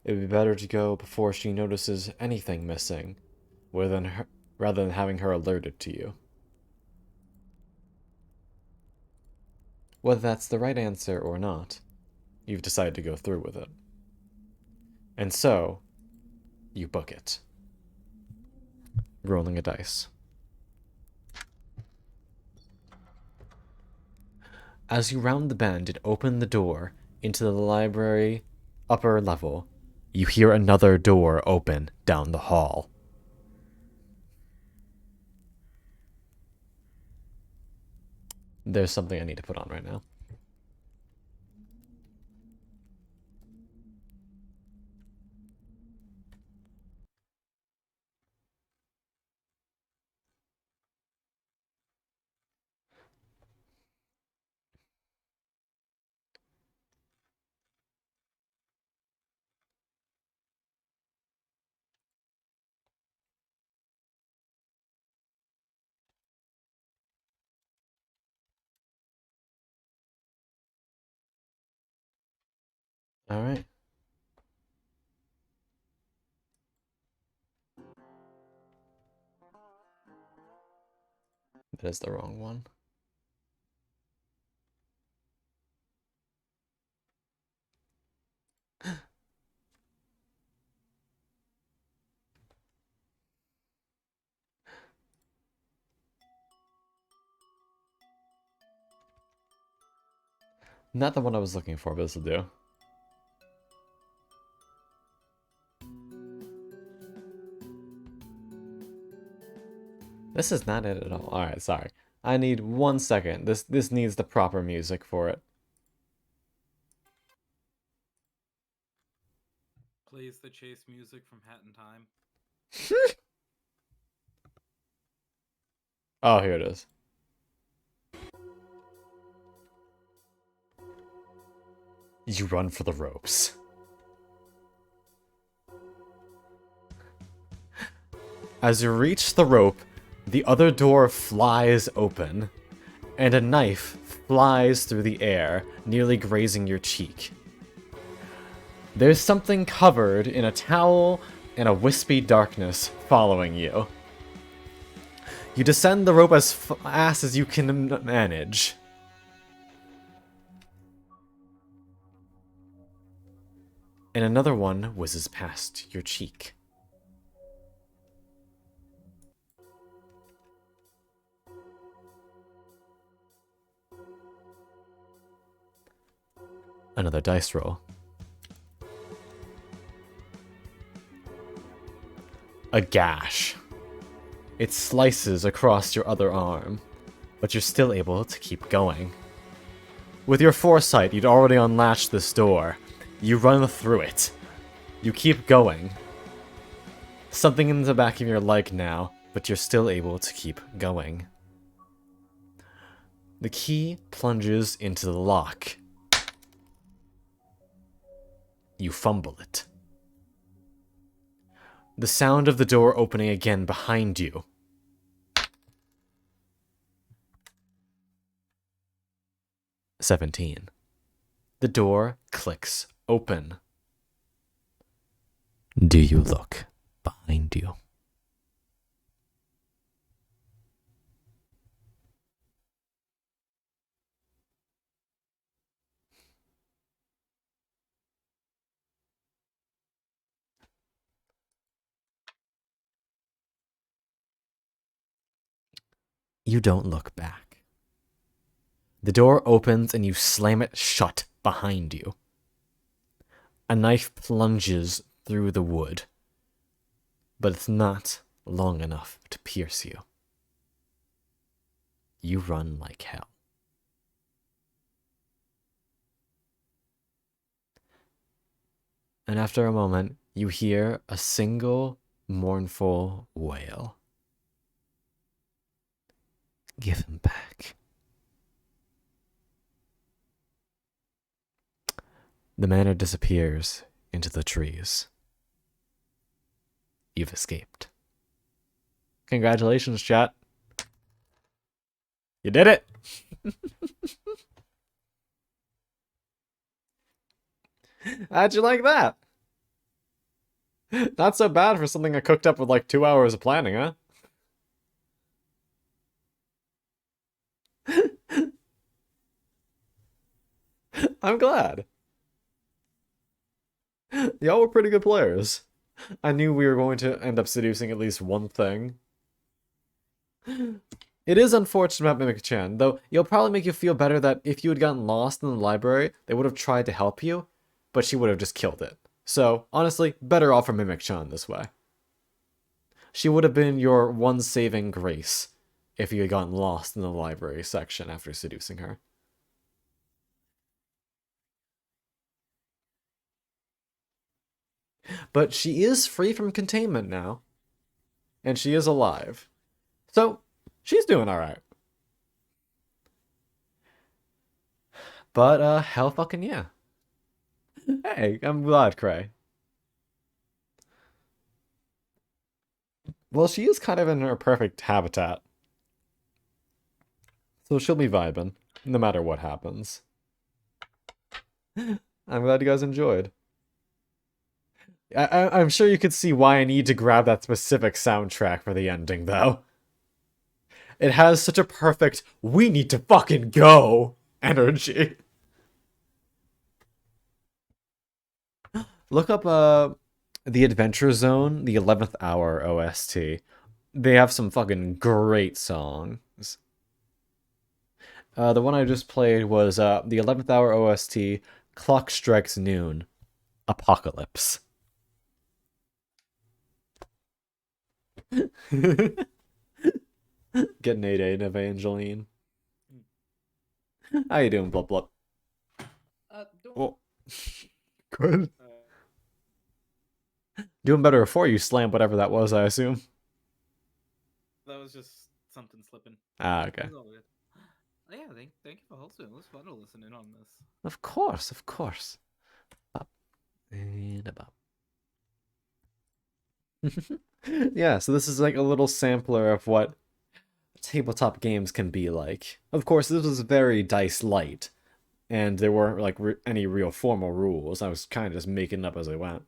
It would be better to go before she notices anything missing, rather than having her alerted to you. Whether that's the right answer or not, you've decided to go through with it. And so, you book it. Rolling a dice. As you round the bend and open the door, into the library upper level, you hear another door open down the hall. There's something I need to put on right now. All right. That is the wrong one. Not the one I was looking for, but this will do. This is not it at all. Alright, sorry. I need 1 second. This needs the proper music for it. Plays the chase music from Hat in Time. Oh, here it is. You run for the ropes. As you reach the rope, the other door flies open, and a knife flies through the air, nearly grazing your cheek. There's something covered in a towel and a wispy darkness following you. You descend the rope as fast as you can manage. And another one whizzes past your cheek. Another dice roll. A gash. It slices across your other arm, but you're still able to keep going. With your foresight, you'd already unlatched this door. You run through it. You keep going. Something in the back of your leg now, but you're still able to keep going. The key plunges into the lock. You fumble it. The sound of the door opening again behind you. "17. The door clicks open. Do you look behind you? You don't look back. The door opens and you slam it shut behind you. A knife plunges through the wood, but it's not long enough to pierce you. You run like hell. And after a moment, you hear a single mournful wail. Give him back. The manor disappears into the trees. You've escaped. Congratulations, chat. You did it! How'd you like that? Not so bad for something I cooked up with like 2 hours of planning, huh? I'm glad. Y'all were pretty good players. I knew we were going to end up seducing at least one thing. It is unfortunate about Mimic-chan, though it'll probably make you feel better that if you had gotten lost in the library, they would have tried to help you, but she would have just killed it. So, honestly, better off for Mimic-chan this way. She would have been your one saving grace if you had gotten lost in the library section after seducing her. But she is free from containment now. And she is alive. So, she's doing alright. But, hell fucking yeah. Hey, I'm glad, Cray. Well, she is kind of in her perfect habitat. So she'll be vibing, no matter what happens. I'm glad you guys enjoyed. I'm sure you could see why I need to grab that specific soundtrack for the ending, though. It has such a perfect, we need to fucking go energy. Look up, The Adventure Zone, the 11th Hour OST. They have some fucking great songs. The one I just played was, the 11th Hour OST, Clock Strikes Noon, Apocalypse. Get an 8-8, Evangeline. How you doing, Blub Blub? Oh. Good. Doing better before you slammed whatever that was, I assume. That was just something slipping. Ah, okay. It was all good. Oh, yeah, thank you for hosting. It was fun to listen in on this. Of course, of course. Up and about. Yeah, so this is like a little sampler of what tabletop games can be like. Of course, this was very dice light, and there weren't like any real formal rules. I was kind of just making up as I went.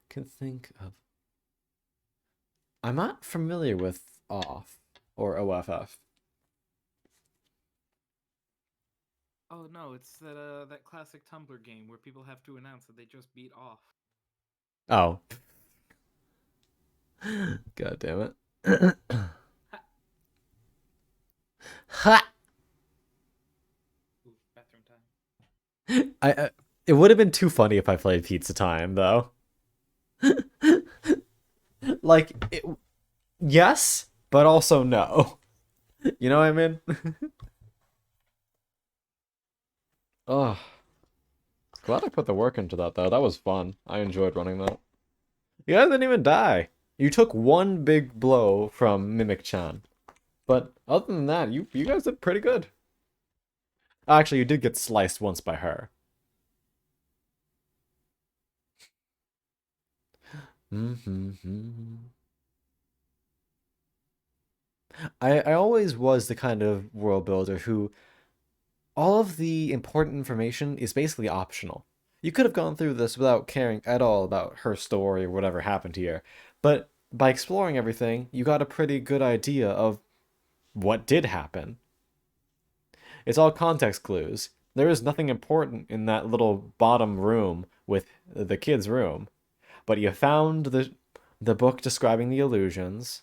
Can think of. I'm not familiar with OFF or OFF. Oh no, it's that classic Tumblr game where people have to announce that they just beat off. Oh. God damn it. Ha! Ooh, bathroom time. It would have been too funny if I played Pizza Time, though. Like, yes, but also no. You know what I mean? Oh. Glad I put the work into that, though. That was fun. I enjoyed running that. You guys didn't even die. You took one big blow from Mimic-chan. But other than that, you guys did pretty good. Actually, you did get sliced once by her. I always was the kind of world builder who all of the important information is basically optional. You could have gone through this without caring at all about her story or whatever happened here, but by exploring everything, you got a pretty good idea of what did happen. It's all context clues. There is nothing important in that little bottom room with the kid's room, but you found the book describing the illusions,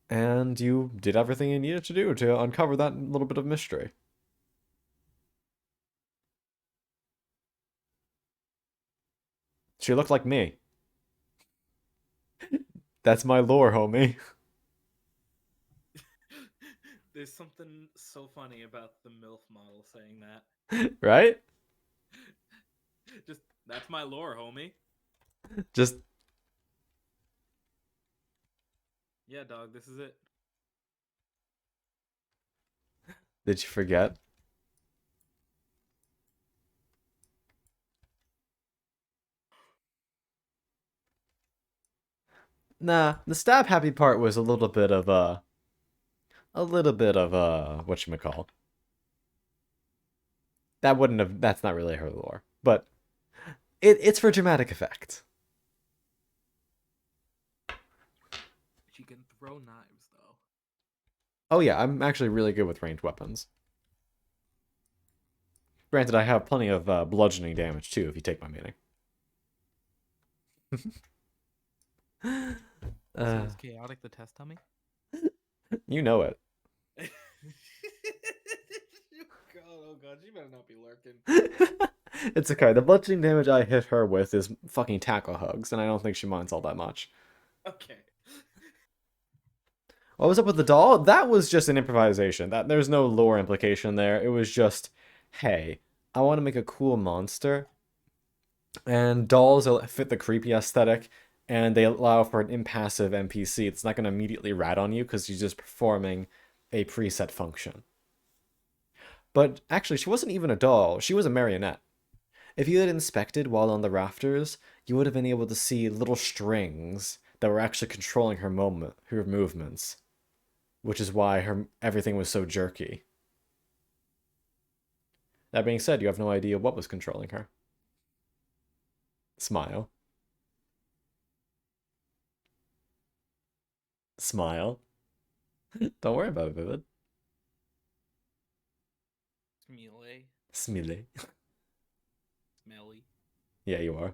and you did everything you needed to do to uncover that little bit of mystery. She looked like me. That's my lore, homie. There's something so funny about the Milf model saying that. Right? Just, that's my lore, homie. Just... Yeah, dog, this is it. Did you forget? Nah, the stab happy part was a little bit of whatchamacall. That's not really her lore, but it's for dramatic effect. She can throw knives, though. Oh yeah, I'm actually really good with ranged weapons. Granted, I have plenty of bludgeoning damage too, if you take my meaning. So is chaotic the test dummy? You know it. Oh god, she better not be lurking. It's okay. The bludgeoning damage I hit her with is fucking tackle hugs, and I don't think she minds all that much. Okay. What was up with the doll? That was just an improvisation. There's no lore implication there. It was just, hey, I want to make a cool monster, and dolls fit the creepy aesthetic, and they allow for an impassive NPC. It's not going to immediately rat on you because she's just performing a preset function. But actually, she wasn't even a doll. She was a marionette. If you had inspected while on the rafters, you would have been able to see little strings that were actually controlling her movements, which is why everything was so jerky. That being said, you have no idea what was controlling her. Smile. Smile. Don't worry about it, Vivid. Smile. Smile. Smelly. Yeah, you are.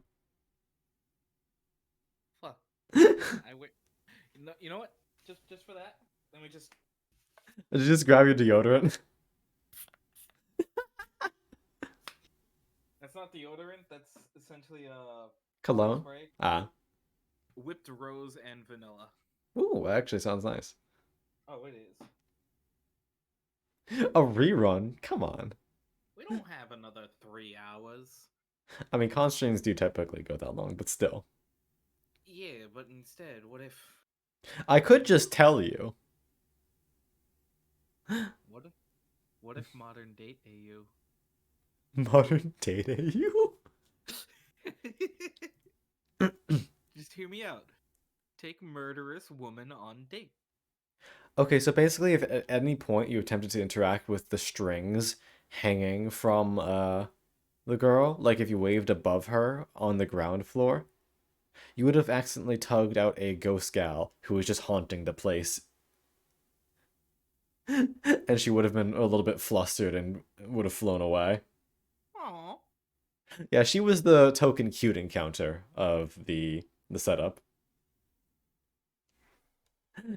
Fuck. I wait. You know what? Just for that, let me just. Did you just grab your deodorant? That's not deodorant. That's essentially a Cologne? spray. Ah. Whipped rose and vanilla. Ooh, that actually sounds nice. Oh, it is. A rerun? Come on. We don't have another 3 hours. I mean, con streams do typically go that long, but still. Yeah, but instead, what if? I could just tell you. What if modern date AU? Modern date AU? Just hear me out. Take murderous woman on date. Okay, so basically, if at any point you attempted to interact with the strings hanging from the girl, like if you waved above her on the ground floor, you would have accidentally tugged out a ghost gal who was just haunting the place. And she would have been a little bit flustered and would have flown away. Aww. Yeah, she was the token cute encounter of the setup.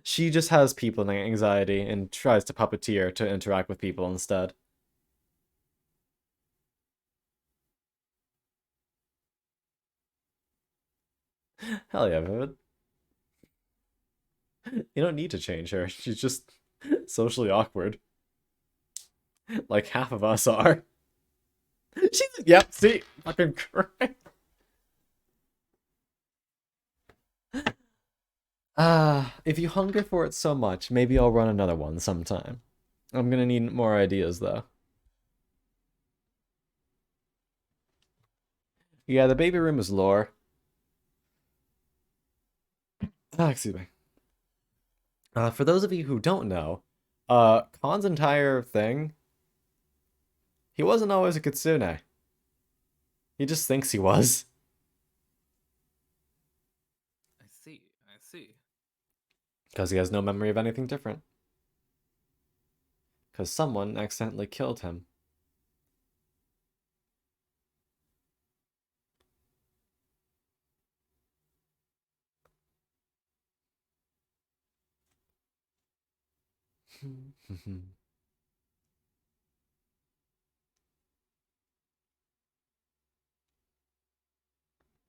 She just has people anxiety and tries to puppeteer to interact with people instead. Hell yeah, Vivid. You don't need to change her. She's just socially awkward. Like half of us are. She's yep, see? Fucking great. If you hunger for it so much, maybe I'll run another one sometime. I'm gonna need more ideas though. Yeah, the baby room is lore. Excuse me. For those of you who don't know, Khan's entire thing, he wasn't always a kitsune. He just thinks he was. I see. Because he has no memory of anything different. Because someone accidentally killed him.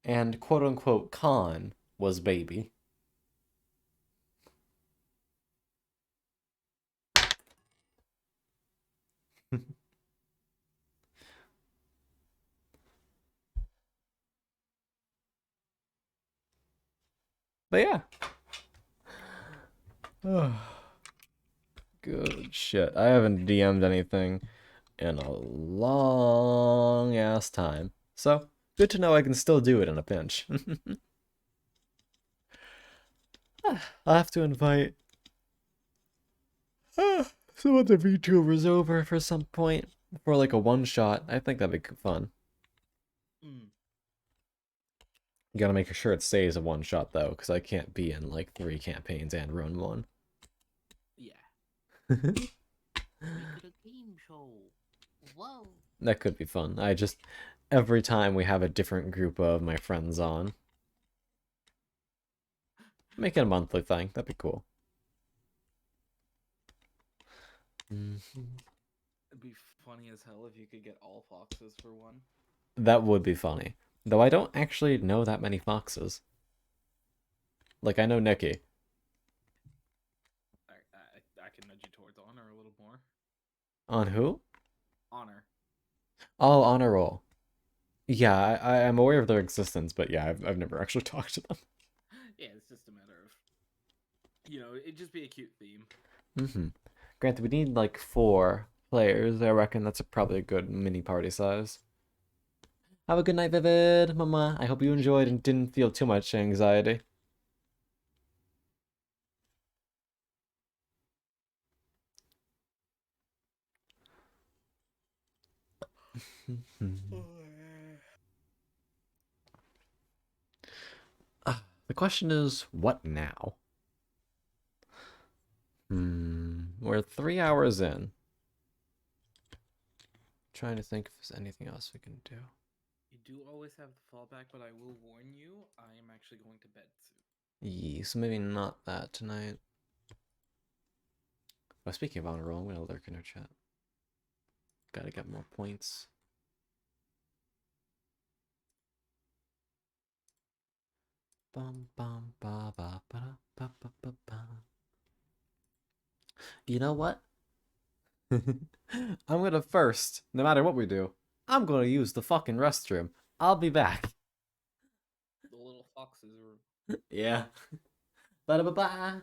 And quote-unquote Khan was baby. But yeah. Good shit. I haven't DM'd anything in a long ass time. So, good to know I can still do it in a pinch. I'll have to invite some other VTubers over for some point for like a one shot. I think that'd be fun. Mm. You gotta make sure it stays a one shot though, because I can't be in like 3 campaigns and run one. Yeah. Make it a game show. Whoa. That could be fun. Every time we have a different group of my friends on. Make it a monthly thing. That'd be cool. Mhm. It'd be funny as hell if you could get all foxes for one. That would be funny. Though I don't actually know that many foxes. Like, I know Nikki. I can nudge you towards honor a little more. On who? Honor. Oh, Honor Roll. Yeah, I'm aware of their existence, but yeah, I've never actually talked to them. Yeah, it's just a matter of, it'd just be a cute theme. Mm-hmm. Granted, we need like 4 players. I reckon that's probably a good mini party size. Have a good night, Vivid, Mama. I hope you enjoyed and didn't feel too much anxiety. The question is, what now? We're 3 hours in. Trying to think if there's anything else we can do. You do always have the fallback, but I will warn you, I am actually going to bed soon. Yeah, so maybe not that tonight. Well, speaking of Honor Roll, I'm gonna lurk in her chat. Gotta get more points. Bum bum ba ba ba ba ba ba ba. You know what? I'm gonna first, no matter what we do, I'm gonna use the fucking restroom. I'll be back. The little foxes are... Yeah. Ba ba ba.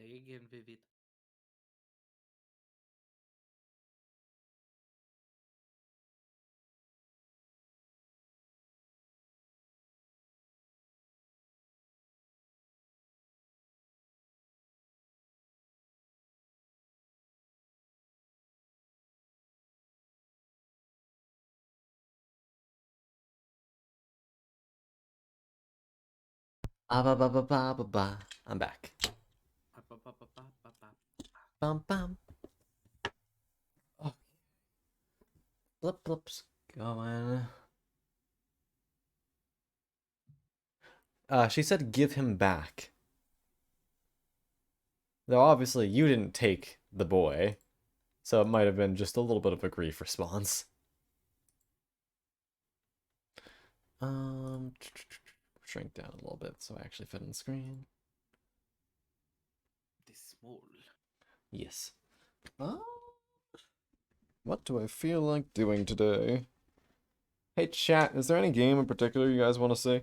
Again, Vivid. Ba ba ba ba ba ba ba. I'm back. Bum bum. Oh. Blip blips going. She said give him back. Though obviously you didn't take the boy, so it might have been just a little bit of a grief response. Shrink down a little bit so I actually fit on the screen. This small. Yes. What do I feel like doing today? Hey chat, is there any game in particular you guys want to see?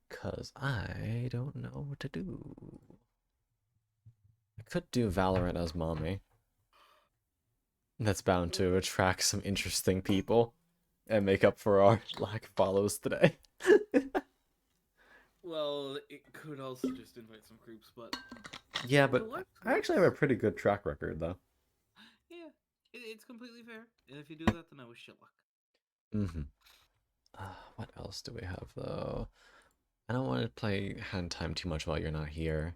Cause I don't know what to do. I could do Valorant as mommy. That's bound to attract some interesting people and make up for our lack of follows today. Well, it could also just invite some creeps, but... Yeah, but I actually have a pretty good track record, though. Yeah, it's completely fair. And if you do that, then I wish you luck. What else do we have though? I don't want to play hand time too much while you're not here.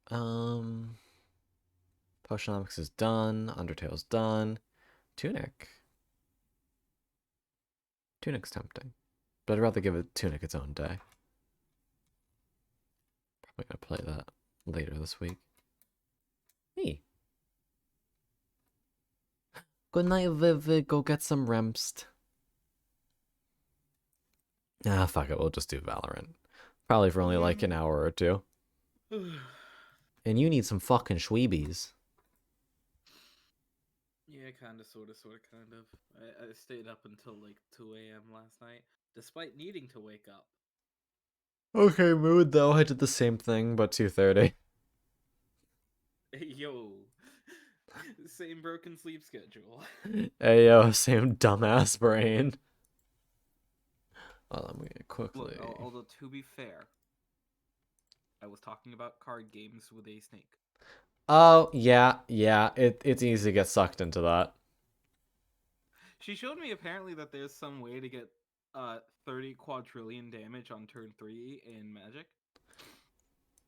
Potionomics is done. Undertale's done. Tunic. Tunic's tempting, but I'd rather give it Tunic its own day. Probably gonna play that later this week. Hey. Good night, Vivid. Go get some remst. Ah, fuck it. We'll just do Valorant. Probably for only like an hour or two. And you need some fucking Schweebies. Yeah, kinda, sorta, kind of. I stayed up until like 2 a.m. last night, despite needing to wake up. Okay, mood though. I did the same thing, but 2:30. Yo, same broken sleep schedule. Ayo, same dumbass brain. Well, let me quickly. Look, although to be fair, I was talking about card games with a snake. Oh, yeah. It's easy to get sucked into that. She showed me apparently that there's some way to get 30 quadrillion damage on turn 3 in Magic.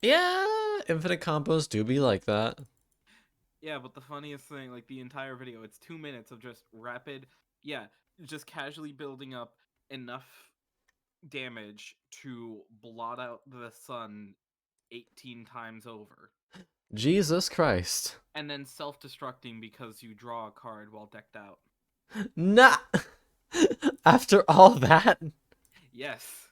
Yeah, infinite combos do be like that. Yeah, but the funniest thing, like the entire video, it's 2 minutes of just rapid, just casually building up enough damage to blot out the sun 18 times over. Jesus Christ. And then self-destructing because you draw a card while decked out. Nah. After all that? Yes.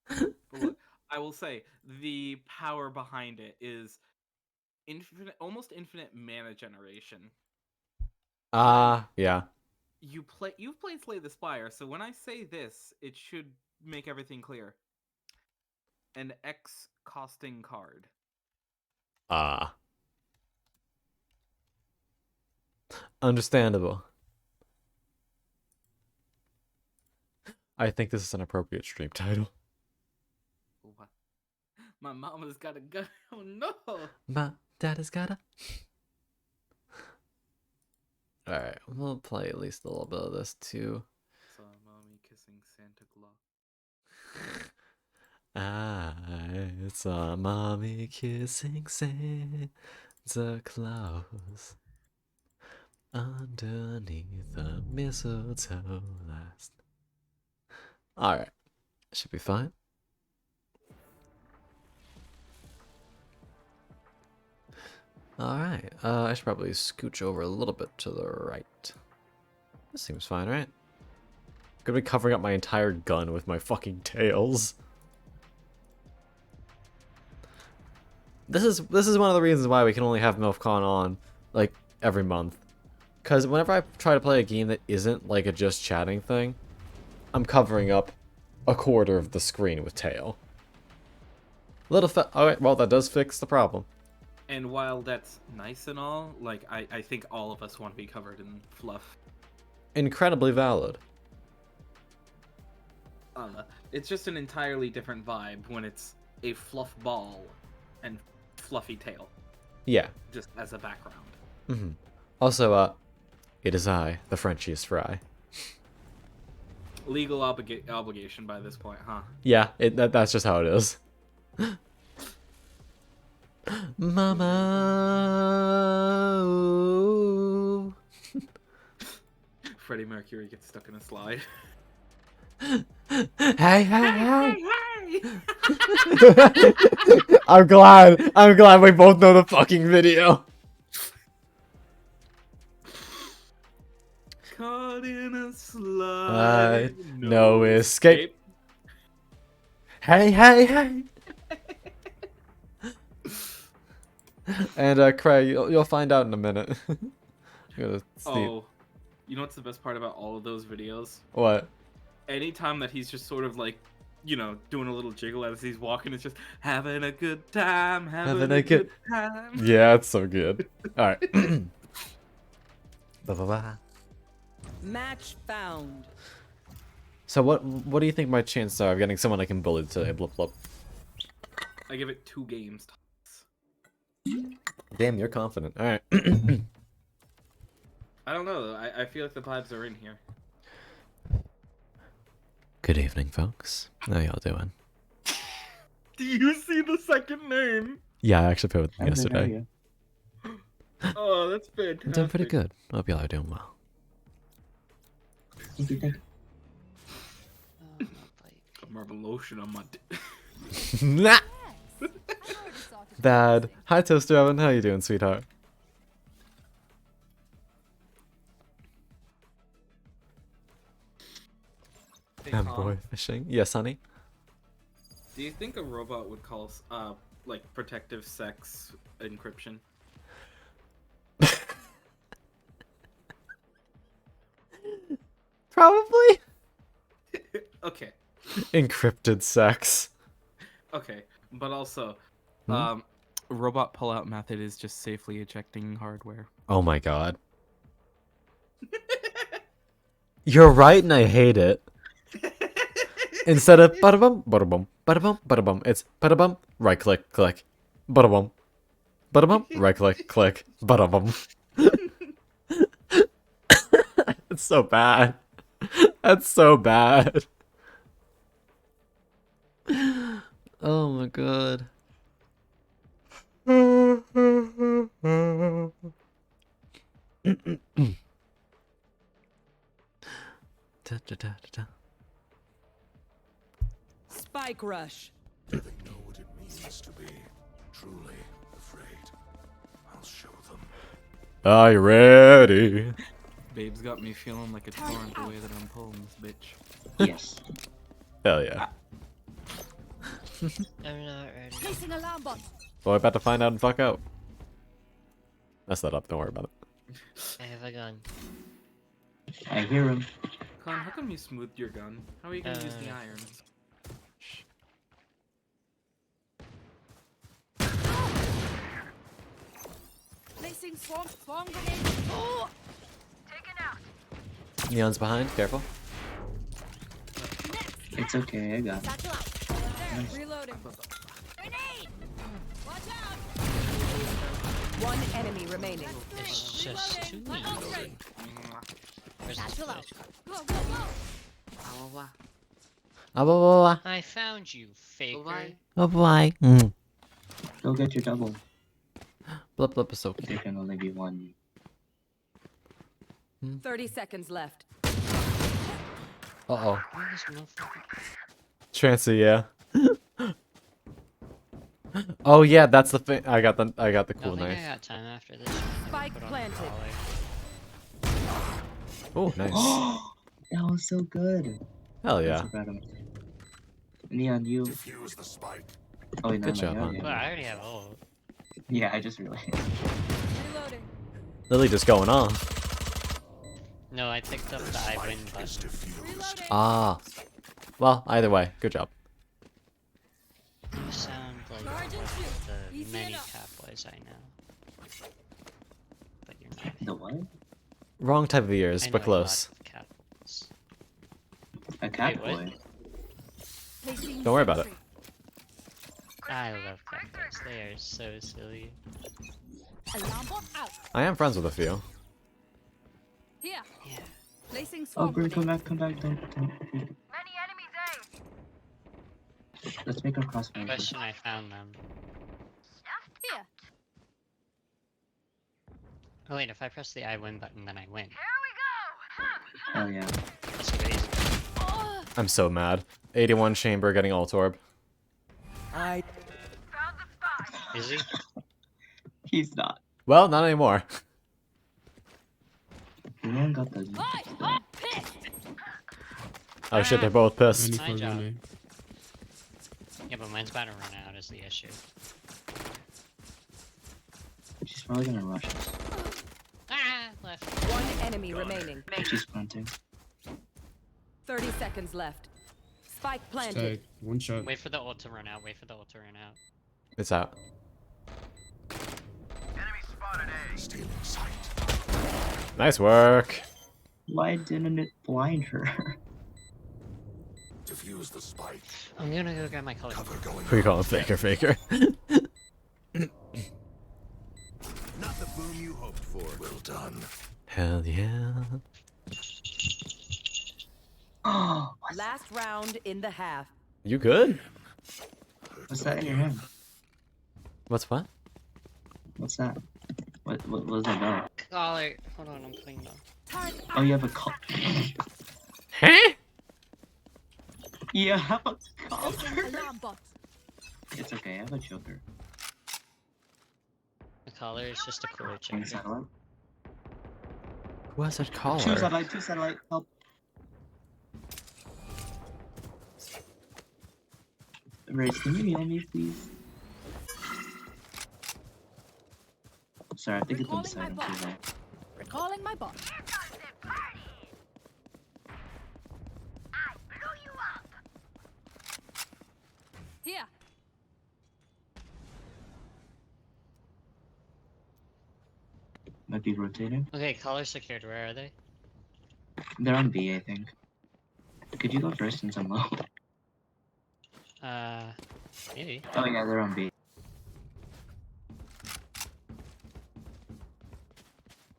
But look, I will say, the power behind it is infinite, almost infinite mana generation. Yeah. You've played Slay the Spire, so when I say this, it should make everything clear. An X costing card. Understandable. I think this is an appropriate stream title. What? My mama's got a gun. Oh no! My daddy's got a... Alright, we'll play at least a little bit of this too. Saw mommy kissing Santa Claus. I saw mommy kissing Santa Claus underneath the mistletoe last. Alright, should be fine. Alright, I should probably scooch over a little bit to the right. This seems fine, right? Gonna be covering up my entire gun with my fucking tails. This is one of the reasons why we can only have MilfCon on, like, every month. Because whenever I try to play a game that isn't, like, a just chatting thing, I'm covering up a quarter of the screen with tail. Alright, well, that does fix the problem. And while that's nice and all, like, I think all of us want to be covered in fluff. Incredibly valid. It's just an entirely different vibe when it's a fluff ball and fluffy tail. Yeah. Just as a background. Mm-hmm. Also, it is I, the Frenchiest fry. Legal obligation by this point, huh? Yeah, that's just how it is. Mama. Ooh. Freddie Mercury gets stuck in a slide. Hey. I'm glad we both know the fucking video. Caught in a slide. No escape. Hey. And Craig, you'll find out in a minute. Oh, you know what's the best part about all of those videos? What? Anytime that he's just sort of like, you know, doing a little jiggle as he's walking, it's just having a good time, having a good time. Yeah, it's so good. All right. Match found. So what do you think my chances are of getting someone I can bully today? Blip blip. I give it 2 games. Damn, you're confident. All right. I don't know. I feel like the vibes are in here. Good evening, folks. How y'all doing? Do you see the second name? Yeah, I actually played with them How good are yesterday. you? Oh, that's fantastic. I'm doing pretty good. Hope y'all are doing well. Thank you, thank you. I'm rubbing lotion on my dick. Nah! Bad. Hi, Toaster Oven. How you doing, sweetheart? Hey, I'm Tom, boy fishing. Yes, honey. do you think a robot would call like protective sex encryption? Probably. Okay. Encrypted sex. Okay, but also, Hmm? robot pullout method is just safely ejecting hardware. Oh my god. You're right, and I hate it. Instead of bada-bum, bada-bum, bada-bum, bada-bum, it's bada-bum, right-click, click, bada-bum, bada-bum, right-click, click, bada-bum. It's so bad. That's so bad. Oh my god. Da, da, da, da, da. Spike rush. Do they know what it means to be truly afraid? I'll show them. Are you ready? Babe's got me feeling like a torrent the way that I'm pulling this bitch. Yes. Hell yeah. I'm not ready. Placing alarm bot. Well, we're about to find out and fuck out. Mess that up, don't worry about it. I have a gun. I hear him. Con, how come you smoothed your gun? How are you gonna use the irons? Placing swarm grenade. Oh! Taken out. Neon's behind, careful. It's okay, I got it. Satchel out. Nice. Reloading. Grenade. Watch out. One enemy remaining. It's just too My ult's easy. ready. Where's the Satchel out. switch? Go, go, go. I found you, faker. Oh boy. Mm. Go get your double. Blip blip is so There can only be one. 30 seconds left. Uh-oh. Where is Milf? Transfer, yeah. Oh yeah, that's the thing. I got the I cool don't think knife. I got time after this. Spike Put on the planted. collar. Oh, nice. That was so good. Hell I'm yeah. so proud of myself. Neon, you. Defuse the spike. Oh, wait, Good never job, mind, hon. Well, I already have ult. Yeah, I just realized. Reloading. Lily just going off. No, I picked up The the I win spike is button. defused. Reloading. Ah. Well, either way, good job. You sound like Sergeant one Shoot. of the Easy many enough. cowboys I know. But you're not. The what? Wrong type of ears, I but know a lot close. of cowboys. A cat Wait, what? boy. Placing Don't worry about it. sentry. I love cowboys. They are so silly. Alarm bot out. I am friends with a few. Here. Yeah. Placing Oh, swarm Grim, grenade. come back, don't. Many enemies, Let's make a crossfire. Question, I found them. Here. Oh wait, if I press the I win button, then I win. Hell yeah. That's crazy. Oh, I'm so mad. 81 chamber getting ult orb. Is he? He's not. Well, not anymore. Neon got the. hi, I'm pissed. Oh shit, they're both pissed. My job. Yeah, but mine's about to run out is the issue. She's probably gonna rush us. Ah, left. One enemy remaining. She's planting. 30 seconds left. Spike planted. Tag, one shot. Wait for the ult to run out. Wait for the ult to run out. It's out. Stealing sight. Nice work. Why didn't it blind her? Defuse the spike. I'm gonna go grab my color. Cover going. We call him Faker Faker. Not the boom you hoped for. Well done. Hell yeah. Oh, Last round in the half. You good? what's that in your hand? What's what? What's that? What was that about? Collar. Hold on, I'm putting them. Oh, you have a call. Huh? Yeah, have a collar. Alarm bot. It's okay, I have a choker. The collar is just a cooler One chicken. satellite. Who has a collar? Two satellite, help. Race, can you heal me, please? Sorry, I think it's Recalling inside. my I'm too low. Recalling my bot. Here. Might be rotating. Okay, collar secured. Where are they? They're on B, I think. Could you go first since I'm low? Maybe. Oh yeah, they're on B.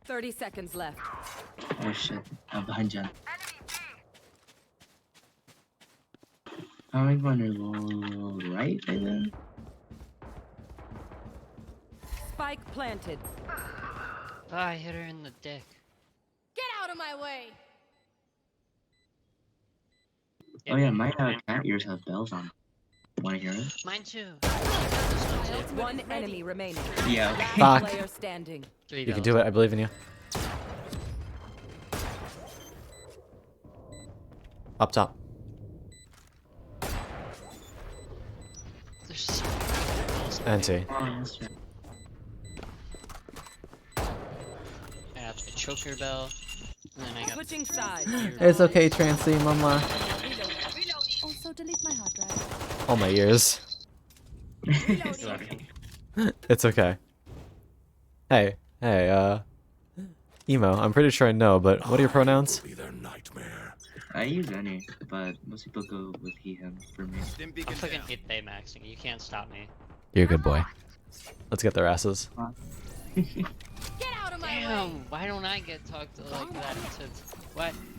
30 seconds left. Oh shit, I'm behind Jen. How am I going to go right by then? Spike planted. Oh, I hit her in the dick. Get out of my way. Oh yeah, my cat ears have bells on. Wanna hear it? Mine too. One enemy remaining. Yeah. Fuck. Player standing. 3 You can do it. I believe in you. Up top. There's so many balls. Anti. Oh, that's right. I got the choker bell, and then I got Switching sides. It's okay, Trancy, mama. Also, delete my hard drive. Oh, my ears. Sorry. It's okay. Hey, Emo, I'm pretty sure I know, but what are your pronouns? Be their nightmare. I use any, but most people go with he, him for me. I'm fucking 8 Baymaxing. You can't stop me. You're a good boy. Let's get their asses. Get out of my way. Damn, why don't I get talked to like that?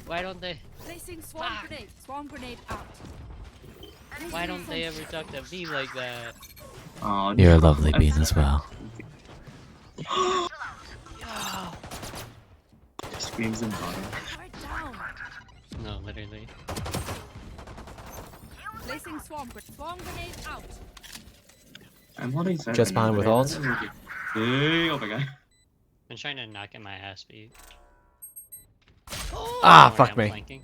Why don't they? Placing swarm Fuck. grenade. Swarm grenade out. Why don't they ever talk to me like that? Oh, You're a lovely bean as well. Yo. Screams and bottom. Right down. No, literally. Placing swarm grenade out. I'm holding seven. Just behind with ult. Hey, oh my god. I'm trying to not get my ass beat. Ah, Don't worry, fuck I'm me. flanking.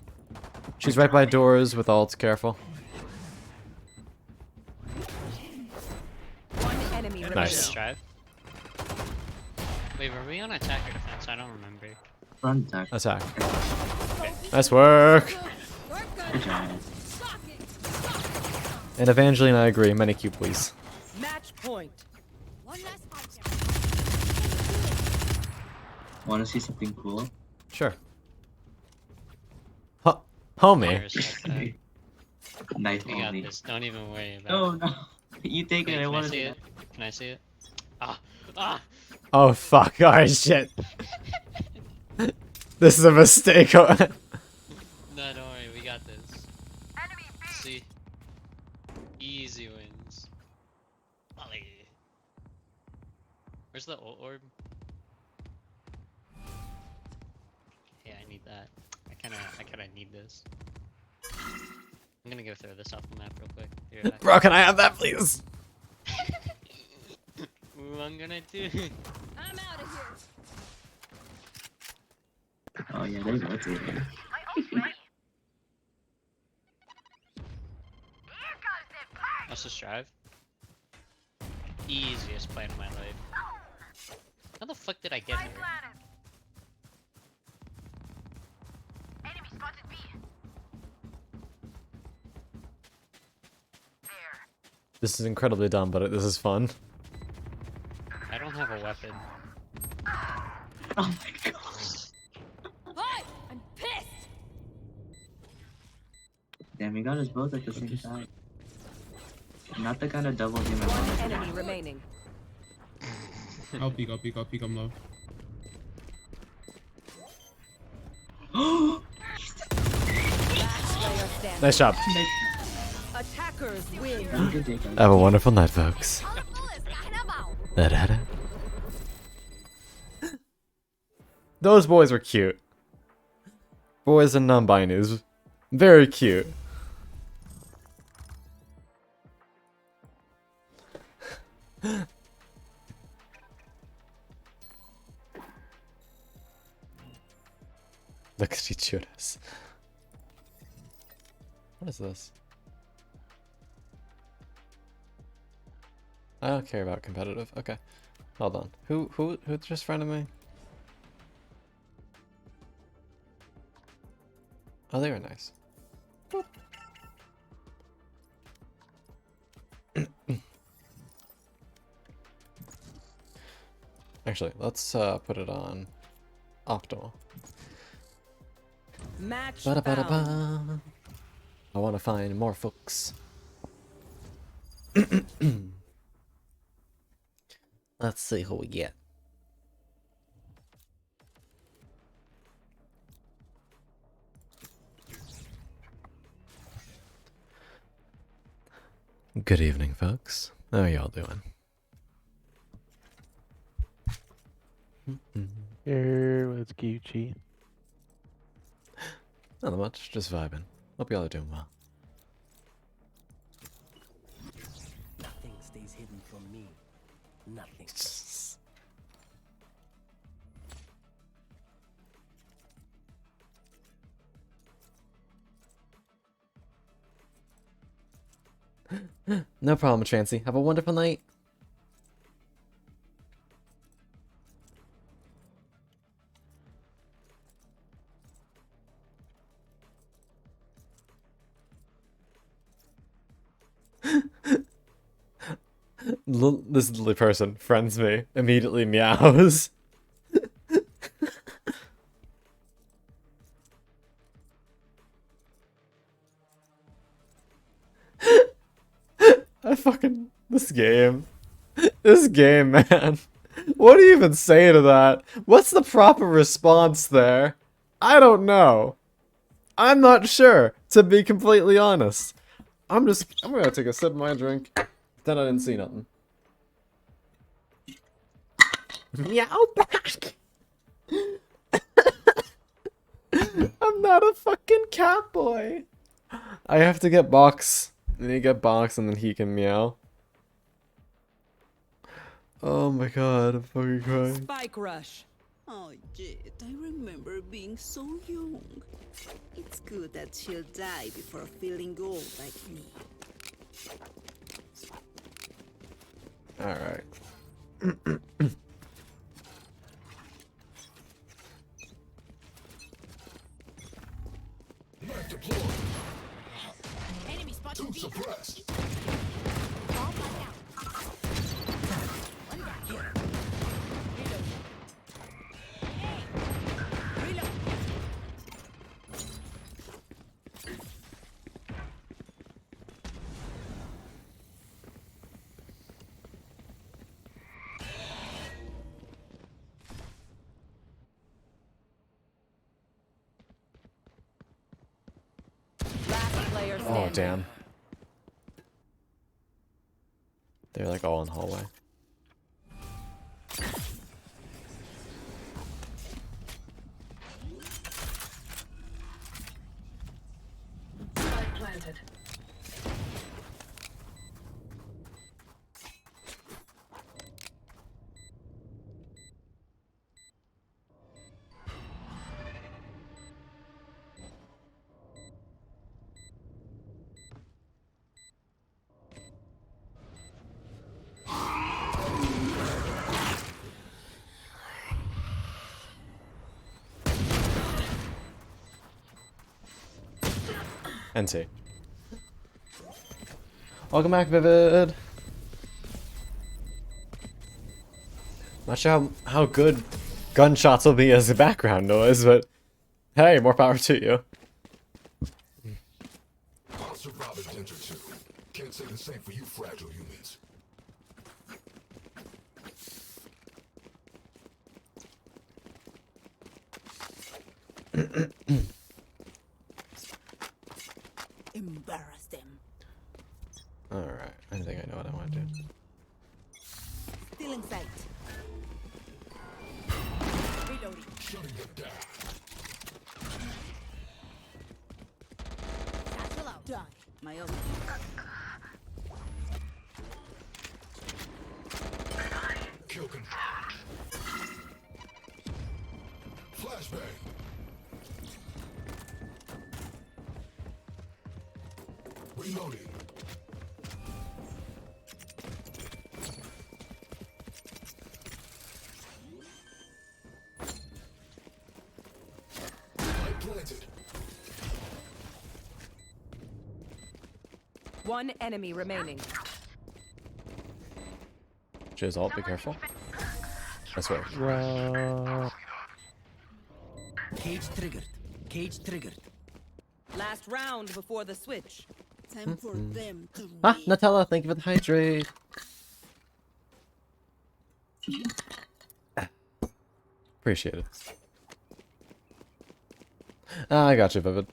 She's right by doors with ults, careful. One enemy remaining. Nice. Drive. Wait, were we on attack or defense? I don't remember. Front attack. Attack. Nice work. Good job. And Evangeline, I agree. Many Q, please. Match point. One last fight. Wanna see something cool? Sure. Homie. There's like that. Knife We got only. this. Don't even worry about Oh it. no. You take Wait, it, I can I wanna see it? Can I see it? Ah! Ah! Oh, fuck. Alright, shit. This is a mistake. No, don't worry. We got this. See? Easy wins. Ollie. Where's the ult orb? Yeah, I need that. I kinda need this. I'm gonna go throw this off the map real quick. Be right back. Bro, can I have that, please? Ooh, I'm gonna do. I'm out of here. Oh yeah, they rotated. Let's just drive. Easiest plan of my life. How the fuck did I get here? This is incredibly dumb, but this is fun. I don't have a weapon. Oh my god. Hi, I'm pissed. Damn, we got us both at the same time. Not the kind of double human One one. enemy remaining. I'll peek, I'm low. Last standing. Nice job. Attackers win. Have a good day, guys. Have a wonderful night, folks. Da-da-da. Those boys were cute. Boys and non-binaries. Very cute. Look at each of us. What is this? I don't care about competitive. Okay. Hold on. Who just friended me? Oh, they were nice. Actually, let's put it on optimal. Match Ba-da-ba-da-ba. found. I want to find more folks. Let's see who we get. Good evening, folks. How are y'all doing? What's Gucci? Not much, just vibing. Hope y'all are doing well. Nothing stays hidden from me. Nothing. No problem, Chancy. Have a wonderful night. This little person friends me, immediately meows. This game. This game, man. What do you even say to that? What's the proper response there? I don't know. I'm not sure, to be completely honest. I'm gonna take a sip of my drink. Then I didn't see nothing. Meow back! I'm not a fucking cat boy. I have to get Box. Then you get Box and then he can meow. Oh my god, I'm fucking crying. Spike rush. Oh, Jet, I remember being so young. It's good that she'll die before feeling old like me. Alright. Enemy spotted. Suppressed. Oh, damn. They're like all in hallway. Spike planted. NT. Welcome back, Vivid. Not sure how good gunshots will be as a background noise, but hey, more power to you. I'll survive a dent or two. Can't say the same for you fragile humans. think I know what I want to do. Still in sight. Reloading. Shutting them down. Satchel out. Done. My own. Kill confirmed. Flashbang. Reloading. Light planted. One enemy remaining. Jizz ult, be careful. I swear. Wow. Cage triggered. Cage triggered. Last round before the switch. Time for them to Ah, reap. Nutella, thank you for the hydrate. Appreciate it. Ah, I got you, Vivid.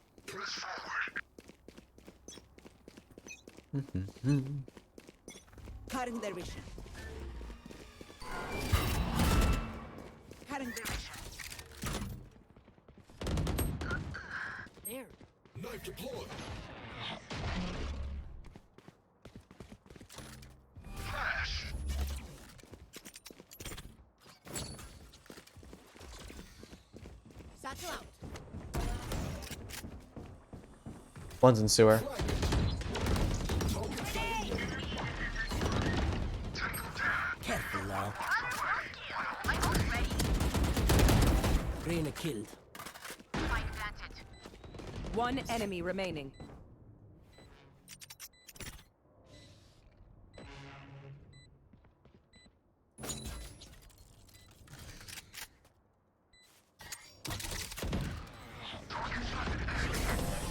Cutting their vision. Cutting their vision. There. Knife deployed. Flash. Satchel out. One's in sewer. Careful now. Reyna killed. One enemy remaining.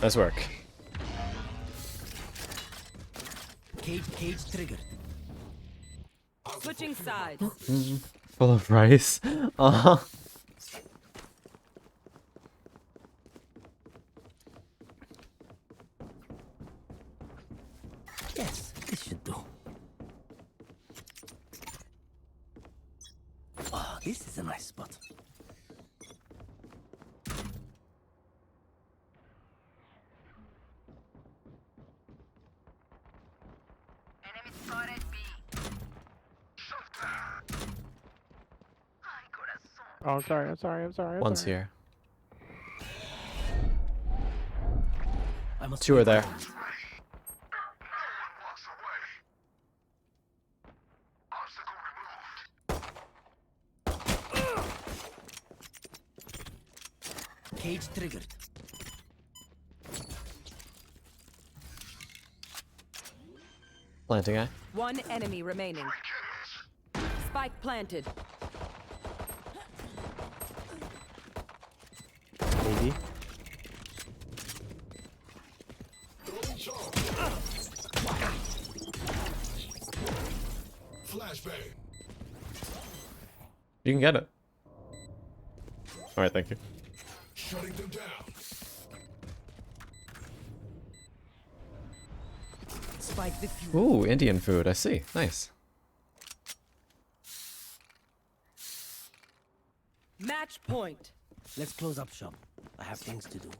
Nice work. Cage triggered. Switching sides. Full of rice. Yes, this should do. Oh, this is a nice spot. Oh, I'm sorry. I'm sorry. I'm sorry. I'm One's sorry. here. I must Two are there. Cage triggered. Planting eye. One enemy remaining. Spike planted. Maybe. Flashbang. You can get it. Alright, thank you. Shutting them down. Spike the fuse. Ooh, Indian food, I see. Nice. Match point. Let's close up shop. I have things to do.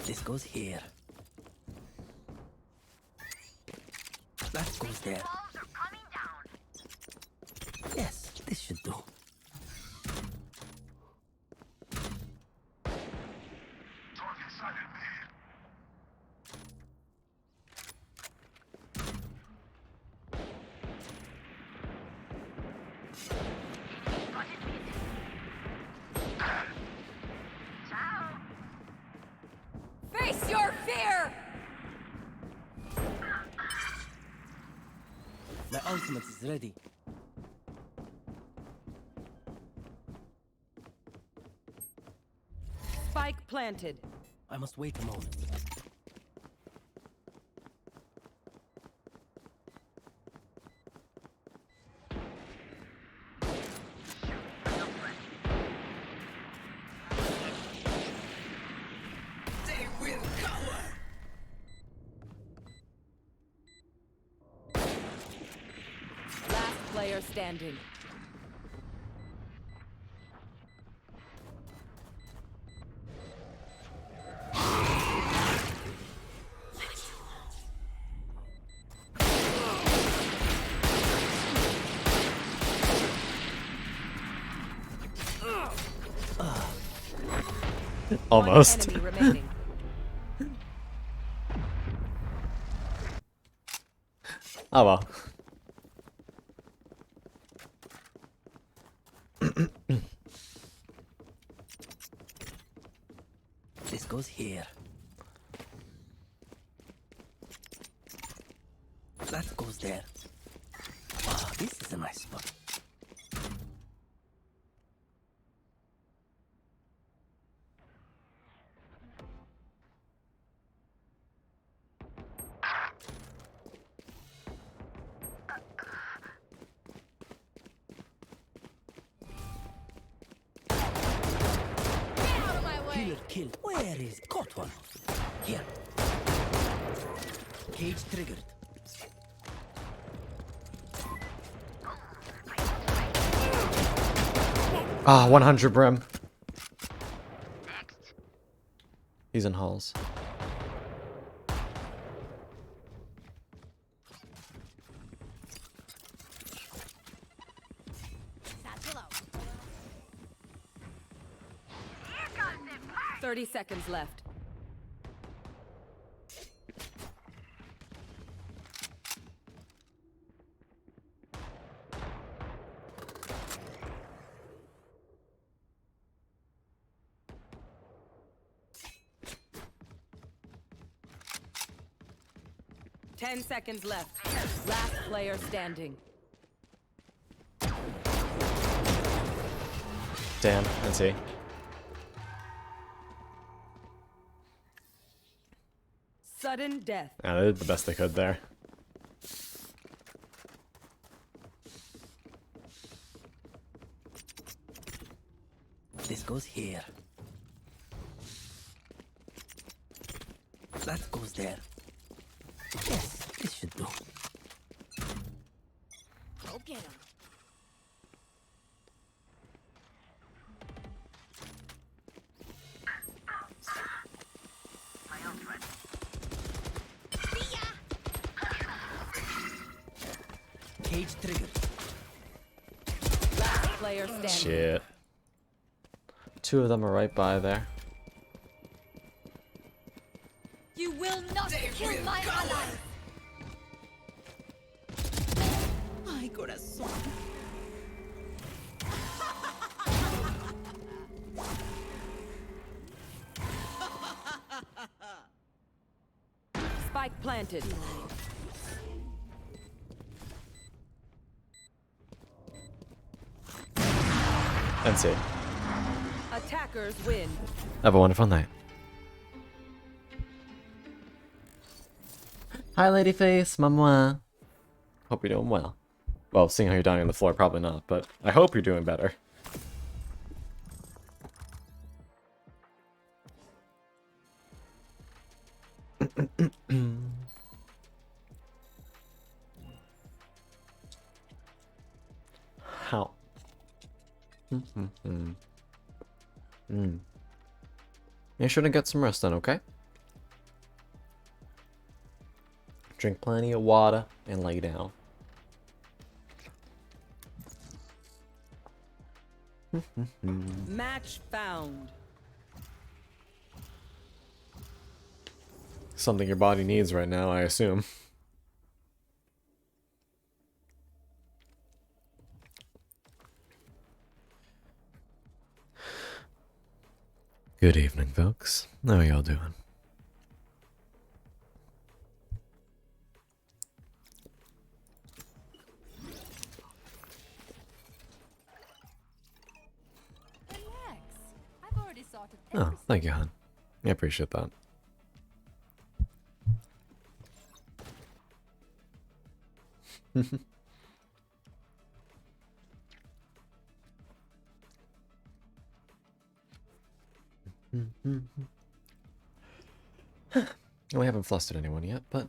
This goes here. That goes there. Yes, this should do. Face your fear. My ultimate is ready. Spike planted. I must wait a moment. player standing. Almost. One enemy remaining. Oh well. This goes here. That goes there. Ah, this is a nice spot. Killer kill. Where is it? Caught one. Here. Cage triggered. Ah, 100 Brim. He's in halls. Satchel out. 30 seconds left. Ten seconds left. Last player standing. Damn, let's see. Sudden death. Yeah, they did the best they could there. This goes here. That goes there. Yes, this should do. Go get him. Cage triggered. Last player standing. Shit. Two of them are right by there. You will not kill my ally. Ay, corazón. Spike planted. And see. Attackers win. Have a wonderful night. Hi, Ladyface, Maman. Hope you're doing well. Well, seeing how you're dying on the floor, probably not, but I hope you're doing better. How? Make sure to get some rest then, okay? Drink plenty of water and lay down. Match found. Something your body needs right now, I assume. Good evening, folks. How are y'all doing? Relax. I've already sorted Oh, thank you, hon. I appreciate that. We haven't flustered anyone yet, but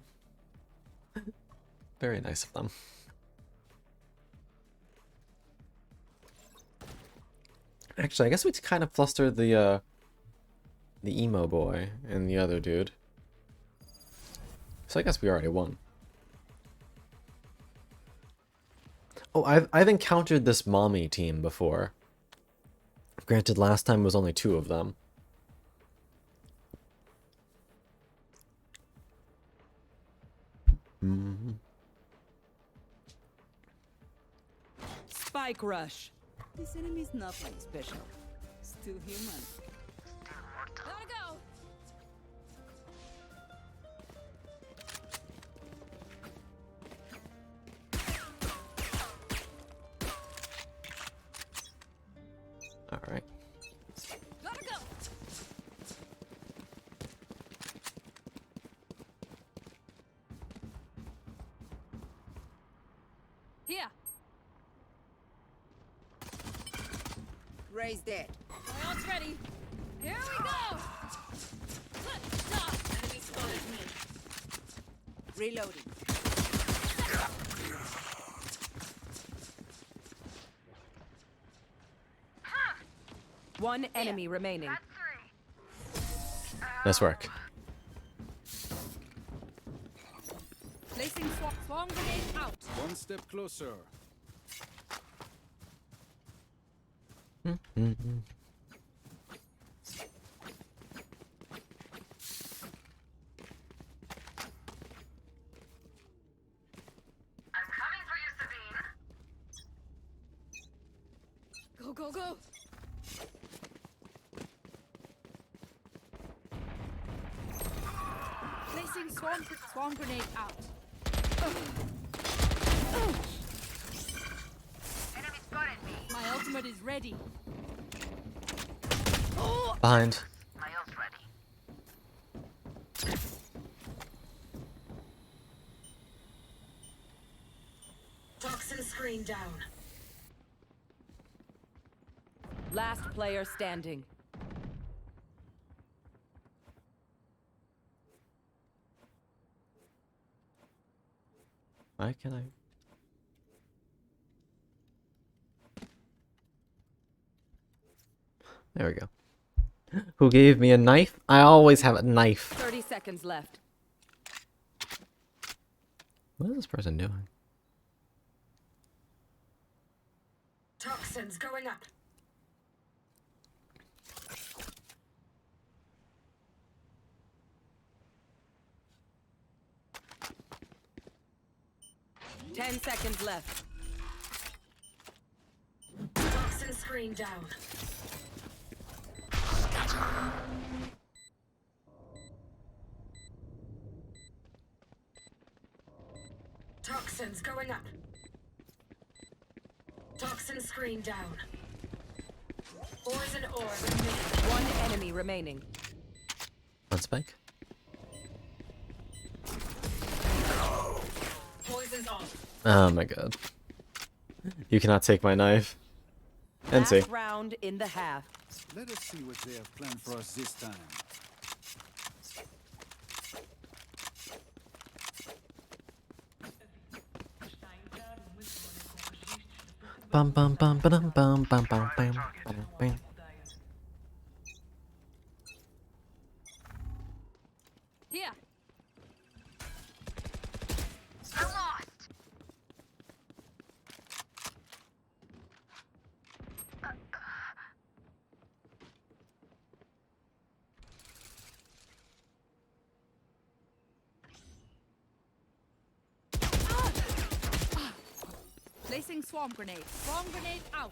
very nice of them. Actually, I guess we kind of flustered the emo boy and the other dude. So I guess we already won. Oh, I've encountered this mommy team before. Granted, last time was only 2 of them. Spike rush. This enemy's nothing special. Still human. Gotta go. All right. Gotta go. Here. Ray's dead. My ult's ready. Here we go. Enemy spotted me. Reloading. One enemy remaining. Nice work. Placing swarm grenade out. One step closer. Go, go, go. Placing swarm grenade out. Enemy spotted me. My ultimate is ready. Behind. My ult's ready. Toxin screen down. Last player standing. Why can I? There we go. Who gave me a knife? I always have a knife. 30 seconds left. What is this person doing? Toxins going up. Ten seconds left. Toxin screen down. Toxins going up. Toxin screen down. Poison orb emitted. One enemy remaining. One spike. Poison's off. Oh my god. You cannot take my knife. And see. Last round in the half. Let us see what they have planned for us this time. Bum bum bum bum bum bum bum bum bum. Here. I'm lost. Placing swarm grenade. Swarm grenade out.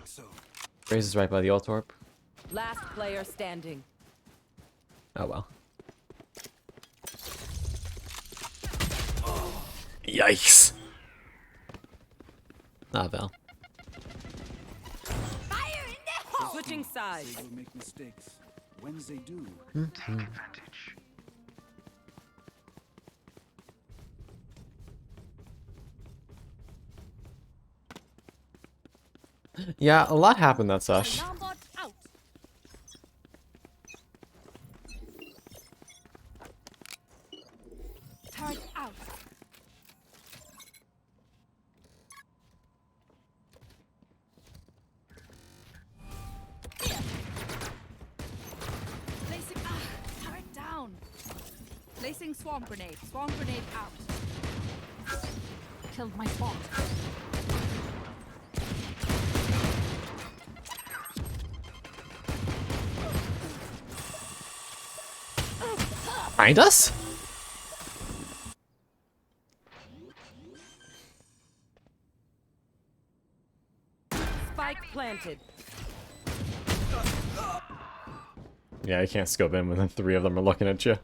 So, Raze is right by the ult orb. Last player standing. Oh well. Yikes. Ah, Val. Switching sides. they will make mistakes. When they do, Yeah, a lot happened that sesh. Alarm bot out. Turret out. Placing swarm grenade. Swarm grenade out. Killed my bot. Find us? Spike planted. Yeah, I can't scope in when 3 of them are looking at you.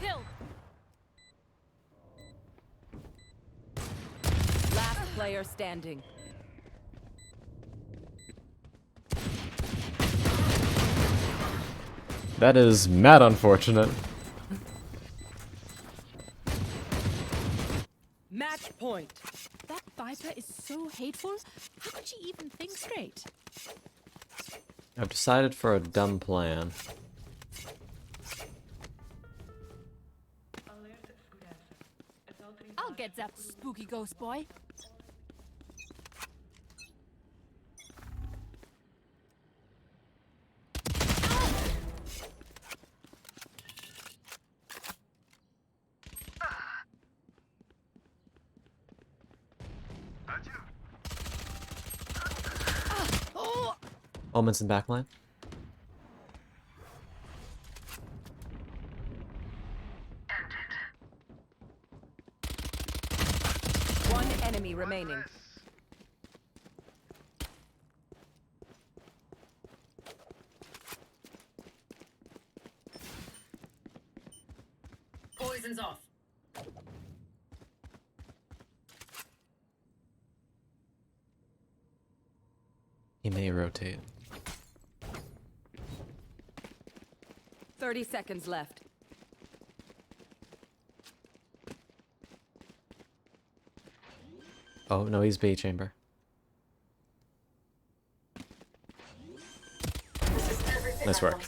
Kill. Last player standing. That is mad unfortunate. Match point. That Viper is so hateful. How could she even think straight? I've decided for a dumb plan. I'll get that spooky ghost boy. Omen's in backline. One enemy remaining. Poison's off. He may rotate. 30 seconds left. Oh, no, he's B chamber. Nice work.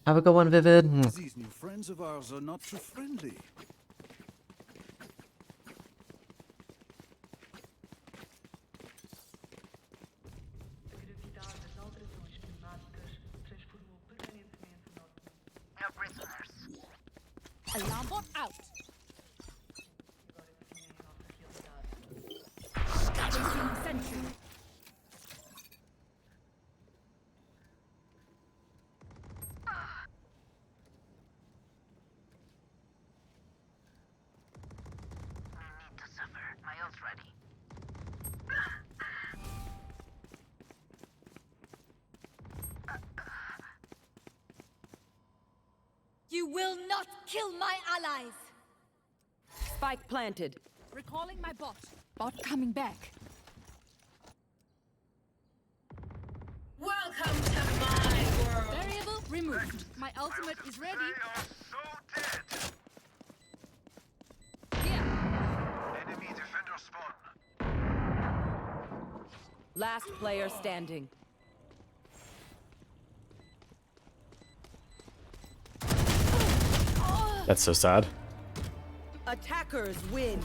Have a good one, Vivid. These new friends of ours are not too friendly. Alarm bot out. Placing sentry. You will not kill my allies. Spike planted. Recalling my bot. Bot coming back. Welcome to my world. Variable removed. My ultimate is ready. Here. Enemy defender spawn. Last player standing. That's so sad. Attackers win.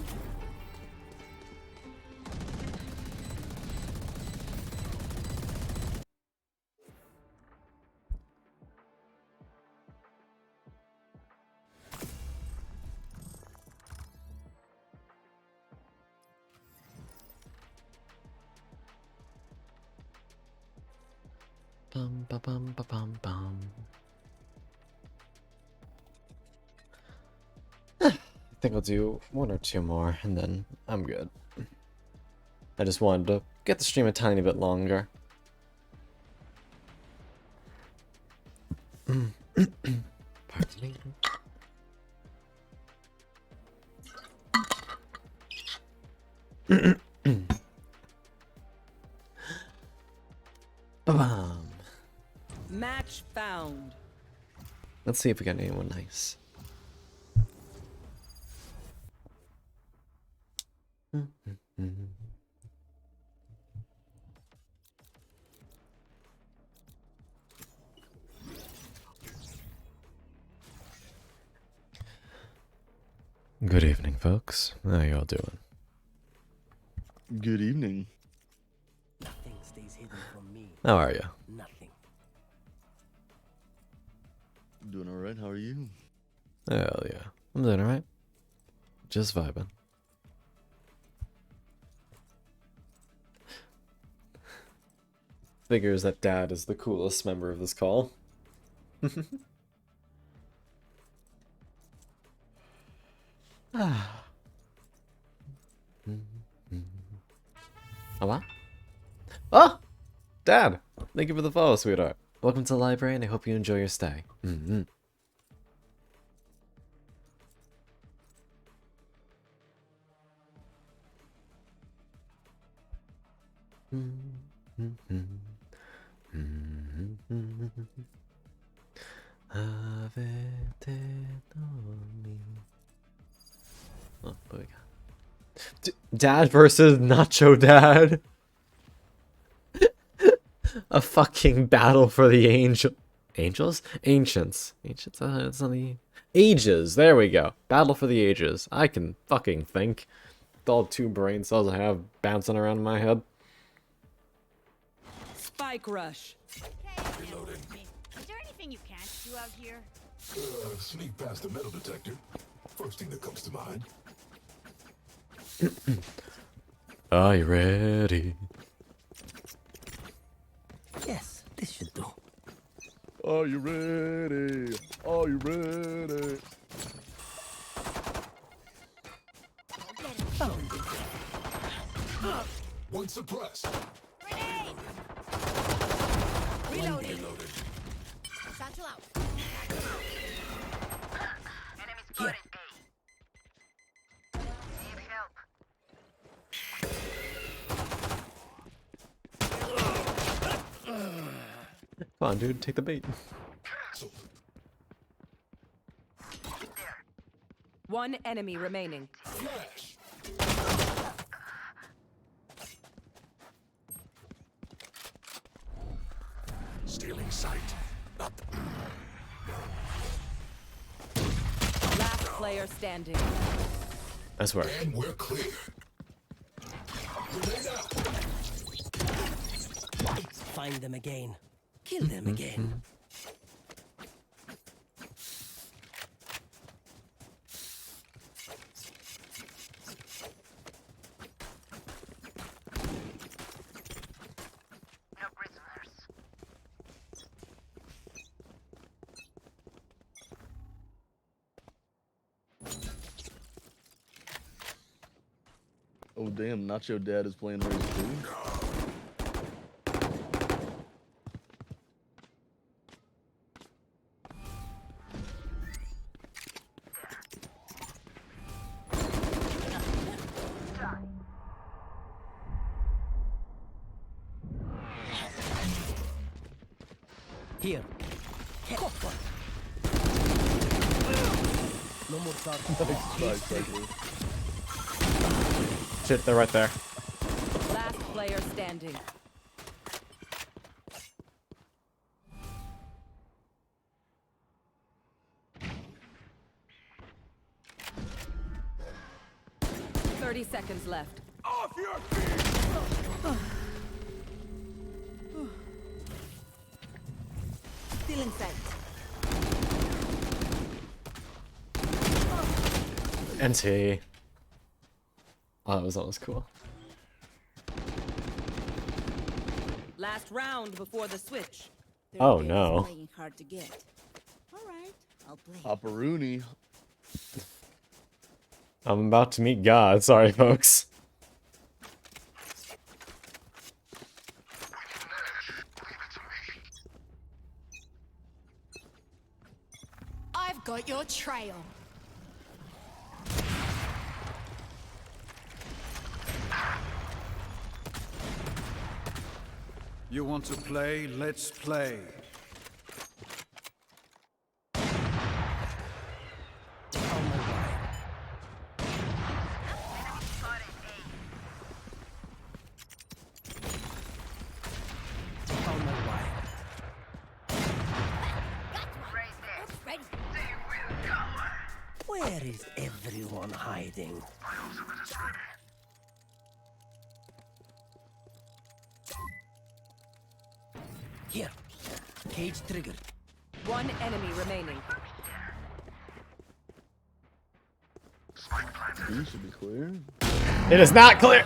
Bum ba bum ba bum bum. I think I'll do 1 or 2 more, and then I'm good. I just wanted to get the stream a tiny bit longer. Pardon me. Ba-bam. Match found. Let's see if we got anyone nice. Good evening, folks. How y'all doing? Good evening. How are you? Nothing. Doing alright, how are you? Hell yeah. I'm doing alright. Just vibing. Figures that Dad is the coolest member of this call. Ah. Oh, what? Oh! Dad! Thank you for the follow, sweetheart. Welcome to the library, and I hope you enjoy your stay. Oh, what we got? Dad versus Nacho Dad. A fucking battle for the angels? Ancients. Ancients? It's on the ages. There we go. Battle for the ages. I can fucking think. With all 2 brain cells I have bouncing around in my head. Spike rush. Reloading. Is there anything you can't do out here? Sneak past the metal detector. First thing that comes to mind. Are you ready? Yes, this should do. Are you ready? Are you ready? One suppressed. Grenade! Reloading. Satchel out. Enemy Here. spotted A. Need help. Come on, dude. Take the bait. One enemy remaining. Flash. Stealing sight. Up. Last player standing. I swear. And we're clear. Grenade out. Find them again. Kill them again. No prisoners. Oh damn, Nacho Dad is playing Race 2. Here. Go for it. No more talking. Shit, they're right there. Last player standing. Thirty seconds left. Off your feet. Still in sight. NT. Oh, that was almost cool. Last round before the switch. Oh no. Playing hard to get. All right, I'll play. Hopperoonie. I'm about to meet God. Sorry, folks. I've got your trail. You want to play? Let's play. Where is everyone hiding? Here. Cage triggered. One enemy remaining. B should be clear. It is not clear.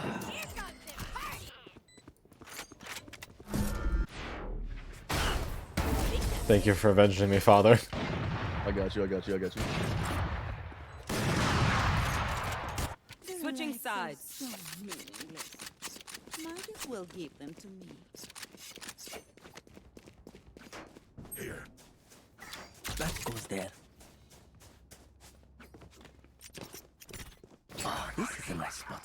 Thank you for avenging me, father. I got you, I got you, I got you. Switching sides. So meaningless. Might as well give them to me. Here. That goes there. Ah, this is a nice spot.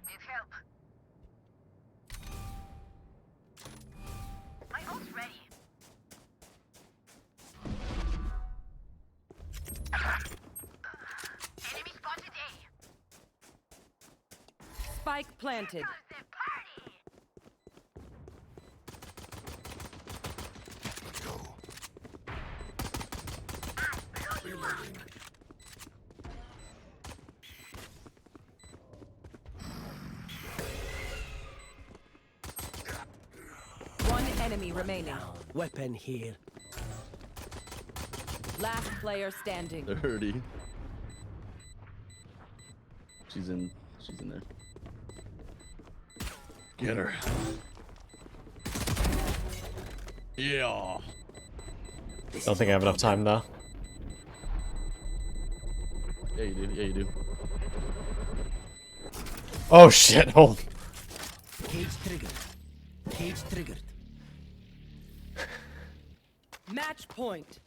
Need help. My ult's ready. Enemy spotted A. Spike planted. Go. Reloading. One enemy remaining. Weapon here. Last player standing. 30. She's in there. Get her. Yeah. Don't think I have enough time though. Yeah, you do. Yeah, you do. Oh shit! Hold. Cage triggered. Cage triggered. Match point.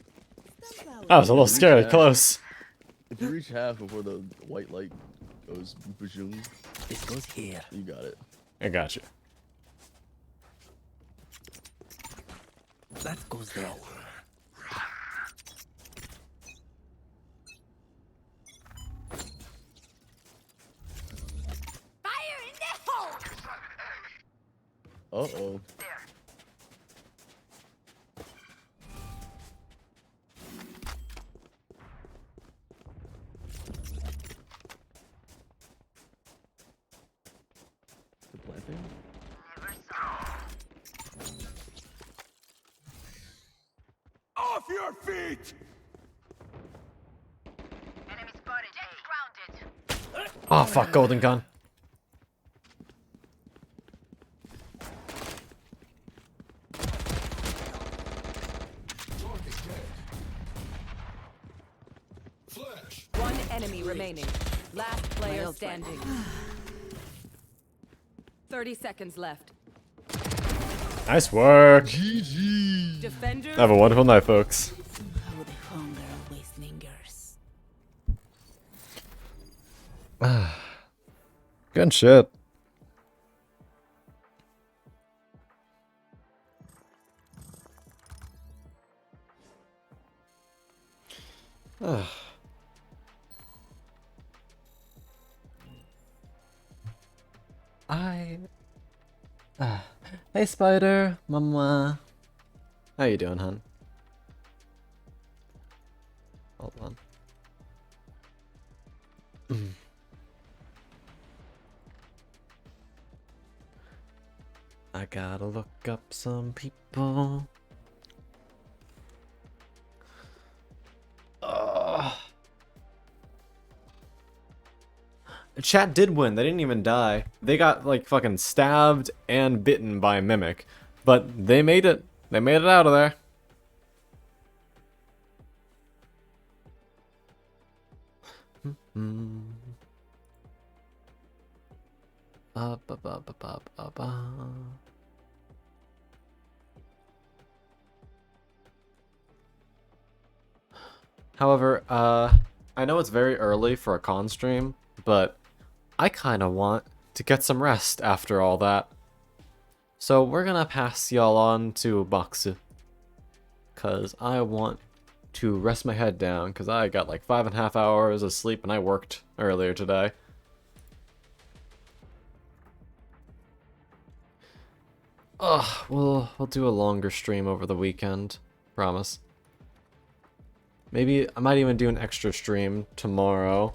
I was a little scared. Close. If you reach half before the white light goes boom, This goes here. you got it. I got you. That goes there. Fire in the hole! Uh-oh. The planting? Off your feet! Enemy spotted. Jet grounded. Oh fuck! Golden gun. Flash. One enemy remaining. Last player standing. 30 seconds left. Nice work. GG. Defenders. Have a wonderful night, folks. How the hunger always lingers. Good shit. Hey, Spider, Mama. How you doing, hon? Hold on. I gotta look up some people. Chat did win. They didn't even die. They got like fucking stabbed and bitten by a mimic, but they made it. They made it out of there. However, I know it's very early for a con stream, but I kind of want to get some rest after all that. So we're gonna pass y'all on to Baksu, cause I want to rest my head down, cause I got like 5.5 hours of sleep and I worked earlier today. We'll do a longer stream over the weekend, promise. Maybe I might even do an extra stream tomorrow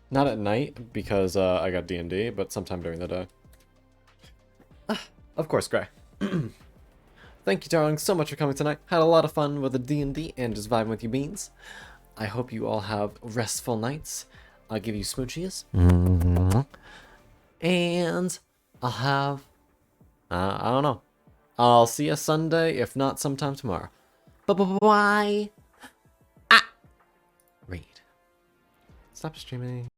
Not at night, because I got D&D, but sometime during the day. Of course, Gray. Thank you, darling, so much for coming tonight. Had a lot of fun with the D&D and just vibing with you beans. I hope you all have restful nights. I'll give you smoochies. And I'll have... I don't know. I'll see you Sunday, if not sometime tomorrow. Bye-bye. Read. Stop streaming.